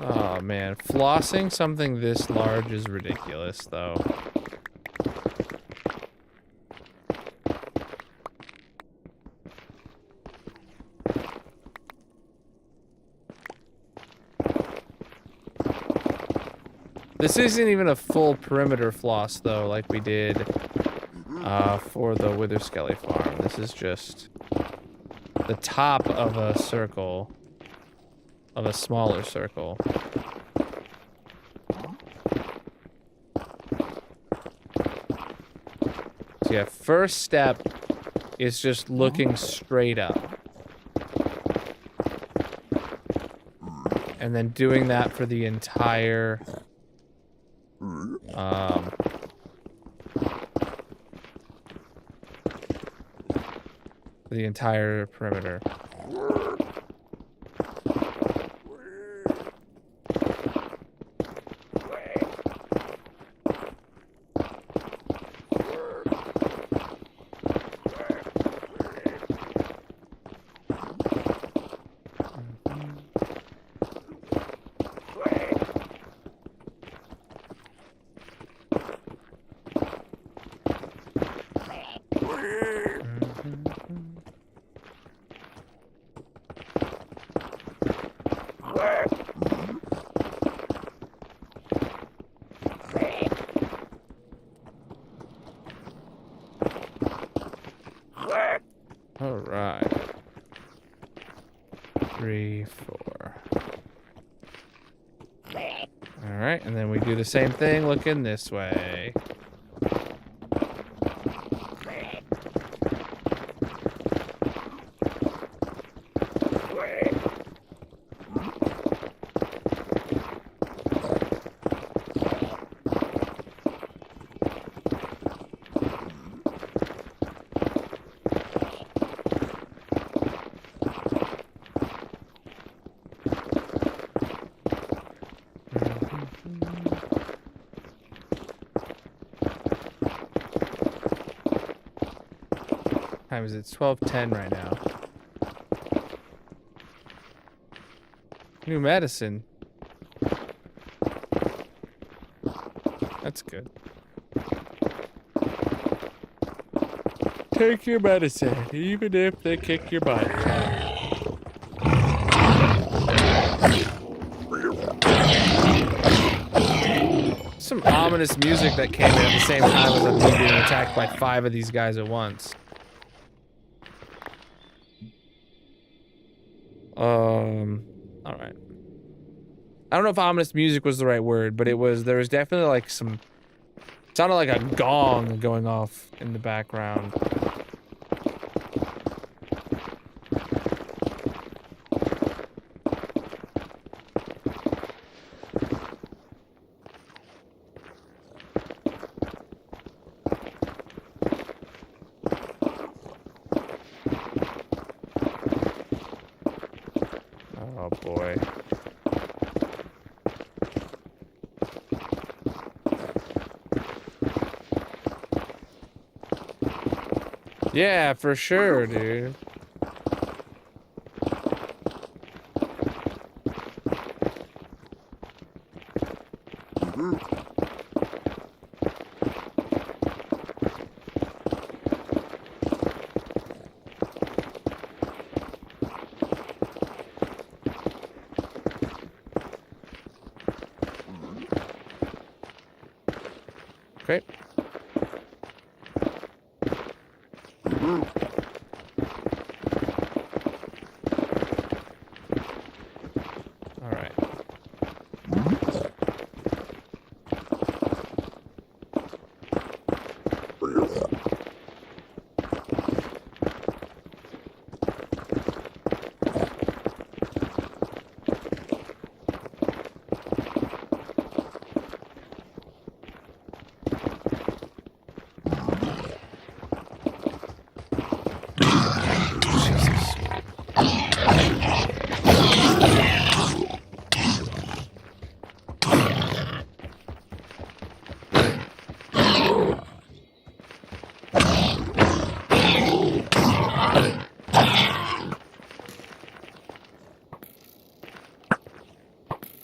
Oh man, flossing something this large is ridiculous, though. This isn't even a full perimeter floss, though, like we did for the Wither Skelly farm. This is just the top of a circle, of a smaller circle. So yeah, first step is just looking straight up. And then doing that for the entire perimeter. All right. 3, 4. All right, and then we do the same thing looking this way. Time is it? 12:10 right now. New medicine. That's good. Take your medicine, even if they kick your butt. Some ominous music that came in at the same time as I'm being attacked by 5 of these guys at once. All right. I don't know if ominous music was the right word, but there was definitely like some, sounded like a gong going off in the background. Oh boy. Yeah, for sure, dude. Great. All right.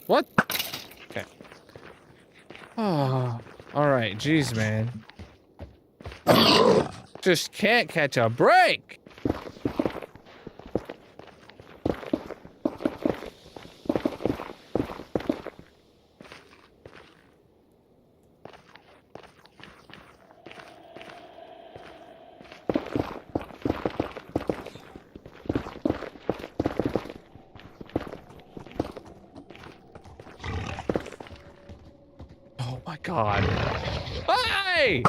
What? Okay. Oh, all right. Jeez, man. Just can't catch a break. Oh my God. Hey!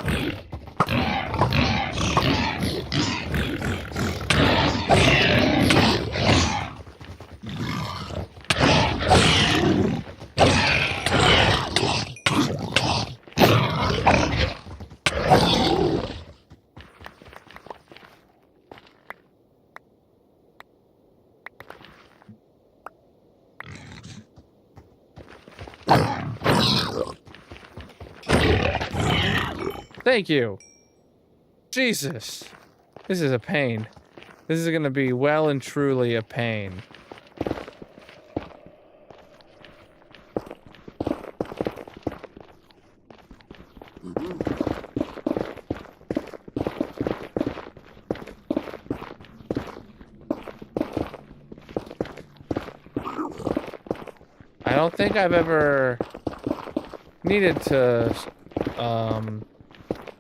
Thank you. Jesus. This is a pain. This is gonna be well and truly a pain. I don't think I've ever needed to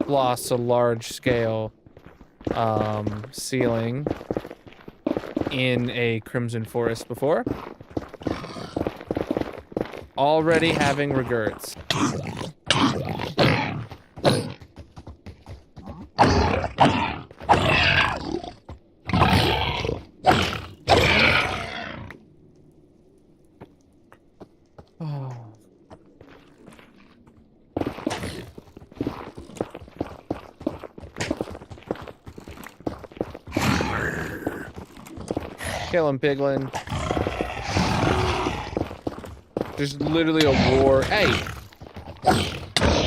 floss a large scale ceiling in a Crimson Forest before. Already having regrets. Oh. Kill him, Piglin. There's literally a war. Hey!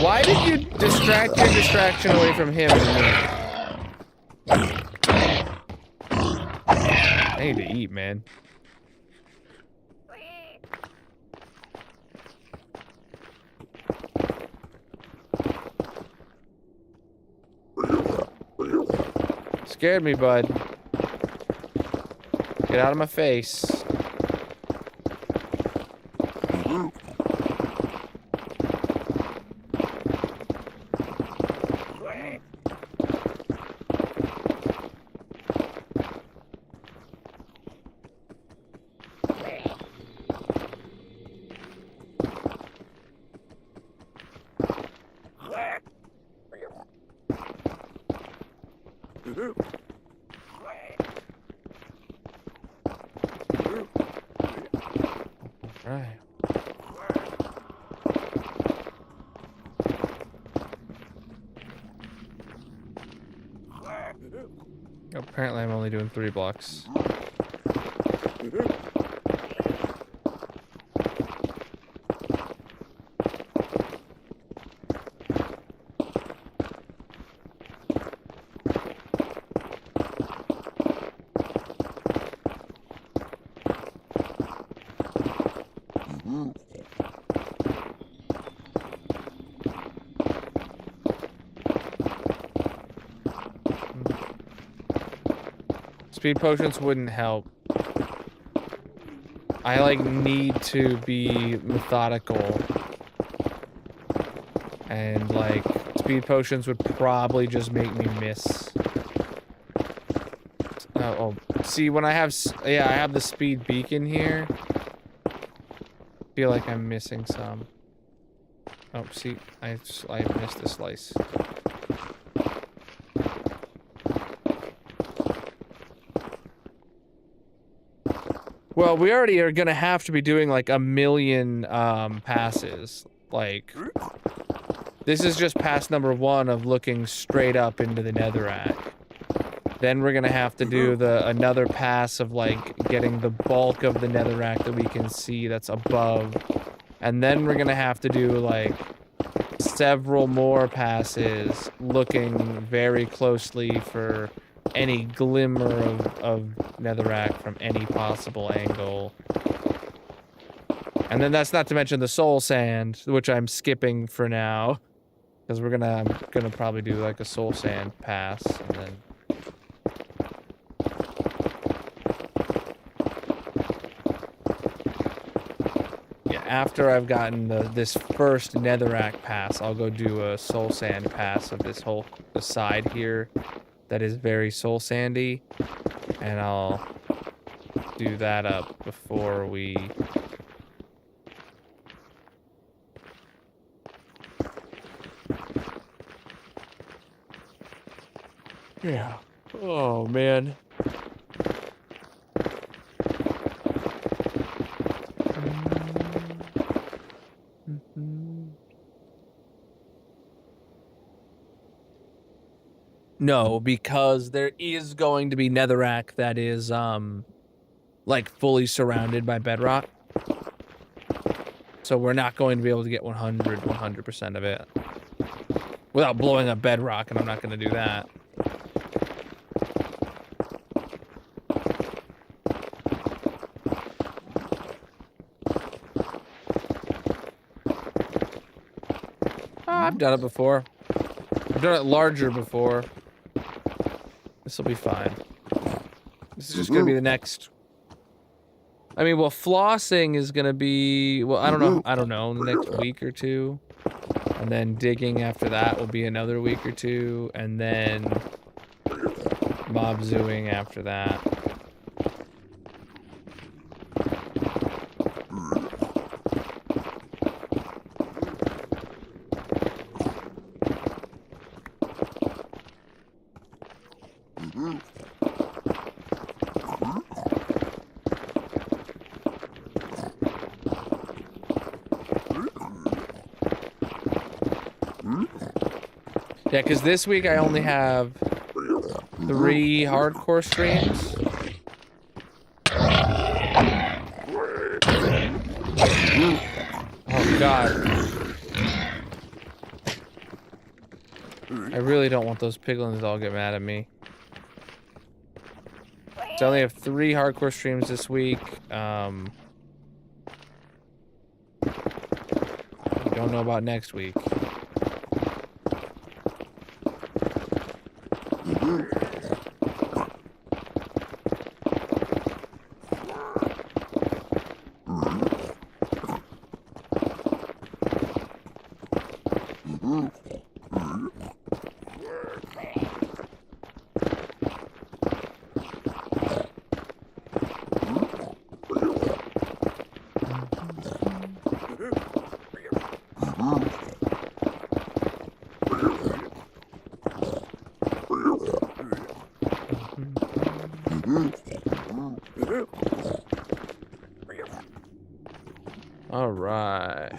Why did you distract your distraction away from him and me? I need to eat, man. Scared me, bud. Get out of my face. Right. Apparently, I'm only doing 3 blocks. Speed potions wouldn't help. I like need to be methodical. And like speed potions would probably just make me miss. Oh, see when I have I have the speed beacon here. Feel like I'm missing some. Oh, see, I missed a slice. Well, we already are gonna have to be doing like a million passes. Like, this is just pass number 1 of looking straight up into the netherrack. Then we're gonna have to do another pass of like getting the bulk of the netherrack that we can see that's above. And then we're gonna have to do like several more passes looking very closely for any glimmer of netherrack from any possible angle. And then that's not to mention the soul sand, which I'm skipping for now. Because I'm gonna probably do like a soul sand pass and then after I've gotten this first netherrack pass, I'll go do a soul sand pass of this whole side here that is very soul sandy, and I'll do that up before we... Yeah. Oh, man. No, because there is going to be netherrack that is, like, fully surrounded by bedrock. So we're not going to be able to get 100% of it. Without blowing up bedrock, and I'm not going to do that. I've done it before. I've done it larger before. This will be fine. This is just gonna be the next. I mean, well, flossing is gonna be. Well, I don't know. The next week or two, and then digging after that will be another week or two, and then mob zooing after that. Yeah, because this week I only have 3 hardcore streams. Oh, God. I really don't want those piglins to all get mad at me. So I only have 3 hardcore streams this week. Don't know about next week. All right.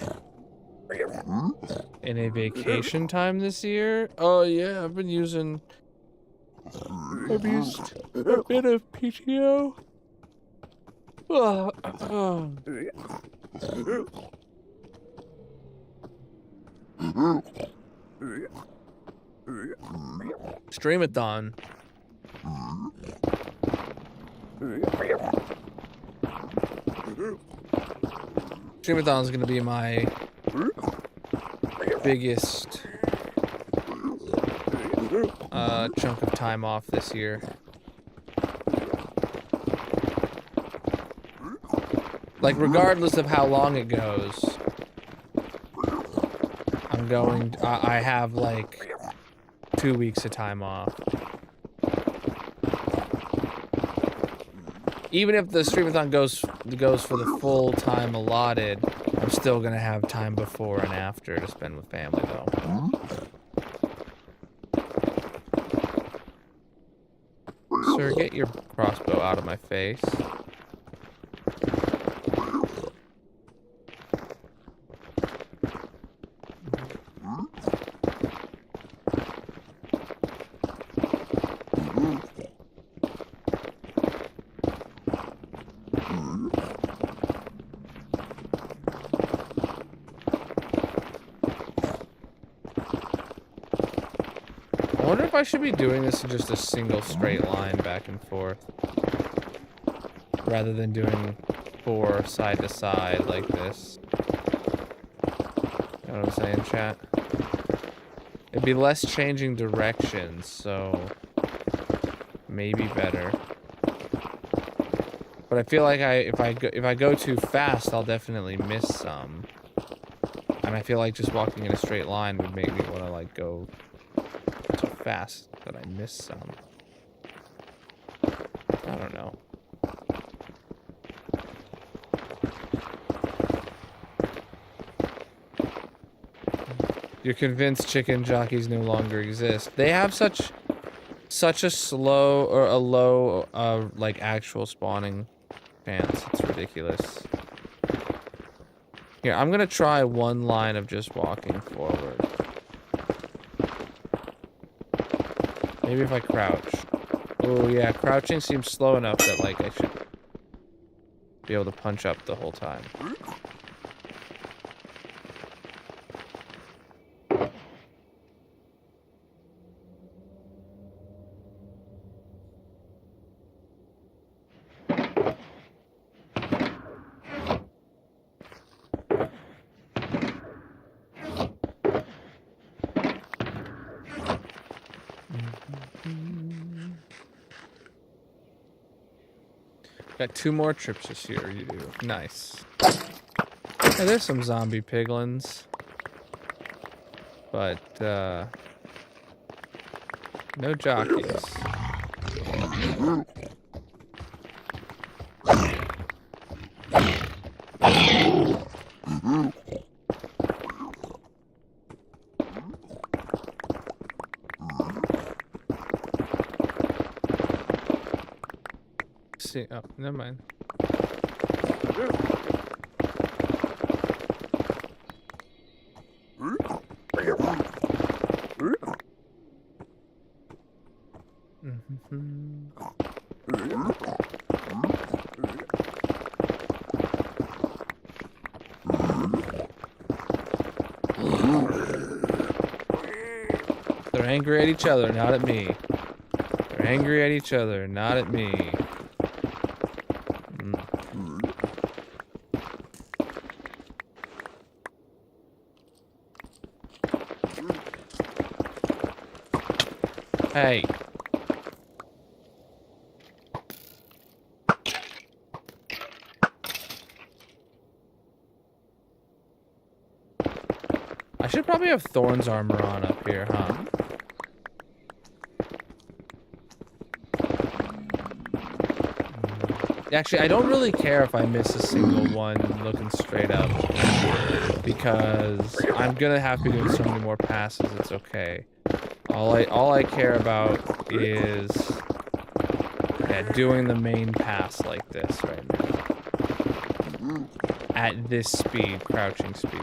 In a vacation time this year? Oh yeah, I've used a bit of PTO. Streamathon. Streamathon is going to be my biggest chunk of time off this year. Like, regardless of how long it goes, I have like 2 weeks of time off. Even if the streamathon goes for the full time allotted, I'm still gonna have time before and after to spend with family though. Sir, get your crossbow out of my face. I wonder if I should be doing this in just a single straight line back and forth, rather than doing 4 side to side like this. You know what I'm saying, chat? It'd be less changing directions, so maybe better. But I feel like if I go too fast, I'll definitely miss some. And I feel like just walking in a straight line would make me want to like go too fast that I miss some. I don't know. You're convinced chicken jockeys no longer exist. They have such a slow or a low like actual spawning chance. It's ridiculous. Here, I'm gonna try one line of just walking forward. Maybe if I crouch. Oh yeah, crouching seems slow enough that like I should be able to punch up the whole time. Got 2 more trips this year, you do. Nice. Hey, there's some zombie piglins. But, no jockeys. See, oh, never mind. They're angry at each other, not at me. They're angry at each other, not at me. Hey. I should probably have Thorn's armor on up here, huh? Actually, I don't really care if I miss a single one looking straight up, because I'm gonna have to be doing so many more passes. It's okay. All I care about is doing the main pass like this right now. At this speed, crouching speed.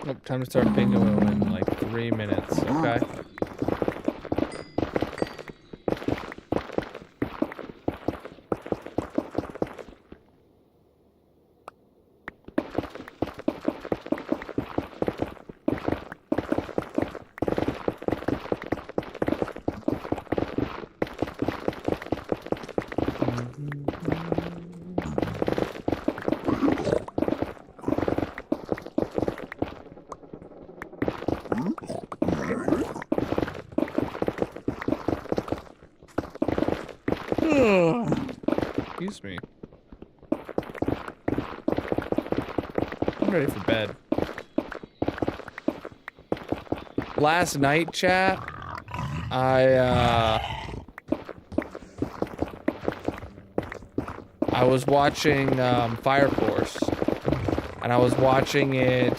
Oh, time to start bingo in like 3 minutes. Okay. Excuse me. I'm ready for bed. Last night, chat, I was watching Fire Force, and I was watching it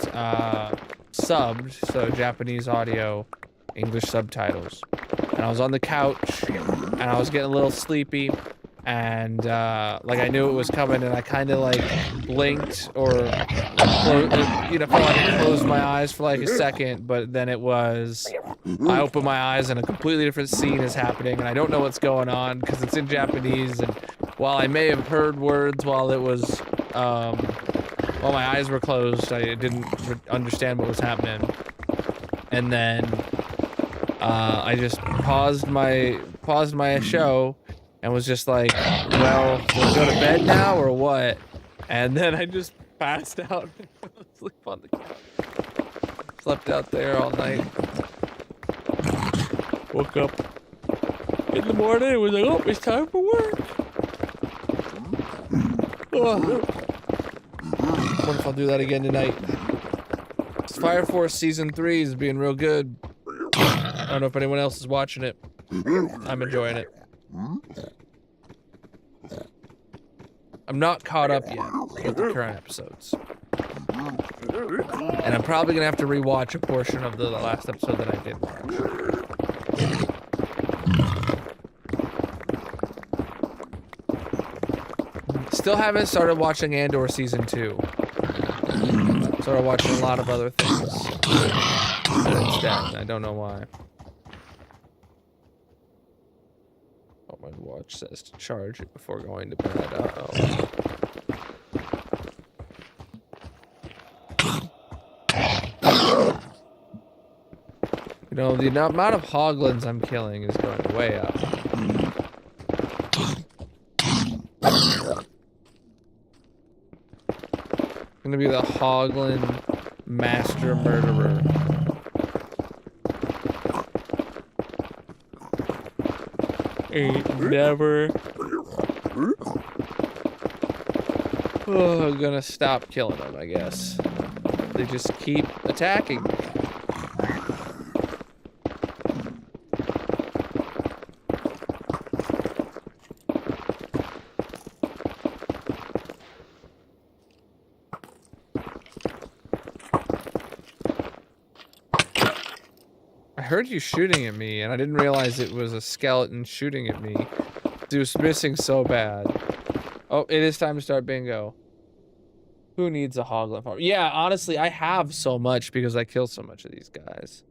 subbed, so Japanese audio, English subtitles. And I was on the couch, and I was getting a little sleepy, and like I knew it was coming, and I kind of like blinked or felt like I closed my eyes for like a second, but then it was I opened my eyes and a completely different scene is happening, and I don't know what's going on because it's in Japanese, and while I may have heard words while it was while my eyes were closed, I didn't understand what was happening. And then I just paused my show and was just like, well, we'll go to bed now or what? And then I just passed out and fell asleep on the couch. Slept out there all night. Woke up in the morning and was like, oh, it's time for work. Oh. I wonder if I'll do that again tonight. Fire Force Season 3 is being real good. I don't know if anyone else is watching it. I'm enjoying it. I'm not caught up yet with the current episodes. And I'm probably gonna have to rewatch a portion of the last episode that I did watch. Still haven't started watching Andor Season 2. Started watching a lot of other things instead. I don't know why. Oh, my watch says to charge it before going to bed. Uh-oh. You know, the amount of hoglins I'm killing is going way up. I'm gonna be the hoglin master murderer. Ain't never. Oh, I'm gonna stop killing them, I guess. They just keep attacking me. I heard you shooting at me, and I didn't realize it was a skeleton shooting at me. It was missing so bad. Oh, it is time to start bingo. Who needs a hoglin farm? Yeah, honestly, I have so much because I kill so much of these guys.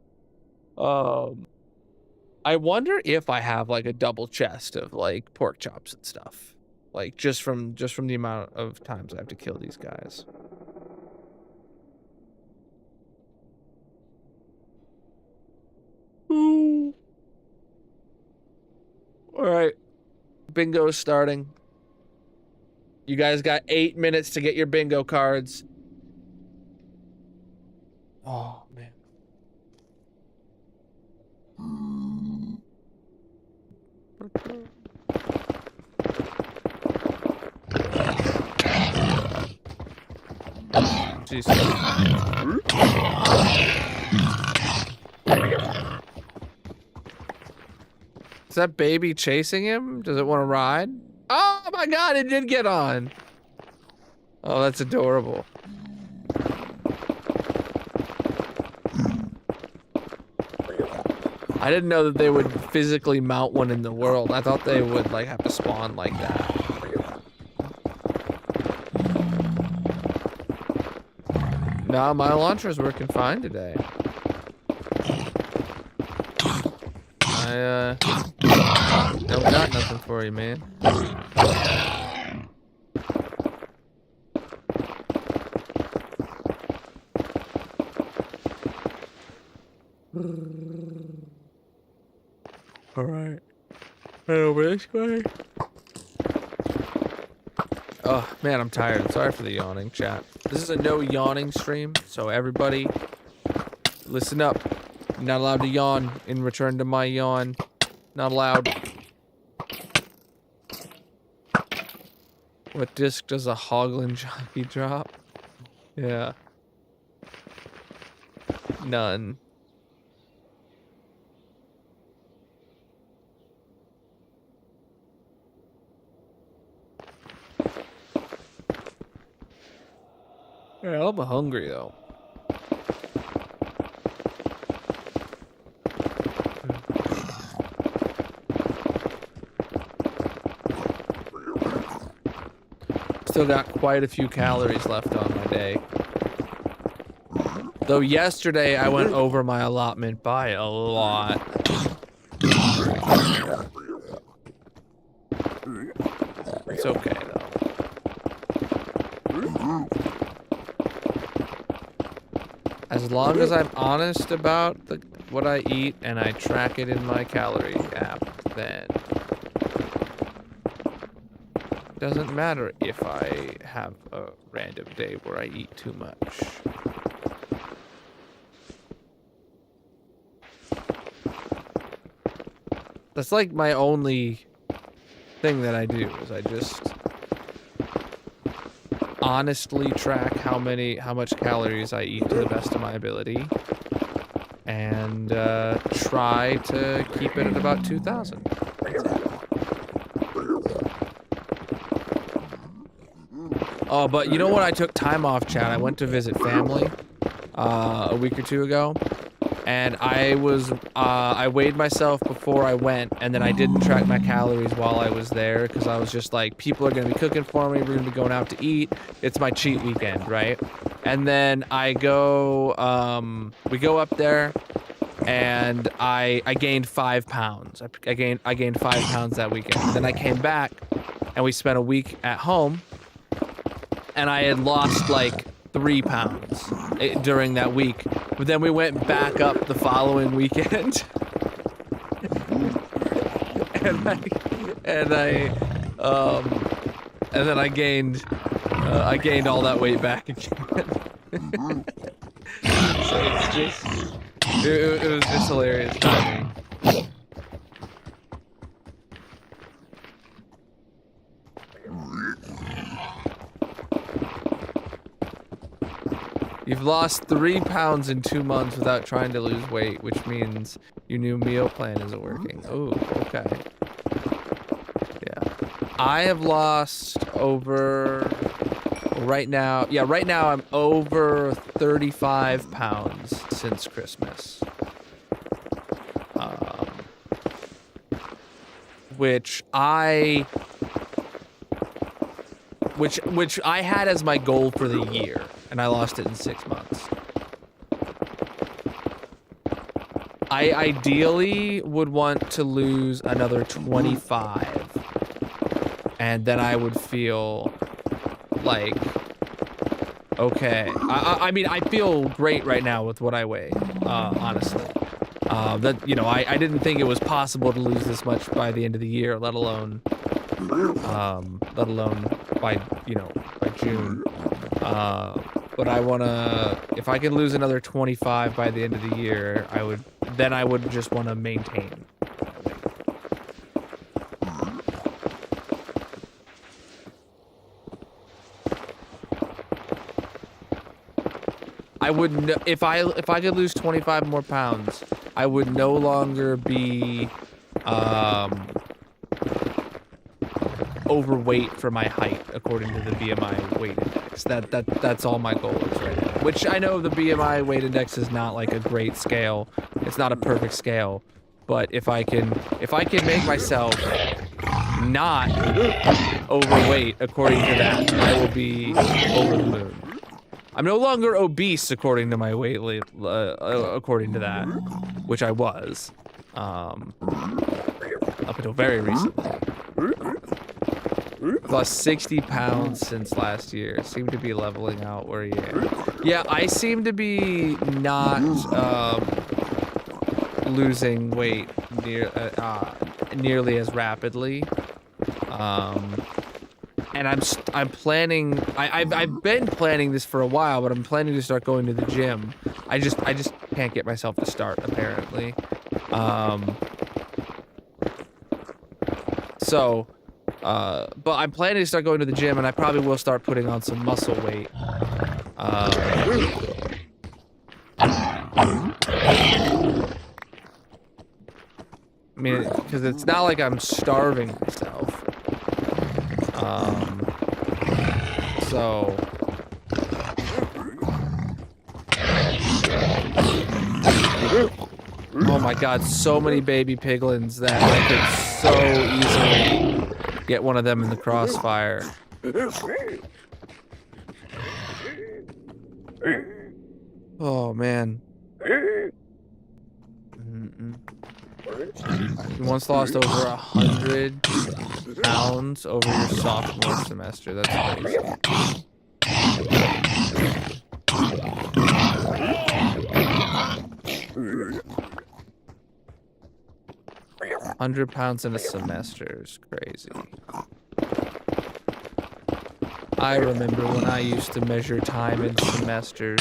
I wonder if I have like a double chest of like pork chops and stuff. Like just from the amount of times I have to kill these guys. Ooh. All right. Bingo is starting. You guys got 8 minutes to get your bingo cards. Oh, man. Jesus. Is that baby chasing him? Does it want to ride? Oh my god, it did get on. Oh, that's adorable. I didn't know that they would physically mount one in the world. I thought they would like have to spawn like that. Nah, my launcher's working fine today. I don't got nothing for you, man. All right. Head over this way. Oh man, I'm tired. I'm sorry for the yawning, chat. This is a no yawning stream, so everybody, listen up. You're not allowed to yawn in return to my yawn. Not allowed. What disc does a Hoglin jockey drop? Yeah. None. Yeah, I'm hungry though. Still got quite a few calories left on my day. Though yesterday I went over my allotment by a lot. It's okay though. As long as I'm honest about what I eat and I track it in my calorie app, then it doesn't matter if I have a random day where I eat too much. That's like my only thing that I do is I just honestly track how much calories I eat to the best of my ability and try to keep it at about 2,000. Oh, but you know what? I took time off, chat. I went to visit family a week or two ago, and I weighed myself before I went, and then I didn't track my calories while I was there because I was just like, people are gonna be cooking for me. We're gonna be going out to eat. It's my cheat weekend, right? And then I go, we go up there, and I gained 5 pounds. I gained 5 pounds that weekend. Then I came back, and we spent a week at home, and I had lost like 3 pounds during that week. But then we went back up the following weekend. and then I gained all that weight back again. So it's just, it was just hilarious timing. You've lost 3 pounds in 2 months without trying to lose weight, which means your new meal plan isn't working. Oh, okay. Yeah. I have lost over, right now I'm over 35 pounds since Christmas. Which I had as my goal for the year, and I lost it in 6 months. I ideally would want to lose another 25, and then I would feel like, okay. I mean, I feel great right now with what I weigh, honestly. That, you know, I didn't think it was possible to lose this much by the end of the year, let alone by, you know, by June. But I wanna, if I could lose another 25 by the end of the year, I would just wanna maintain that weight. I would, if I could lose 25 more pounds, I would no longer be, overweight for my height according to the BMI weight index. That's all my goal is right now. Which I know the BMI weight index is not like a great scale. It's not a perfect scale. But if I can make myself not overweight according to that, I will be over the moon. I'm no longer obese according to my weight, according to that, which I was, up until very recently. I've lost 60 pounds since last year. Seem to be leveling out where you are. Yeah, I seem to be not losing weight nearly as rapidly. And I'm planning. I've been planning this for a while, but I'm planning to start going to the gym. I just can't get myself to start apparently. But I'm planning to start going to the gym, and I probably will start putting on some muscle weight. I mean, because it's not like I'm starving myself. So... Oh my god, so many baby piglins that I could so easily get one of them in the crossfire. Oh man. You once lost over 100 pounds over your sophomore semester. That's crazy. 100 pounds in a semester is crazy. I remember when I used to measure time in semesters.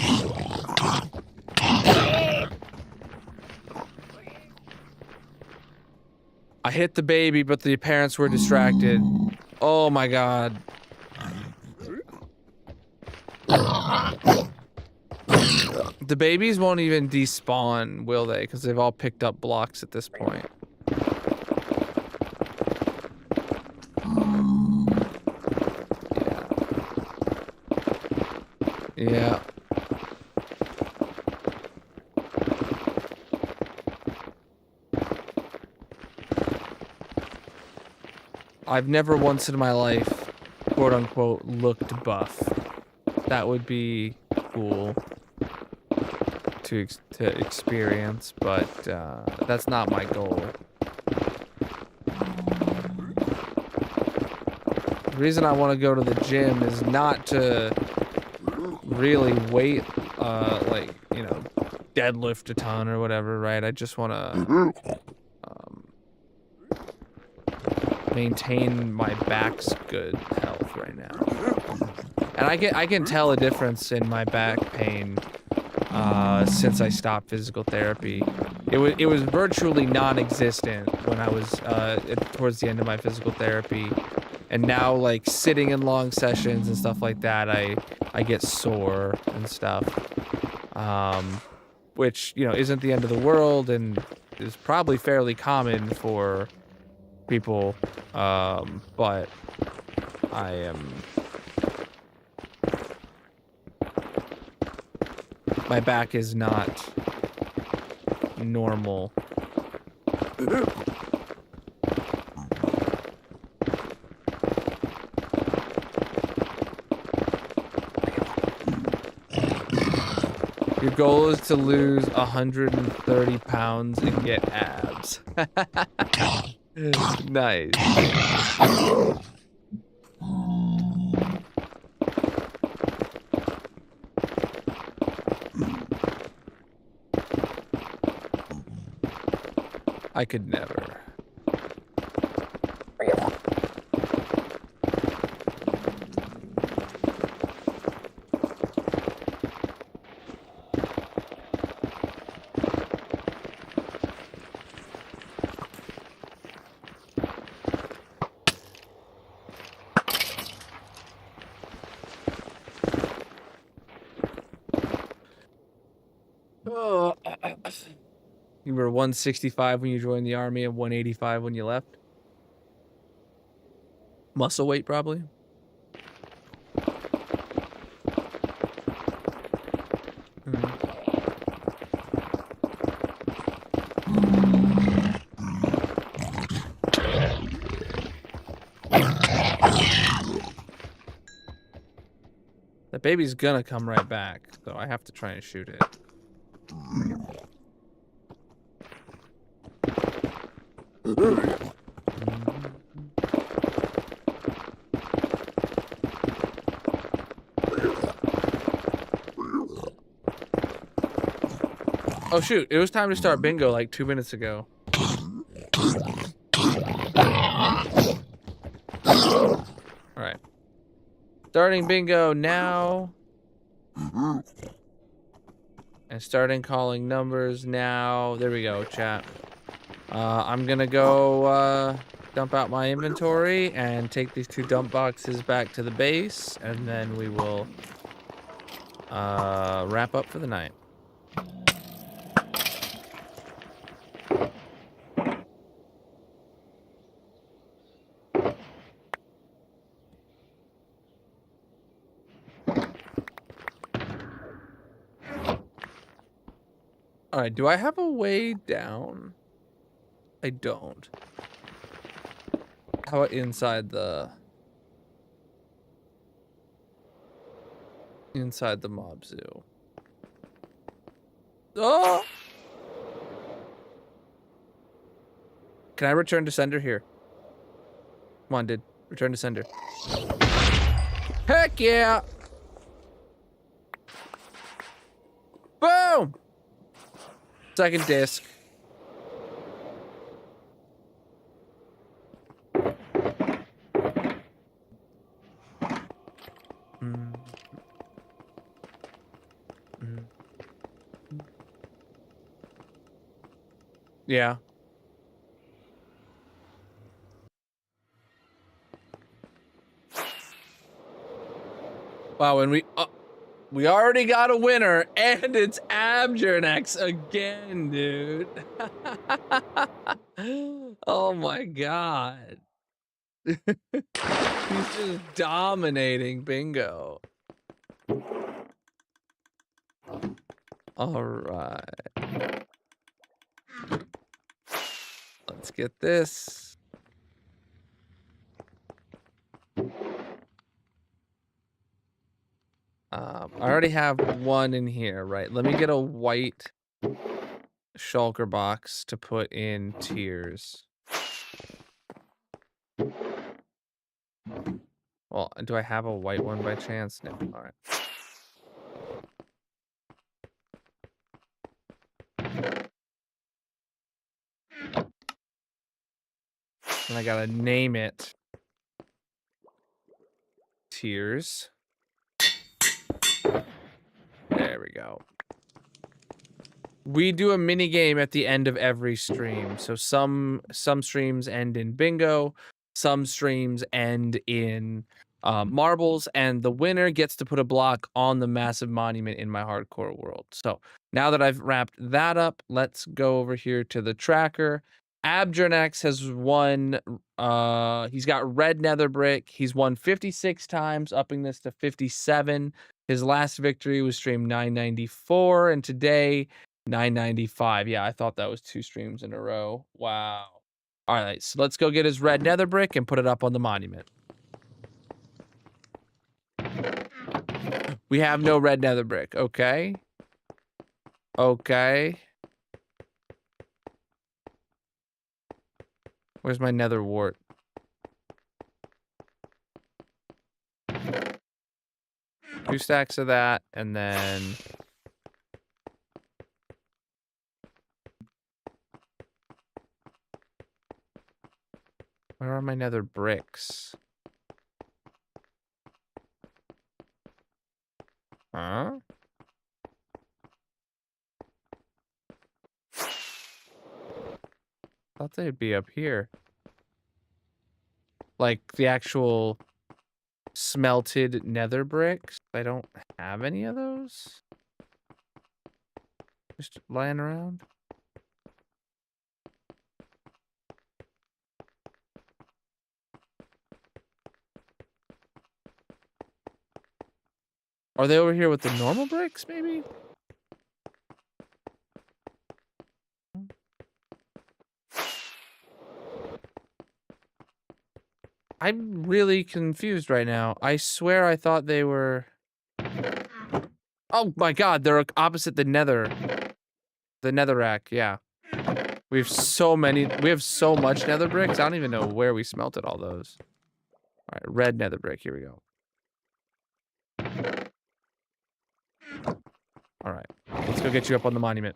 I hit the baby, but the parents were distracted. Oh my god. The babies won't even despawn, will they? Because they've all picked up blocks at this point. Yeah. I've never once in my life, quote unquote, looked buff. That would be cool to experience, but that's not my goal. The reason I want to go to the gym is not to really weight, like, you know, deadlift a ton or whatever, right? I just want to maintain my back's good health right now. And I can tell a difference in my back pain since I stopped physical therapy. It was virtually non-existent when I was towards the end of my physical therapy. And now, like, sitting in long sessions and stuff like that, I get sore and stuff. Which, you know, isn't the end of the world and is probably fairly common for people. But I am... My back is not normal. Your goal is to lose 130 pounds and get abs. Nice. I could never. You were 165 when you joined the army and 185 when you left? Muscle weight, probably? The baby's gonna come right back, so I have to try and shoot it. Oh shoot, it was time to start bingo like 2 minutes ago. Alright. Starting bingo now. And starting calling numbers now. There we go, chat. I'm gonna go dump out my inventory and take these 2 dump boxes back to the base, and then we will wrap up for the night. All right, do I have a way down? I don't. How about inside the mob zoo? Oh! Can I return to sender here? Come on, dude. Return to sender. Heck yeah! Boom! Second disc. Yeah. Wow, and we already got a winner, and it's Abjernex again, dude. Oh my god. He's just dominating bingo. All right. Let's get this. I already have one in here, right? Let me get a white shulker box to put in tiers. Well, do I have a white one by chance? No. All right. And I gotta name it tiers. There we go. We do a mini game at the end of every stream. So some streams end in bingo, some streams end in marbles, and the winner gets to put a block on the massive monument in my hardcore world. So now that I've wrapped that up, let's go over here to the tracker. Abjernex has won, he's got red nether brick. He's won 56 times, upping this to 57. His last victory was stream 994, and today 995. Yeah, I thought that was 2 streams in a row. Wow. All right, so let's go get his red nether brick and put it up on the monument. We have no red nether brick. Okay. Okay. Where's my nether wart? Two stacks of that, and then where are my nether bricks? Huh? Thought they'd be up here. Like the actual smelted nether bricks. I don't have any of those. Just lying around. Are they over here with the normal bricks, maybe? I'm really confused right now. I swear I thought they were... Oh my god, they're opposite the nether. The netherrack, yeah. We have so much nether bricks. I don't even know where we smelted all those. All right, red nether brick. Here we go. All right, let's go get you up on the monument.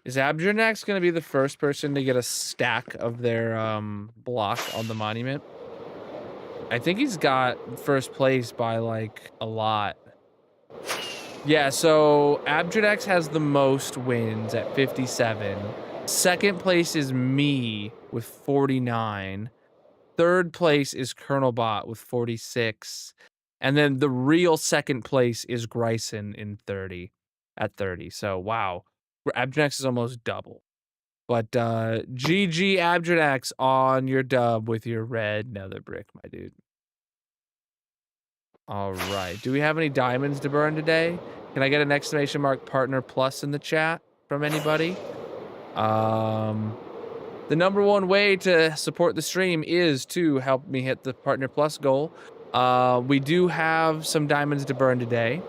Is Abdranax gonna be the first person to get a stack of their block on the monument? I think he's got first place by like a lot. Yeah, so Abdranax has the most wins at 57. Second place is me with 49. Third place is Colonel Bot with 46. And then the real second place is Gryson in 30 at 30. So wow. Abdranax is almost double. But GG Abdranax on your dub with your red nether brick, my dude. All right. Do we have any diamonds to burn today? Can I get an exclamation mark partner plus in the chat from anybody? The number one way to support the stream is to help me hit the partner plus goal. We do have some diamonds to burn today.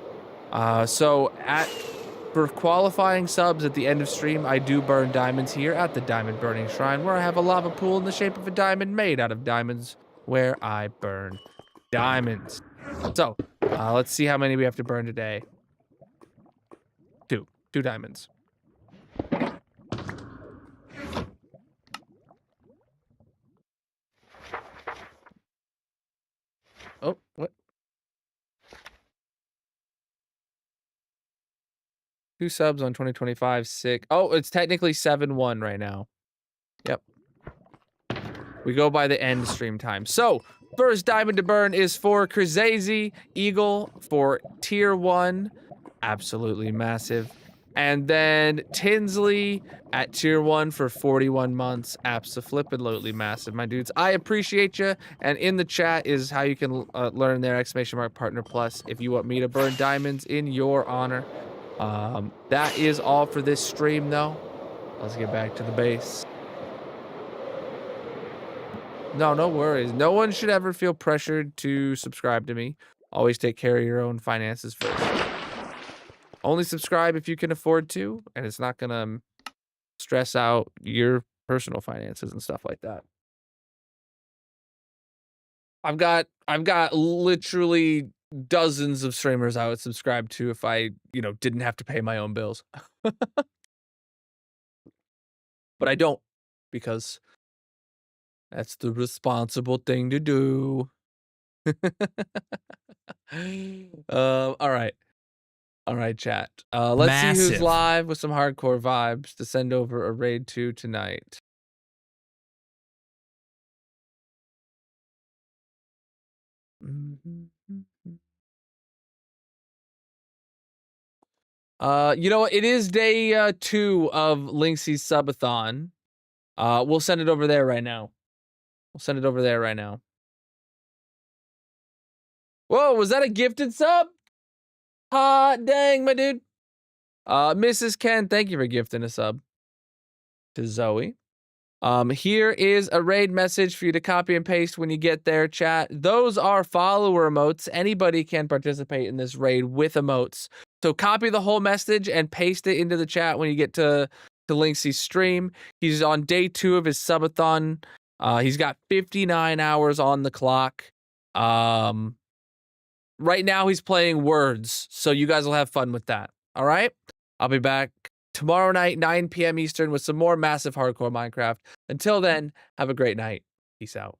For qualifying subs at the end of stream, I do burn diamonds here at the Diamond Burning Shrine, where I have a lava pool in the shape of a diamond made out of diamonds, where I burn diamonds. So, let's see how many we have to burn today. Two diamonds. Oh, what? 2 subs on 2025, sick. Oh, it's technically 7-1 right now. Yep. We go by the end stream time. So, first diamond to burn is for Krazazy Eagle for tier 1. Absolutely massive. And then Tinsley at tier 1 for 41 months. Abso-flippin-lutely massive, my dudes. I appreciate you. And in the chat is how you can learn their exclamation mark partner plus if you want me to burn diamonds in your honor. That is all for this stream, though. Let's get back to the base. No worries. No one should ever feel pressured to subscribe to me. Always take care of your own finances first. Only subscribe if you can afford to, and it's not gonna stress out your personal finances and stuff like that. I've got literally dozens of streamers I would subscribe to if I, didn't have to pay my own bills. But I don't, because that's the responsible thing to do. All right, chat. Let's see who's live with some hardcore vibes to send over a raid to tonight. You know what? It is day 2 of Lynxie's subathon. We'll send it over there right now. Whoa, was that a gifted sub? Hot dang, my dude. Mrs. Ken, thank you for gifting a sub to Zoe. Here is a raid message for you to copy and paste when you get there, chat. Those are follower emotes. Anybody can participate in this raid with emotes. So copy the whole message and paste it into the chat when you get to Lynxie's stream. He's on day 2 of his subathon. He's got 59 hours on the clock. Right now he's playing Words, so you guys will have fun with that. All right? I'll be back tomorrow night, 9 p.m. Eastern, with some more massive hardcore Minecraft. Until then, have a great night. Peace out.